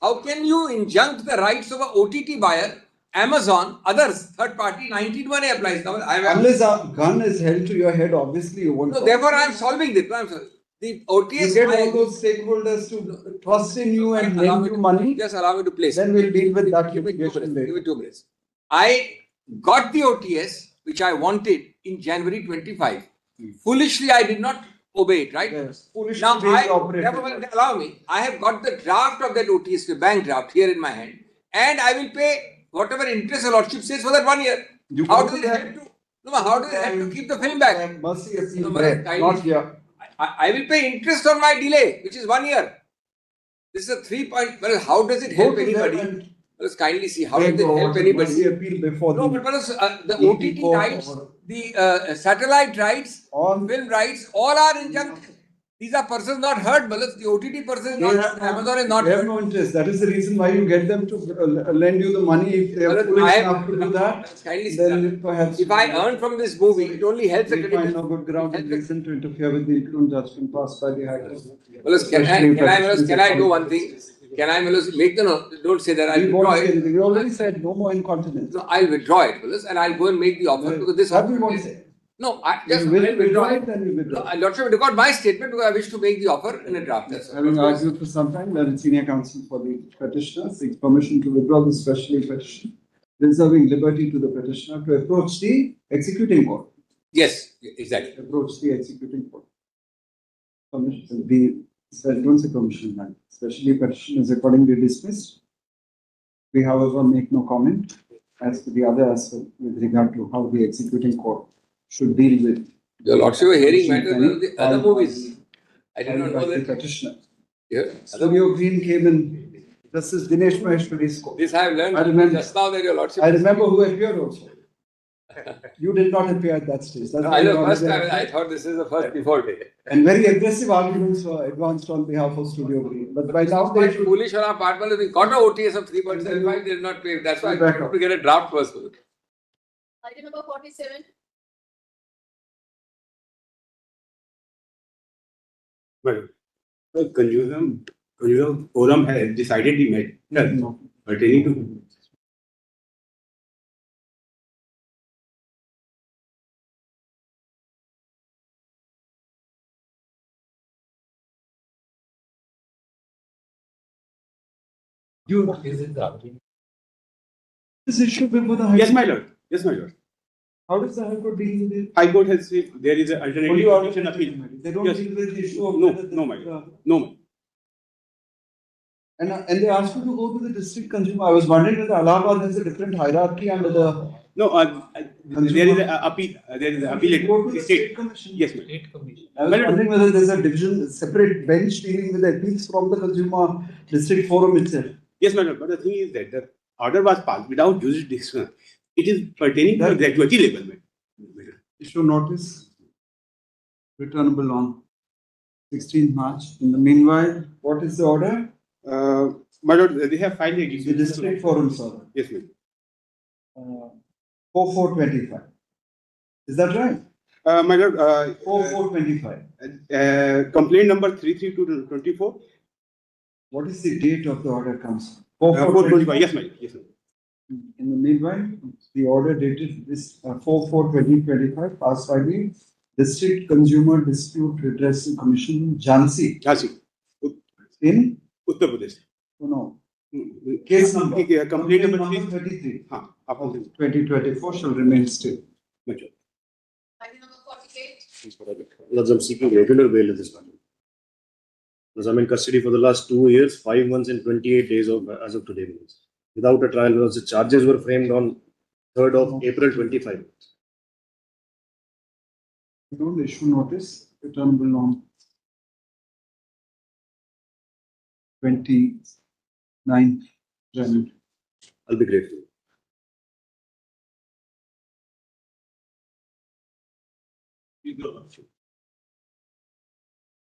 How can you injunct the rights of an OTT buyer Amazon, others, third party, 19(1)(a) applies. Now, Unless a gun is held to your head, obviously you won't. No, therefore I am solving this. The OTS. You get all those stakeholders to trust in you and lend you money. Just allow me to place. Then we'll deal with that. Give me 2 minutes. I got the OTS which I wanted in January 25. Foolishly, I did not obey it, right? Yes. Foolishly Now, being allow me. I have got the draft of that OTS, the bank draft here in my hand, and I will pay whatever interest the Lordship says for that 1 year. How does it help to? No, how does it help to keep the film back? Mercy appeal, not here. I will pay interest on my delay, which is 1 year. This is a 3 point. Well, how does it help anybody? Let's kindly see how does it help anybody. No, but the OTT rights, the satellite rights, film rights, all are injunctive. These are persons not heard, Malas. The OTT person is not heard. Amazon is not They have heard. no interest. That is the reason why you get them to lend you the money. If they are foolish enough to do that, then perhaps if I earn from this movie, it only helps the we find no good ground and reason to interfere with the interim judgment passed by the High Court. Malas, can I do one thing? Can I, Malas, make the note? Don't say that. I'll withdraw it. You already said no more incontinence. No, I'll withdraw it, Malas, and I'll go and make the offer because this. What do you want to say? No, I just will I'll withdraw it. Then you withdraw. No, Lordship, record my statement because I wish to make the offer in a draft. Having argued for some time, the senior counsel for the petitioner seeks permission to withdraw the special petition, reserving liberty to the petitioner to approach the executing court. Yes, exactly. Approach the executing court. Permission. Don't say permission, man. Especially petition is accordingly dismissed. We, however, make no comment as to the other aspect with regard to how the executing court should deal with. Your Lordship, hearing matters of the other movies. I did not know that. Petitioner. Yeah. Studio Green came in. This is Dinesh Maheshwari's court. This I have learned I remember. just now that Your Lordship. I remember who appeared also. You did not appear at that stage. That's No, I know, first time I thought this is the first default day. And very aggressive arguments were advanced on behalf of Studio Green. But by now they should. Foolish on our part, well, we got a OTS of 3.75, they did not pay. That's why I have to get a draft first. Item number 47. Well, consumer forum has decided the matter pertaining to. This issue before the High Yes, Court. my lord. Yes, my lord. How does the High Court deal with it? High Court has said there is an alternative petition appeal. They don't Yes. deal with the issue of No, whether no, my lord. No, my lord. And they asked you to go to the district consumer. I was wondering whether Allahabad has a different hierarchy under the. No, there is a appeal. There is an appellate state commission. Yes, ma'am. I was wondering whether there's a division, separate bench dealing with appeals from the consumer district forum itself. Yes, madam. But the thing is that the order was passed without jurisdiction. It is pertaining to the gratuity level, madam. Issue notice returnable on 16th March. In the meanwhile, what is the order? My lord, they have filed a The district forum, sir. Yes, ma'am. 4425. Is that right? My lord, 4425. Complaint number 33224. What is the date of the order comes? 425. Yes, ma'am. Yes, ma'am. In the meanwhile, the order dated this 4/4/2025 passed by the District Consumer Dispute Redressal Commission, Jhansi. In Uttar Pradesh. Oh, no. Case number. Complaint number 33 of 2024 shall remain still. Item number 48. Lords, I'm seeking regular bail in this matter. Because I'm in custody for the last 2 years, 5 months and 28 days as of today. Without a trial, because the charges were framed on 3rd of April 25. Don't issue notice, returnable on 29th January. I'll be grateful.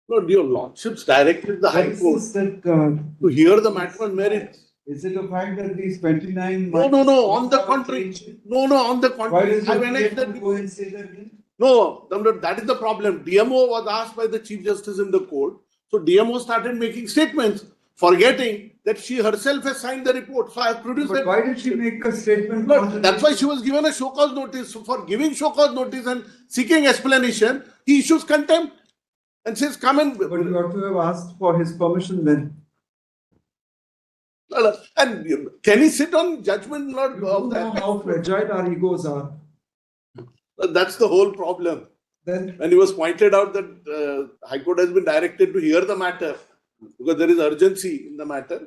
Lord, your lordships directed the High Court to hear the matter on merits. Is it a fact that these 29 No, on the contrary. No, on the contrary. Why does I've annexed it go and say that again? No, that is the problem. DMO was asked by the Chief Justice in the court. So DMO started making statements. forgetting that she herself has signed the report. So I have produced But that. why did she make a statement? No, that's why she was given a show cause notice. So for giving show cause notice and seeking explanation, he issues contempt and says, come and. But you ought to have asked for his permission then. And can he sit on judgment, Lord? You don't know how fragile our egos are. That's the whole problem. Then when it was pointed out that High Court has been directed to hear the matter because there is urgency in the matter,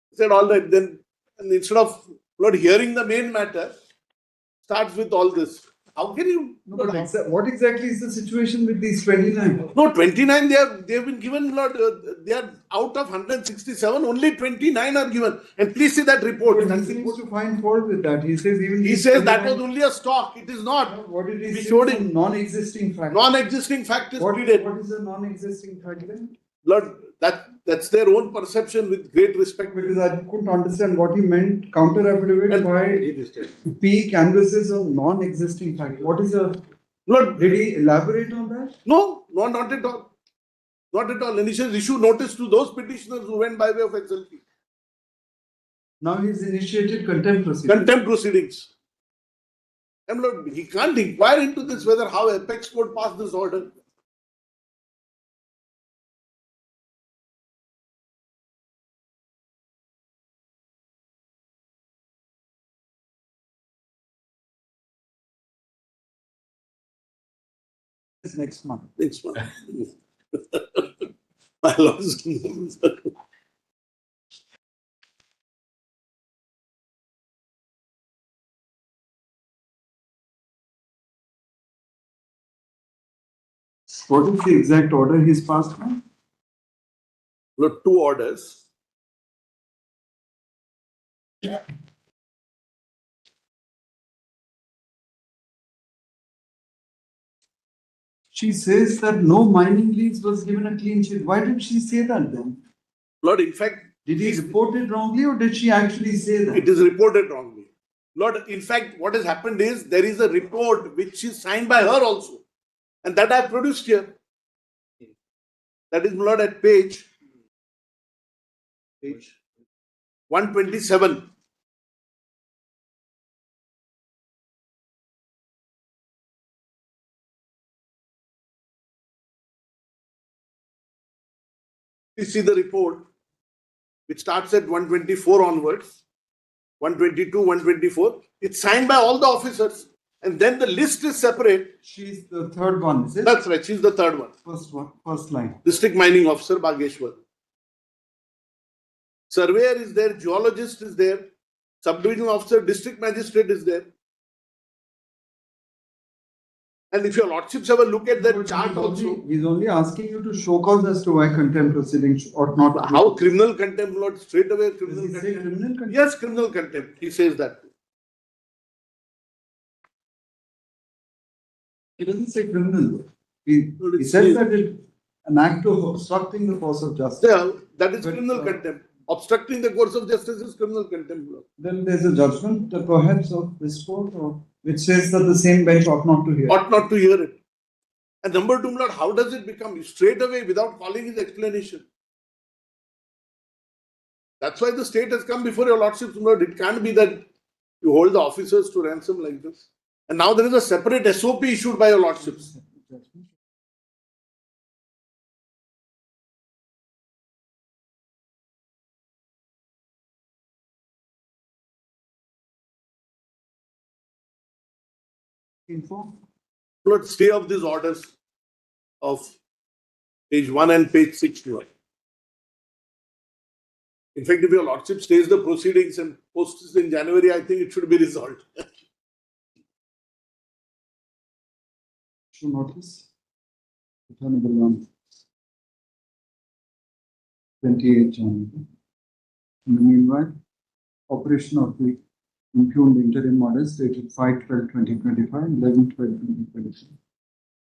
he said, all right, then and instead of not hearing the main matter, starts with all this. How can you? No, but what exactly is the situation with these 29? No, 29 they've been given, Lord, they are out of 167, only 29 are given. And please see that report. But he seems to find fault with that. He says even he says that was only a stock. It is not. What did he We say? showed him. Non-existing fact. Non-existing fact is pleaded. What is a non-existing fact then? Lord, that's their own perception with great respect. Because I couldn't understand what he meant. Counter affidavit by P canvases of non-existing fact. What is a? Lord, did he elaborate on that? No, not at all. Not at all. And he says issue notice to those petitioners who went by way of XLP. Now he's initiated contempt proceedings. Contempt proceedings. And Lord, he can't inquire into this whether how Apex Court passed this order. Next month. Next month. My loss. What is the exact order he's passed on? Look, two orders. She says that no mining lease was given a clean sheet. Why did she say that then? Lord, in fact, did he report it wrongly or did she actually say that? It is reported wrongly. Lord, in fact, what has happened is there is a report which is signed by her also. And that I have produced here. That is, Lord, at page 127. You see the report, which starts at 124 onwards, 122, 124. It's signed by all the officers. And then the list is separate. She's the third one, is it? That's right. She's the third one. First line. District Mining Officer, Bageshwar. Surveyor is there. Geologist is there. Subdivision Officer, District Magistrate is there. And if your lordships have a look at that chart also. He's only asking you to show cause as to why contempt proceedings or not. How criminal contempt, Lord? Straight away criminal Does he say contempt. criminal contempt? Yes, criminal contempt. He says that. He doesn't say criminal. He says that it's an act of obstructing the course of justice. Yeah, that is criminal contempt. Obstructing the course of justice is criminal contempt. Lord. Then there's a judgment perhaps of this court which says that the same bench ought not to hear. Ought not to hear it. And number two, Lord, how does it become straight away without calling his explanation? That's why the state has come before your lordships, Lord. It can't be that you hold the officers to ransom like this. And now there is a separate SOP issued by your lordships. Lord, stay of these orders of page 1 and page 6. Lord. In fact, if your lordship stays the proceedings and posts in January, I think it should be resolved. Issue notice. Returnable one. 28 January. In the meanwhile, operation of the impugned interim orders dated 5/12/2025, 11/12/2025,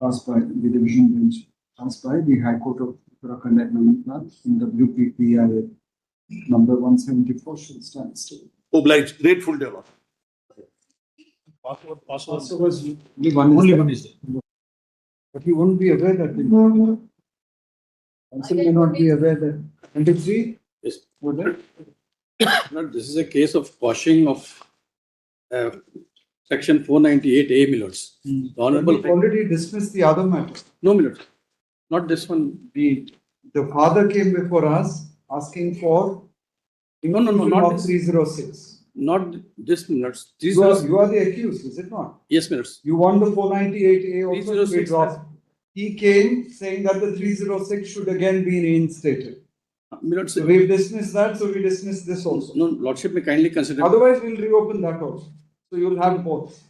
passed by the division bench, passed by the High Court of Uttarakhand at Nainital in WPPIA number 174 should stand still. Obliged. Grateful, dear Lord. Password was only one is there. But he won't be aware that the council may not be aware that 23 Yes. Would it? No, this is a case of quashing of section 498A, my lords. The Honorable We've already dismissed the other matter. No, my lord. Not this one. The father came before us asking for No, inclusion not of this. 306. Not this, my lords. You are the accused, is it not? Yes, my lords. You want the 498A also to be 306 dropped. He came saying that the 306 should again be reinstated. My lord, So we've dismissed that, so we dismiss this also. No, lordship may kindly consider. Otherwise, we'll reopen that also. So you'll have both.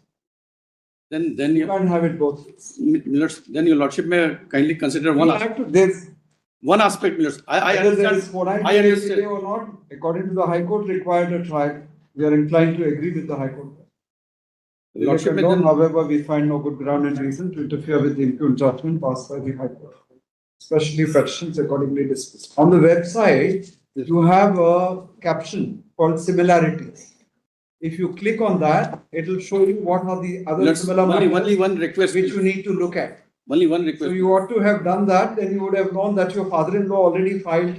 Then You can't have it both. my lords, then your lordship may kindly consider one aspect. There's One aspect, my lords. I whether there is understand. I 498A understand. or not, according to the High Court, required a trial. We are inclined to agree with the High Court. Lordship may Condone, then- however, we find no good ground and reason to interfere with the impugned judgment passed by the High Court. Especially petitions accordingly dismissed. On the website, you have a caption called similarities. If you click on that, it will show you what are the other Lords, similar only matters one request. which you need to look at. Only one request. So you ought to have done that, then you would have known that your father-in-law already filed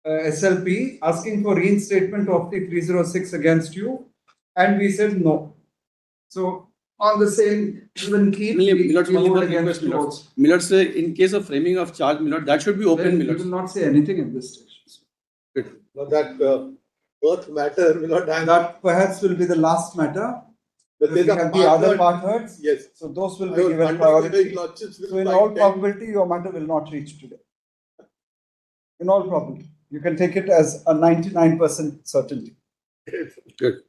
SLP asking for reinstatement of the 306 against you, and we said no. So on the same even key, we Milords, only vote one against request, you Milords. also. Milords, in case of framing of charge, Milord, that should be open, We Milords. will not say anything in this stage. Now that birth matter will not hang. That perhaps will be the last matter. But We there's a have the other part part heard. Yes. So those will I be was given wondering whether priority. His Lordship will So in find all time. probability, your matter will not reach today. In all probability, you can take it as a 99% certainty. Good.